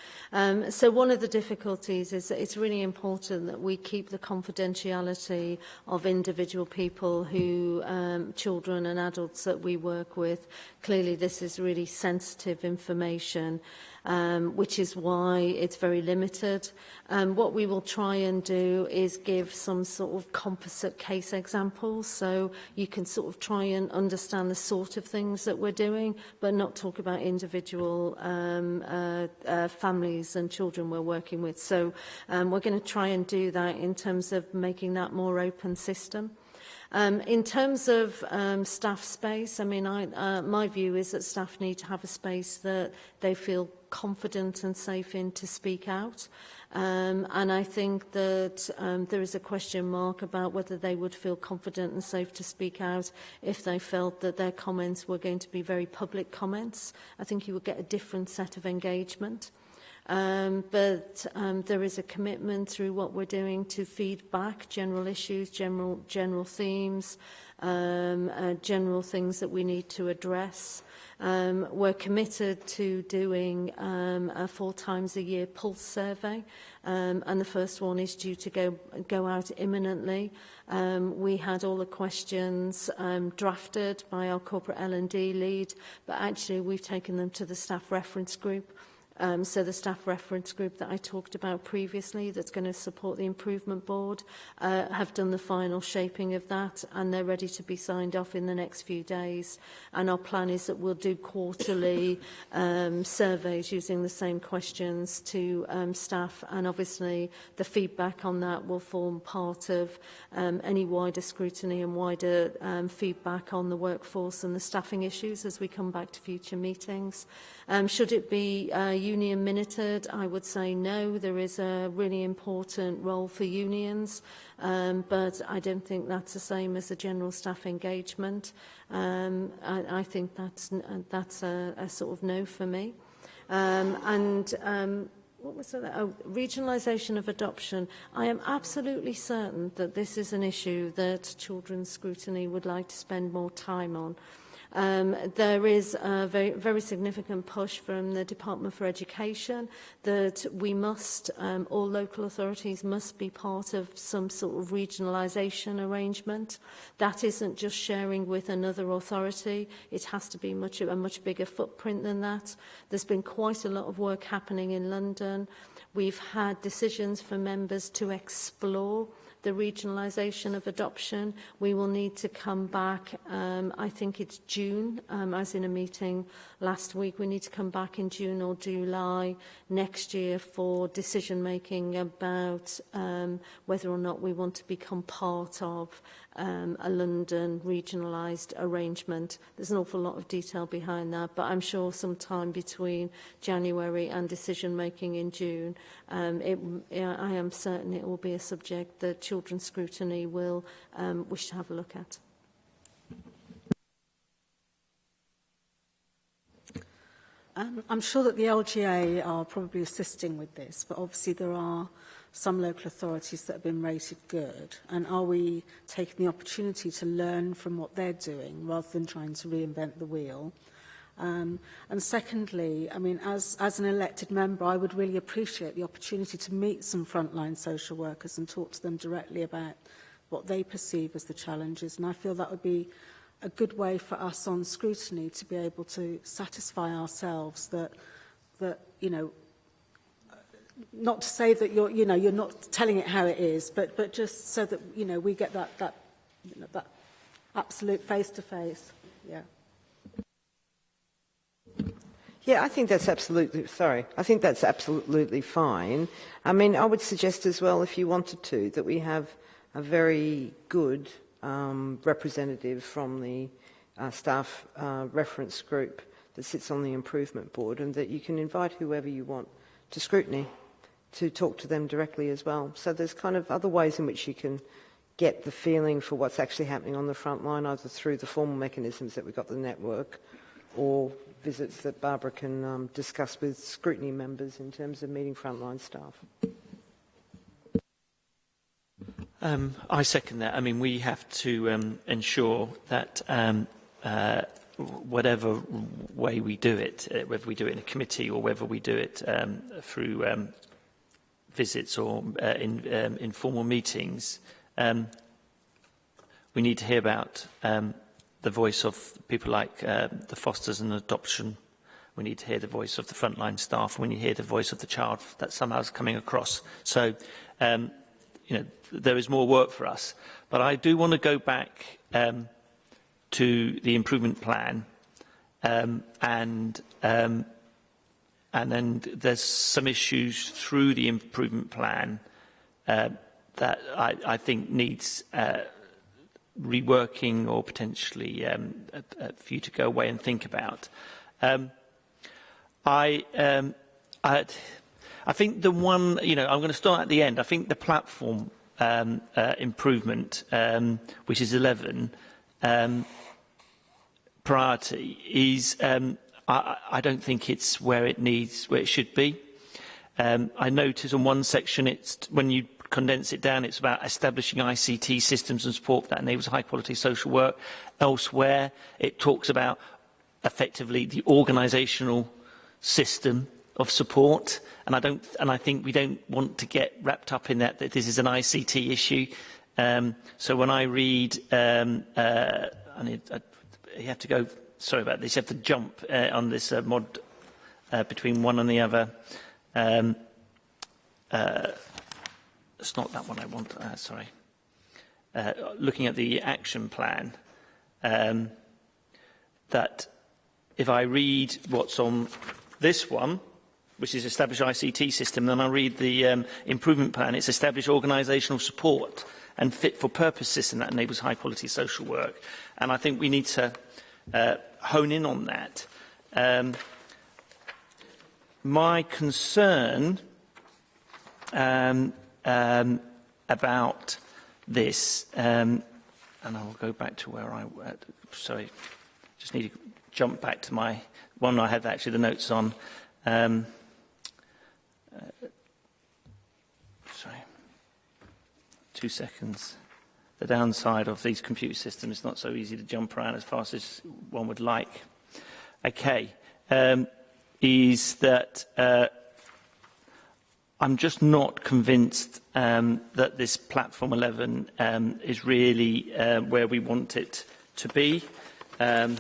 So one of the difficulties is that it's really important that we keep the confidentiality of individual people who, children and adults that we work with. Clearly this is really sensitive information, which is why it's very limited. What we will try and do is give some sort of composite case examples, so you can sort of try and understand the sort of things that we're doing, but not talk about individual families and children we're working with. So we're going to try and do that in terms of making that more open system. In terms of staff space, I mean, my view is that staff need to have a space that they feel confident and safe in to speak out. And I think that there is a question mark about whether they would feel confident and safe to speak out if they felt that their comments were going to be very public comments. I think you would get a different set of engagement. But there is a commitment through what we're doing to feed back general issues, general themes, general things that we need to address. We're committed to doing a 4 times a year pulse survey, and the first one is due to go out imminently. We had all the questions drafted by our corporate L&D lead, but actually we've taken them to the staff reference group. So the staff reference group that I talked about previously that's going to support the improvement board have done the final shaping of that, and they're ready to be signed off in the next few days. And our plan is that we'll do quarterly surveys using the same questions to staff, and obviously the feedback on that will form part of any wider scrutiny and wider feedback on the workforce and the staffing issues as we come back to future meetings. Should it be union minuted? I would say no. There is a really important role for unions, but I don't think that's the same as a general staff engagement. I think that's a sort of no for me. What was that? Oh, regionalisation of adoption. I am absolutely certain that this is an issue that Children's Scrutiny would like to spend more time on. There is a very significant push from the Department for Education that we must, all local authorities must be part of some sort of regionalisation arrangement. That isn't just sharing with another authority. It has to be a much bigger footprint than that. There's been quite a lot of work happening in London. We've had decisions for members to explore the regionalisation of adoption. We will need to come back, I think it's June, as in a meeting last week. We need to come back in June or July next year for decision making about whether or not we want to become part of a London regionalised arrangement. There's an awful lot of detail behind that, but I'm sure sometime between January and decision making in June, I am certain it will be a subject that Children's Scrutiny will wish to have a look at. I'm sure that the LGA are probably assisting with this, but obviously there are some local authorities that have been rated good. And are we taking the opportunity to learn from what they're doing rather than trying to reinvent the wheel? And secondly, I mean, as an elected member, I would really appreciate the opportunity to meet some frontline social workers and talk to them directly about what they perceive as the challenges. And I feel that would be a good way for us on scrutiny to be able to satisfy ourselves that you know, not to say that you're not telling it how it is, but just so that we get that absolute face to face. Yeah. Yeah, I think that's absolutely, I think that's absolutely fine. I mean, I would suggest as well, if you wanted to, that we have a very good representative from the staff reference group that sits on the improvement board, and that you can invite whoever you want to scrutiny to talk to them directly as well. So there's kind of other ways in which you can get the feeling for what's actually happening on the front line, either through the formal mechanisms that we've got the network, or visits that Barbara can discuss with scrutiny members in terms of meeting frontline staff. I second that. I mean, we have to ensure that whatever way we do it, whether we do it in a committee or whether we do it through visits or in informal meetings, we need to hear about the voice of people like the fosters and adoption. We need to hear the voice of the frontline staff. We need to hear the voice of the child that somehow is coming across. So, you know, there is more work for us. But I do want to go back to the improvement plan, and then there's some issues through the improvement plan that I think needs reworking or potentially for you to go away and think about. I think the one, you know, I'm going to start at the end. I think the platform improvement, which is 11, priority is, I don't think it's where it should be. I notice on one section, when you condense it down, it's about establishing ICT systems and support that enables high quality social work. Elsewhere, it talks about effectively the organisational system of support, and I think we don't want to get wrapped up in that this is an ICT issue. So when I read, you have to go. Sorry about this. You have to jump on this mod between one and the other. It's not that one I want, sorry. Looking at the action plan, that if I read what's on this one, which is establish ICT system, then I read the improvement plan, it's establish organisational support and fit for purpose system that enables high quality social work. And I think we need to hone in on that. My concern about this, and I'll go back to where I sorry, just need to jump back to my one I had actually the notes on. Sorry, 2 seconds. The downside of these computer systems is not so easy to jump around as fast as one would like. Okay, is that I'm just not convinced that this Platform 11 is really where we want it to be. I'm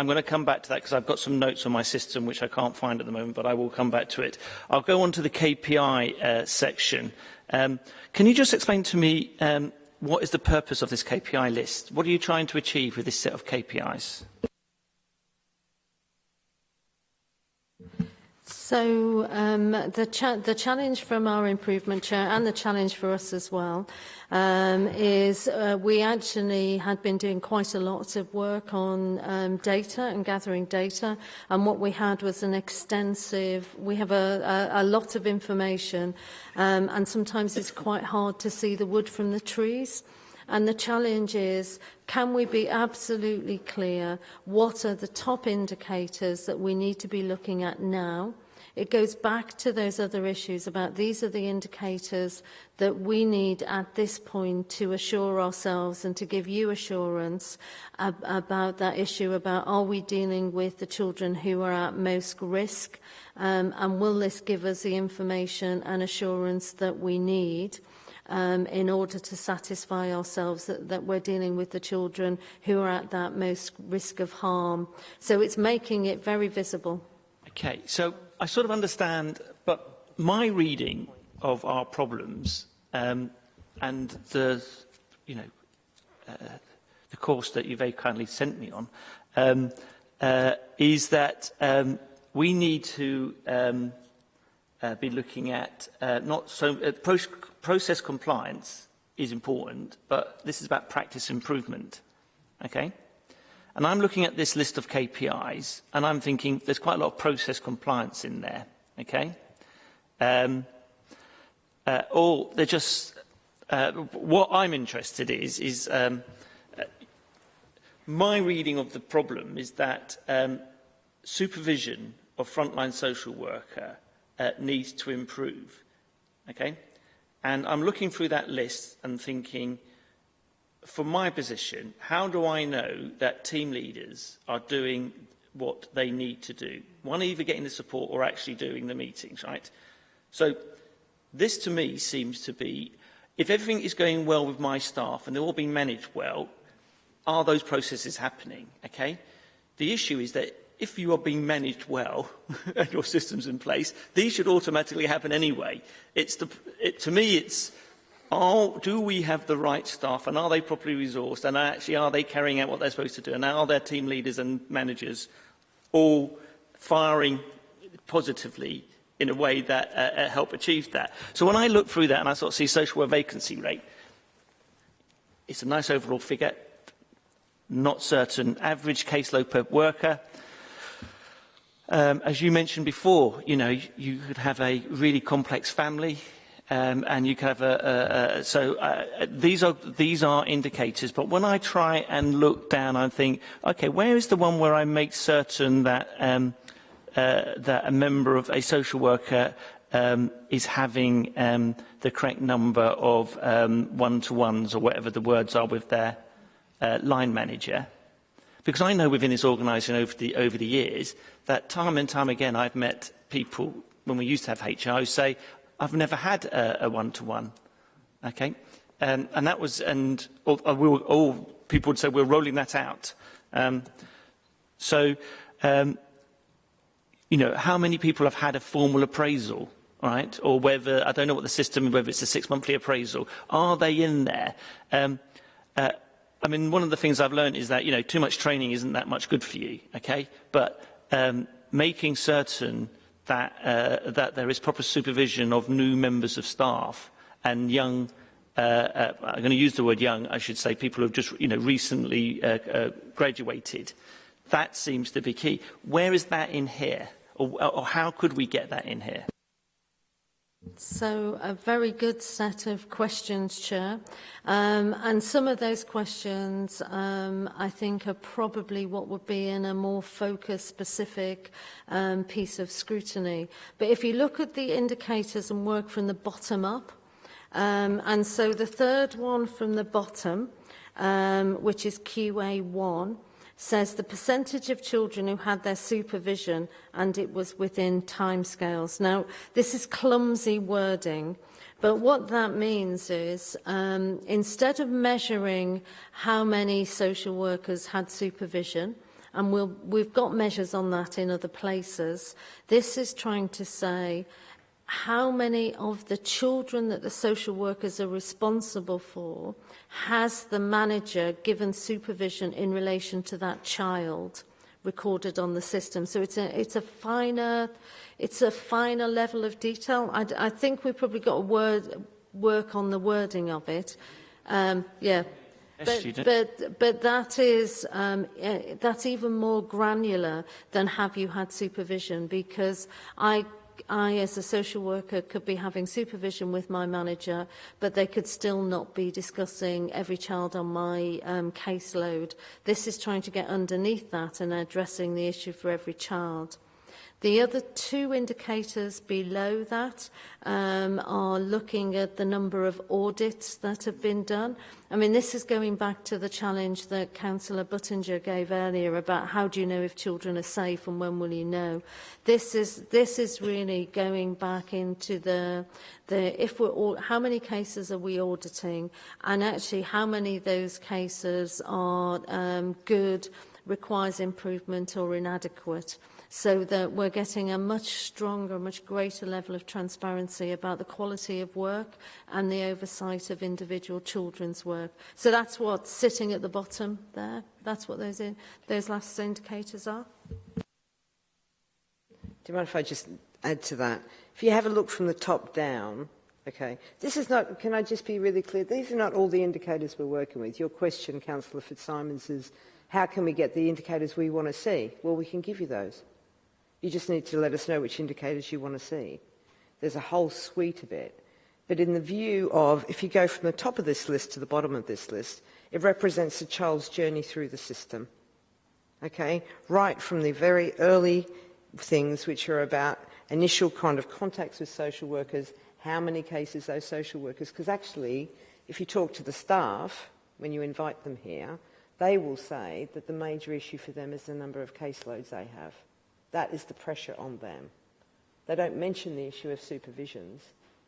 going to come back to that because I've got some notes on my system which I can't find at the moment, but I will come back to it. I'll go on to the KPI section. Can you just explain to me what is the purpose of this KPI list? What are you trying to achieve with this set of KPIs? So the challenge from our improvement chair and the challenge for us as well is we actually had been doing quite a lot of work on data and gathering data, and what we had was an extensive, we have a lot of information, and sometimes it's quite hard to see the wood from the trees. And the challenge is, can we be absolutely clear what are the top indicators that we need to be looking at now? It goes back to those other issues about these are the indicators that we need at this point to assure ourselves and to give you assurance about that issue about are we dealing with the children who are at most risk, and will this give us the information and assurance that we need in order to satisfy ourselves that we're dealing with the children who are at that most risk of harm. So it's making it very visible. Okay, so I sort of understand, but my reading of our problems and the, the course that you very kindly sent me on is that we need to be looking at not so process compliance is important, but this is about practice improvement. Okay. And I'm looking at this list of KPIs, and I'm thinking there's quite a lot of process compliance in there, okay? Or they're just, what I'm interested is my reading of the problem is that supervision of frontline social worker needs to improve, okay? And I'm looking through that list and thinking, from my position, how do I know that team leaders are doing what they need to do? One, either getting the support or actually doing the meetings, right? So this to me seems to be, if everything is going well with my staff and they're all being managed well, are those processes happening, okay? The issue is that if you are being managed well and your system's in place, these should automatically happen anyway. To me, it's, do we have the right staff, and are they properly resourced, and actually are they carrying out what they're supposed to do, and are their team leaders and managers all firing positively in a way that help achieve that? So when I look through that and I sort of see social work vacancy rate, it's a nice overall figure, not certain. Average caseload per worker. As you mentioned before, you could have a really complex family. And you can have these are indicators, but when I try and look down, I think, okay, where is the one where I make certain that that a member of a social worker is having the correct number of one-to-ones or whatever the words are with their line manager? Because I know within this organisation over the years that time and time again I've met people when we used to have HR who say, I've never had a one-to-one, okay? And that was, all people would say, we're rolling that out. how many people have had a formal appraisal, right? Or whether, I don't know what the system, whether it's a 6-monthly appraisal. Are they in there? I mean, one of the things I've learned is that, too much training isn't that much good for you, okay? But making certain that, that there is proper supervision of new members of staff and young, I'm going to use the word young, I should say, people who have just, recently graduated. That seems to be key. Where is that in here? Or how could we get that in here? So, a very good set of questions, Chair. And some of those questions, I think, are probably what would be in a more focused, specific piece of scrutiny. But if you look at the indicators and work from the bottom up, and so the third one from the bottom, which is QA1, says the percentage of children who had their supervision and it was within timescales. Now, this is clumsy wording, but what that means is instead of measuring how many social workers had supervision, and we've got measures on that in other places, this is trying to say how many of the children that the social workers are responsible for has the manager given supervision in relation to that child recorded on the system. So it's a finer level of detail. I think we've probably got to work on the wording of it. Yeah. But that is that's even more granular than have you had supervision, because I, as a social worker, could be having supervision with my manager, but they could still not be discussing every child on my caseload. This is trying to get underneath that and addressing the issue for every child. The other two indicators below that are looking at the number of audits that have been done. I mean, this is going back to the challenge that Councillor Buttinger gave earlier about how do you know if children are safe and when will you know. This is really going back into how many cases are we auditing, and actually how many of those cases are good, requires improvement or inadequate, so that we're getting a much stronger, much greater level of transparency about the quality of work and the oversight of individual children's work. So that's what's sitting at the bottom there. That's what those last indicators are. Do you mind if I just add to that? If you have a look from the top down, okay, this is not, can I just be really clear? These are not all the indicators we're working with. Your question, Councillor Fitzsimons, is how can we get the indicators we want to see? Well, we can give you those. You just need to let us know which indicators you want to see. There's a whole suite of it. But in the view of, if you go from the top of this list to the bottom of this list, it represents a child's journey through the system. Okay? Right from the very early things which are about initial kind of contacts with social workers, how many cases those social workers, because actually, if you talk to the staff, when you invite them here, they will say that the major issue for them is the number of caseloads they have. That is the pressure on them. They don't mention the issue of supervisions.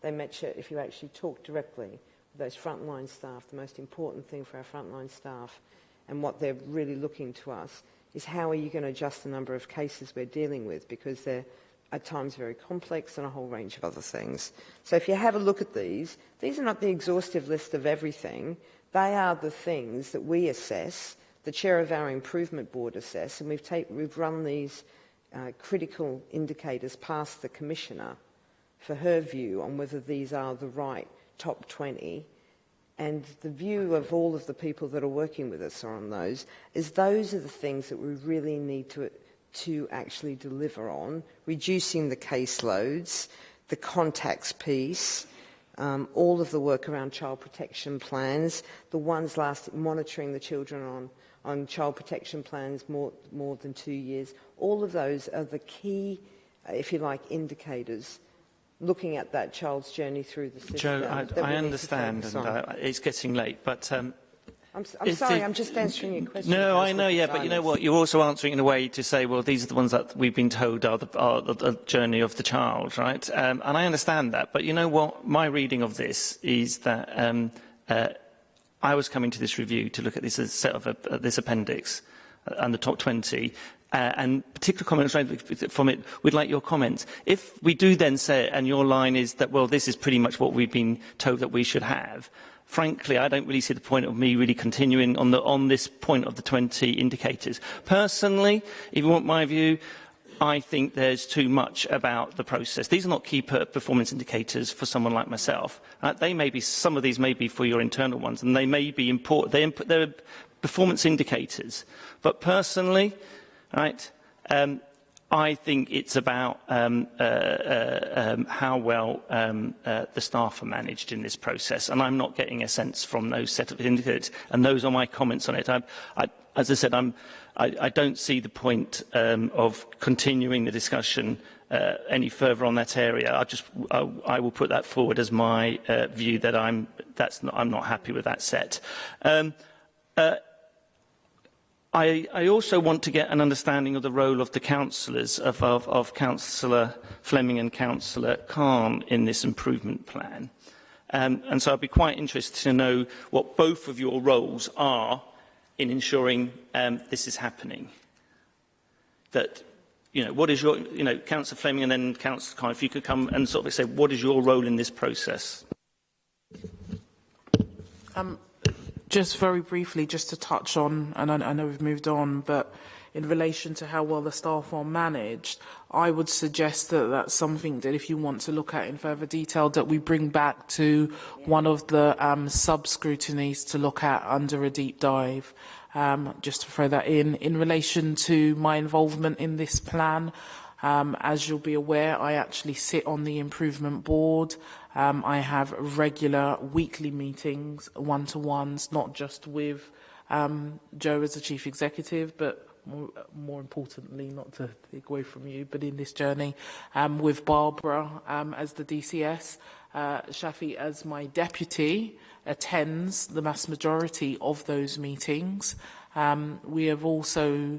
They mention, if you actually talk directly with those frontline staff, the most important thing for our frontline staff and what they're really looking to us is how are you going to adjust the number of cases we're dealing with, because they're at times very complex and a whole range of other things. So if you have a look at these are not the exhaustive list of everything. They are the things that we assess, the chair of our improvement board assess, and we've run these critical indicators past the Commissioner for her view on whether these are the right top 20. And the view of all of the people that are working with us on those is those are the things that we really need to actually deliver on, reducing the caseloads, the contacts piece, all of the work around child protection plans, the ones monitoring the children on child protection plans more than 2 years. All of those are the key, if you like, indicators looking at that child's journey through the system. Joe, I understand, and it's getting late, but... I'm sorry, I'm just answering your question. No, I know, yeah, but you know what? You're also answering in a way to say, well, these are the ones that we've been told are the journey of the child, right? And I understand that, but you know what? My reading of this is that I was coming to this review to look at this as set of this appendix and the top 20, and particular comments from it, we'd like your comments. If we do then say it, and your line is that, well, this is pretty much what we've been told that we should have, frankly, I don't really see the point of me really continuing on this point of the 20 indicators. Personally, if you want my view, I think there's too much about the process. These are not key performance indicators for someone like myself. They may be, some of these may be for your internal ones, and they may be important. They're performance indicators. But personally, right, I think it's about how well the staff are managed in this process, and I'm not getting a sense from those set of indicators, and those are my comments on it. As I said, I don't see the point of continuing the discussion any further on that area. I will put that forward as my view that I'm not happy with that set. I also want to get an understanding of the role of the councillors, of Councillor Fleming and Councillor Khan in this improvement plan. And so I'd be quite interested to know what both of your roles are in ensuring this is happening. That, what is your, Councillor Fleming and then Councillor Khan, if you could come and sort of say, what is your role in this process? Just very briefly, just to touch on, and I know we've moved on, but in relation to how well the staff are managed, I would suggest that that's something that if you want to look at in further detail, that we bring back to one of the sub-scrutinies to look at under a deep dive. Just to throw that in relation to my involvement in this plan, as you'll be aware, I actually sit on the improvement board. I have regular weekly meetings, one-to-ones, not just with Joe as the Chief Executive, but more importantly, not to take away from you, but in this journey, with Barbara as the DCS. Shafi, as my deputy, attends the mass majority of those meetings. We have also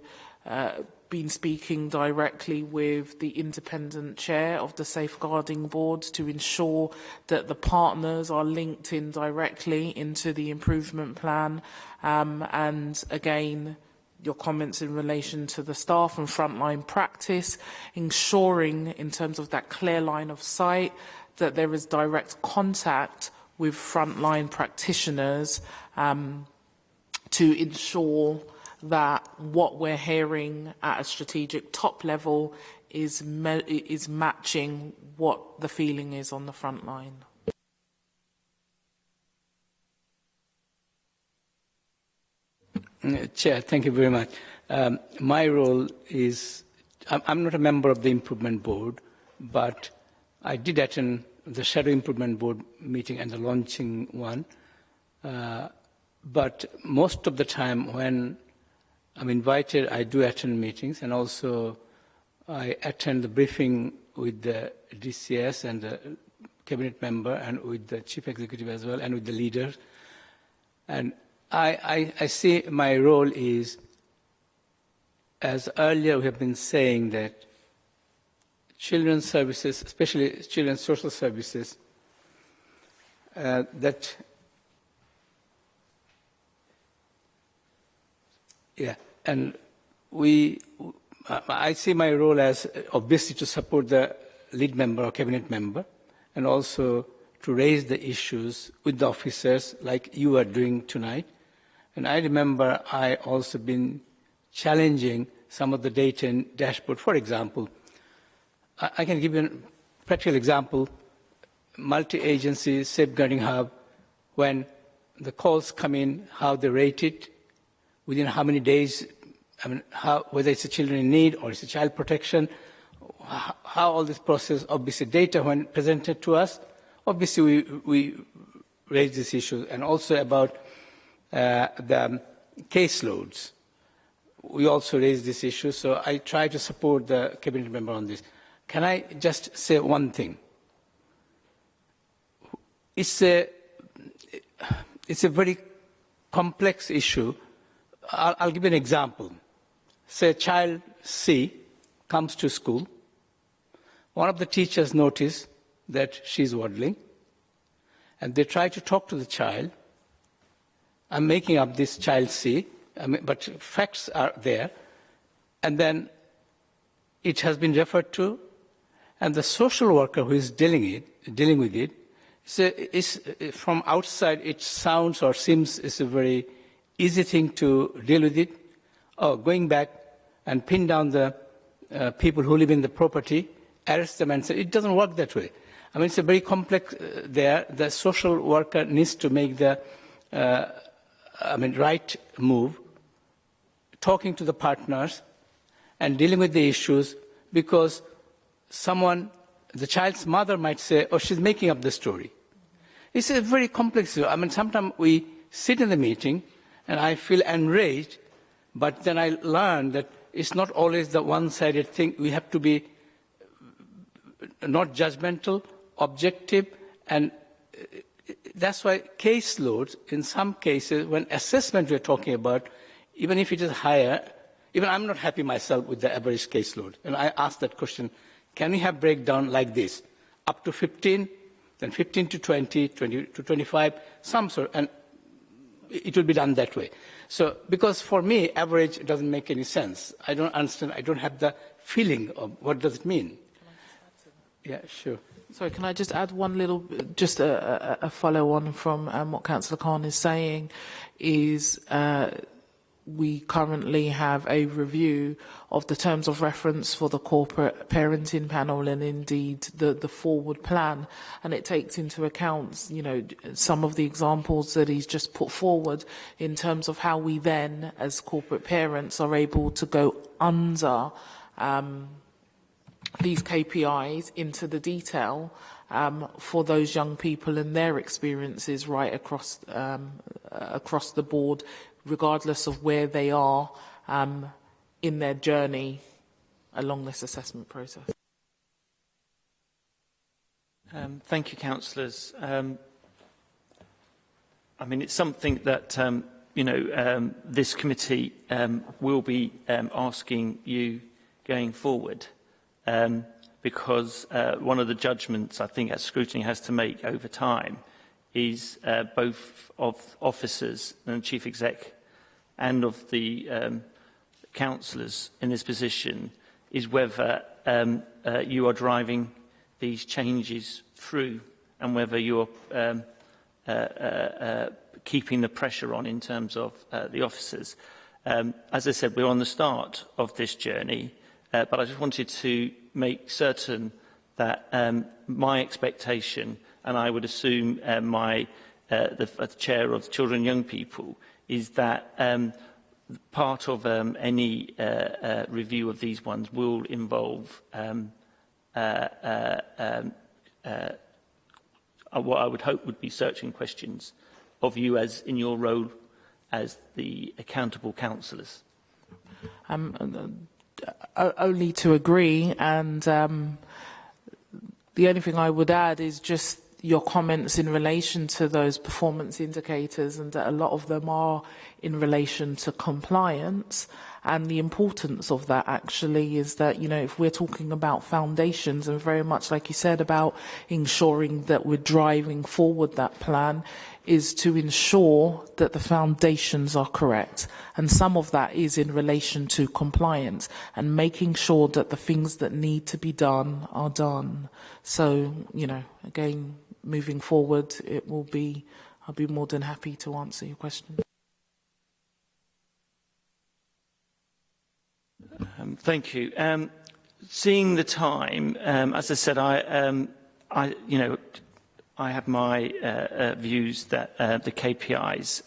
been speaking directly with the independent chair of the safeguarding board to ensure that the partners are linked in directly into the improvement plan. And again, your comments in relation to the staff and frontline practice, ensuring in terms of that clear line of sight that there is direct contact with frontline practitioners to ensure that what we're hearing at a strategic top level is matching what the feeling is on the front line. Chair, thank you very much. My role is, I'm not a member of the Improvement Board, but I did attend the Shadow Improvement Board meeting and the launching one. But most of the time when I'm invited, I do attend meetings, and also I attend the briefing with the DCS and the cabinet member and with the chief executive as well and with the leaders. And I see my role is, as earlier we have been saying, that children's services, especially children's social services, and I see my role as obviously to support the lead member or cabinet member, and also to raise the issues with the officers like you are doing tonight. And I remember I also been challenging some of the data and dashboard. For example, I can give you a practical example. Multi-agency safeguarding hub, when the calls come in, how they rate it, within how many days, whether it's a children in need or it's a child protection, how all this process, obviously data when presented to us, obviously we raise this issue, and also about the caseloads. We also raise this issue, so I try to support the cabinet member on this. Can I just say one thing? It's a very complex issue. I'll give you an example. Say child C comes to school. One of the teachers noticed that she's waddling, and they try to talk to the child. I'm making up this child C, but facts are there. and then it has been referred to, and the social worker who is dealing with it, is from outside it sounds or seems it's a very easy thing to deal with it. Oh, going back and pin down the people who live in the property, arrest them and say, it doesn't work that way. I mean, it's a very complex there. The social worker needs to make the right move, talking to the partners and dealing with the issues, because the child's mother might say, oh, she's making up the story. It's a very complex issue. I mean, sometimes we sit in the meeting and I feel enraged, but then I learn that it's not always the one-sided thing. We have to be not judgmental, objective, and that's why caseloads, in some cases, when assessment we're talking about, even if it is higher, even I'm not happy myself with the average caseload. And I ask that question, can we have breakdown like this? Up to 15, then 15 to 20, 20 to 25, some sort, and it will be done that way. So, because for me, average doesn't make any sense. I don't understand, I don't have the feeling of what does it mean. Yeah, sure. Sorry, can I just add one little, just a follow-on from what Councillor Khan is saying, is we currently have a review of the terms of reference for the corporate parenting panel and indeed the forward plan, and it takes into account, you know, some of the examples that he's just put forward in terms of how we then, as corporate parents, are able to go under these KPIs into the detail for those young people and their experiences right across the board, regardless of where they are in their journey along this assessment process. Thank you, councillors. I mean, it's something that this committee will be asking you going forward. Because one of the judgments I think that Scrutiny has to make over time is both of officers and chief exec and of the councillors in this position is whether you are driving these changes through and whether you're keeping the pressure on in terms of the officers. As I said, we're on the start of this journey. But I just wanted to make certain that my expectation, and I would assume the chair of Children and Young People, is that part of any review of these ones will involve what I would hope would be searching questions of you as in your role as the accountable councillors. Only to agree, and the only thing I would add is just your comments in relation to those performance indicators, and that a lot of them are in relation to compliance. And the importance of that actually is that, you know, if we're talking about foundations and very much like you said about ensuring that we're driving forward that plan, is to ensure that the foundations are correct. And some of that is in relation to compliance and making sure that the things that need to be done are done. So, you know, again, moving forward, I'll be more than happy to answer your question. Thank you. Seeing the time, as I said, I have my views that the KPIs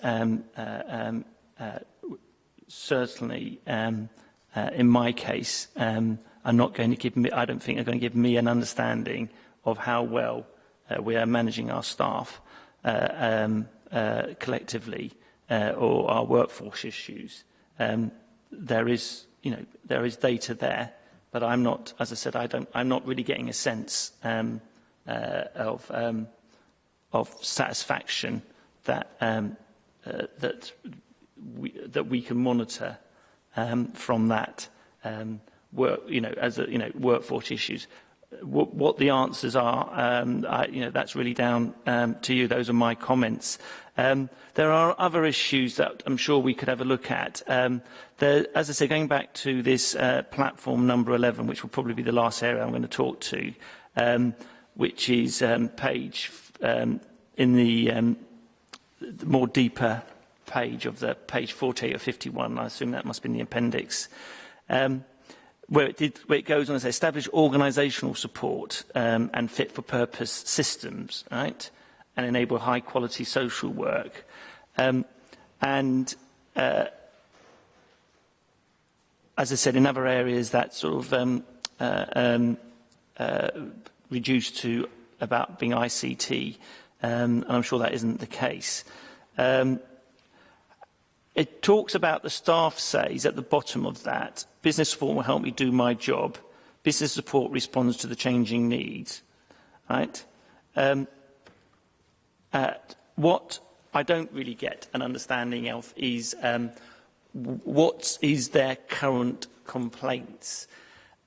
certainly, in my case, are not going to give me. I don't think are going to give me an understanding of how well we are managing our staff collectively or our workforce issues. There is data there, but I'm not, as I said, I'm not really getting a sense of satisfaction that that we can monitor from that workforce issues. what the answers are, that's really down to you. Those are my comments. There are other issues that I'm sure we could have a look at. As I say, going back to this platform number 11, which will probably be the last area I'm going to talk to, which is page in the more deeper page of the page 48 or 51. I assume that must be in the appendix. Where it goes on to say, establish organisational support and fit-for-purpose systems, right, and enable high-quality social work. As I said, in other areas, that sort of reduced to about being ICT, and I'm sure that isn't the case. It talks about the staff says at the bottom of that, business support will help me do my job. Business support responds to the changing needs. Right? What I don't really get an understanding of is what is their current complaints.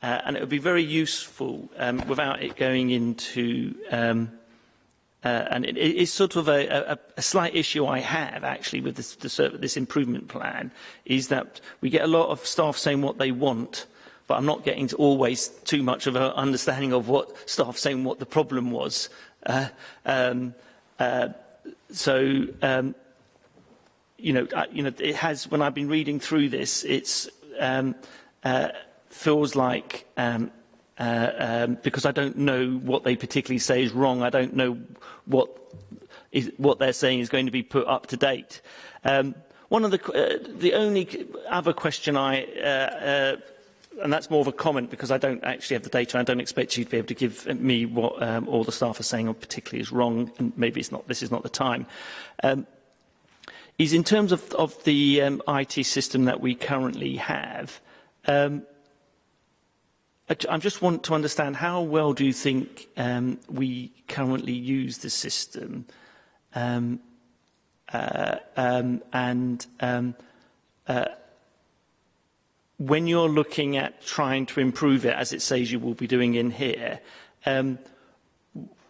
And it would be very useful, without it going into... and it is sort of a slight issue I have, actually, with this improvement plan, is that we get a lot of staff saying what they want, but I'm not getting always too much of an understanding of what staff saying what the problem was. It has, when I've been reading through this, it's feels like... because I don't know what they particularly say is wrong. I don't know what they're saying is going to be put up to date. One of the only other question and that's more of a comment because I don't actually have the data. I don't expect you to be able to give me what all the staff are saying or particularly is wrong, and maybe it's not. This is not the time. Is in terms of the IT system that we currently have. I just want to understand how well do you think we currently use the system, when you're looking at trying to improve it, as it says you will be doing in here,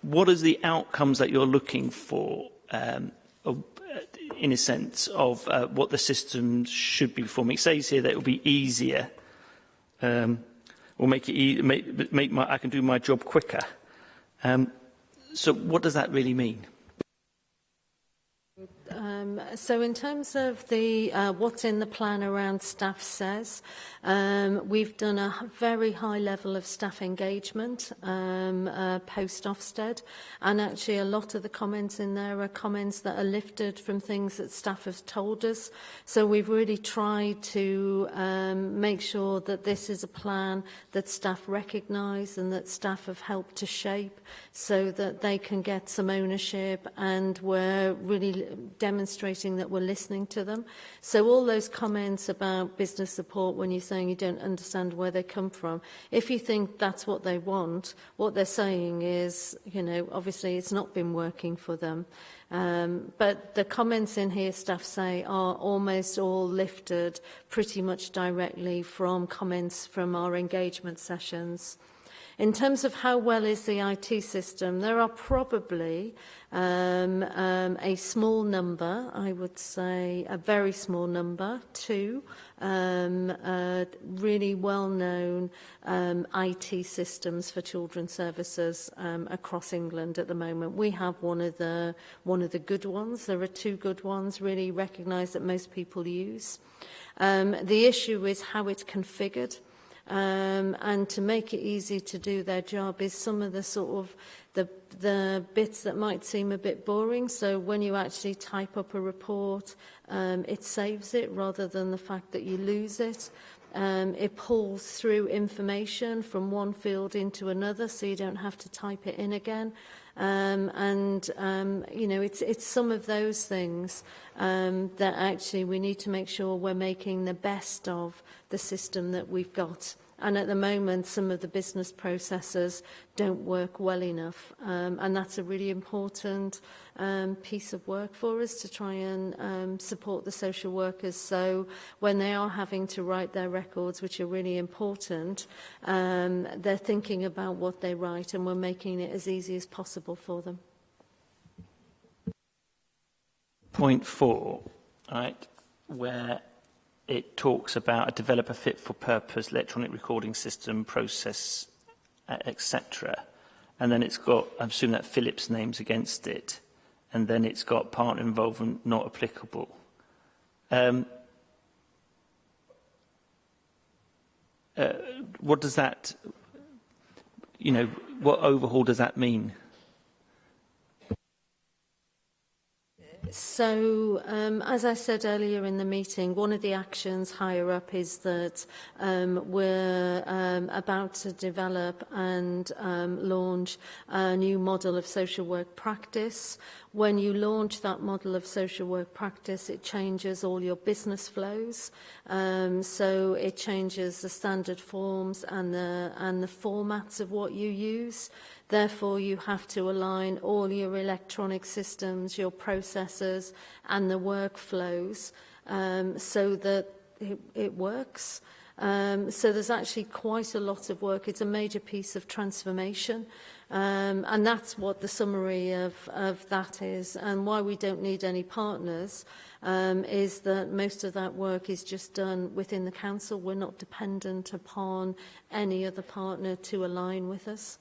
what are the outcomes that you're looking for, in a sense, of what the system should be performing? It says here that it will be easier. Or make it I can do my job quicker. So what does that really mean? So in terms of the what's in the plan around staff says, we've done a very high level of staff engagement post Ofsted, and actually a lot of the comments in there are comments that are lifted from things that staff have told us. So we've really tried to make sure that this is a plan that staff recognise and that staff have helped to shape, so that they can get some ownership, and we're really demonstrating that we're listening to them. So all those comments about business support, when you're saying you don't understand where they come from, if you think that's what they want, what they're saying is, obviously it's not been working for them. But the comments in here, staff say, are almost all lifted pretty much directly from comments from our engagement sessions. In terms of how well is the IT system, there are probably a small number, I would say a very small number, two really well-known IT systems for children's services across England at the moment. We have one of the good ones. There are two good ones, really recognised that most people use. The issue is how it's configured. And to make it easy to do their job is some of the sort of the bits that might seem a bit boring. So when you actually type up a report, it saves it rather than the fact that you lose it. It pulls through information from one field into another, so you don't have to type it in again. It's some of those things that actually we need to make sure we're making the best of the system that we've got And at the moment, some of the business processes don't work well enough. And that's a really important piece of work for us to try and support the social workers. So when they are having to write their records, which are really important, they're thinking about what they write, and we're making it as easy as possible for them. Point 4, right, where it talks about a developer fit for purpose electronic recording system process, etc. And then it's got, I'm assuming that Philip's name's against it, and then it's got partner involvement not applicable. What does that, you know, what overhaul does that mean? So, as I said earlier in the meeting, one of the actions higher up is that we're about to develop and launch a new model of social work practice. When you launch that model of social work practice, it changes all your business flows. So it changes the standard forms and the formats of what you use. Therefore, you have to align all your electronic systems, your processes, and the workflows so that it works. So there's actually quite a lot of work. It's a major piece of transformation. And that's what the summary of that is. And why we don't need any partners is that most of that work is just done within the council. We're not dependent upon any other partner to align with us.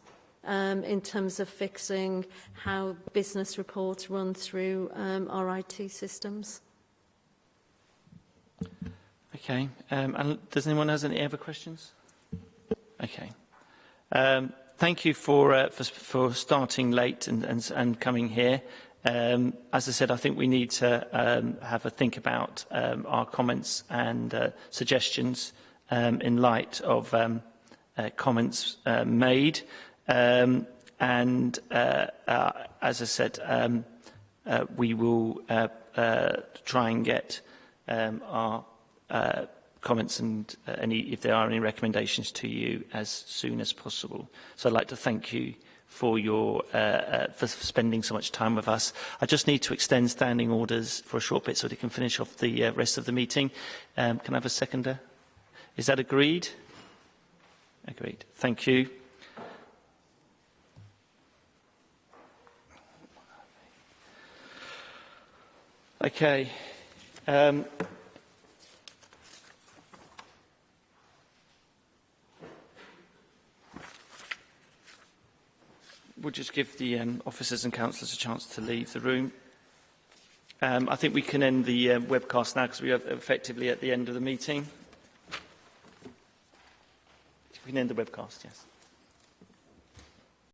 In terms of fixing how business reports run through our IT systems. Okay. And does anyone have any other questions? Okay. Thank you for starting late and coming here. As I said, I think we need to have a think about our comments and suggestions in light of comments made. As I said, we will try and get our comments and if there are any recommendations to you as soon as possible. So I'd like to thank you for your for spending so much time with us. I just need to extend standing orders for a short bit so they can finish off the rest of the meeting. Can I have a seconder? Is that agreed? Agreed. Thank you. Okay. We'll just give the officers and councillors a chance to leave the room. I think we can end the webcast now because we are effectively at the end of the meeting. We can end the webcast, yes.